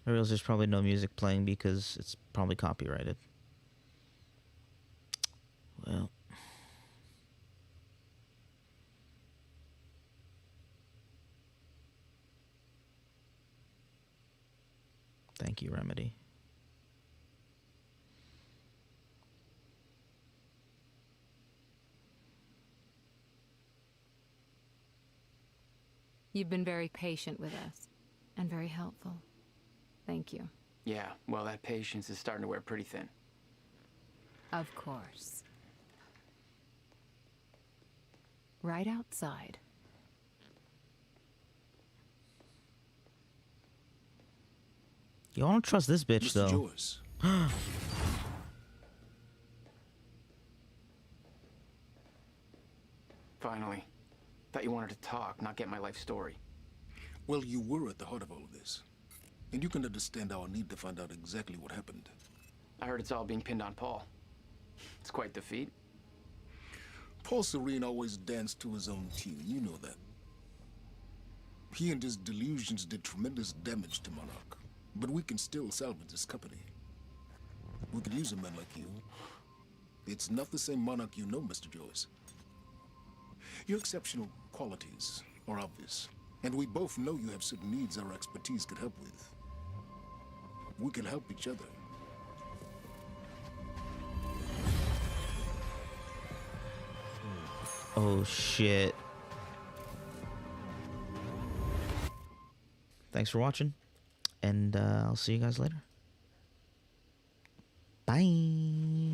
I realize there's probably no music playing because it's probably copyrighted. Well. Thank you, Remedy. You've been very patient with us, and very helpful. Thank you. Yeah, well, that patience is starting to wear pretty thin. Of course. Right outside. Y'all don't trust this bitch, though. Joyce. Finally. Thought you wanted to talk, not get my life story. Well, you were at the heart of all of this. And you can understand our need to find out exactly what happened. I heard it's all being pinned on Paul. It's quite the feat. Paul Serene always danced to his own tune, you know that. He and his delusions did tremendous damage to Monarch. But we can still salvage this company. We could use a man like you. It's not the same Monarch you know, Mr. Joyce. Your exceptional qualities are obvious, and we both know you have certain needs our expertise could help with. We can help each other. Oh shit. Thanks for watching, and I'll see you guys later. Bye.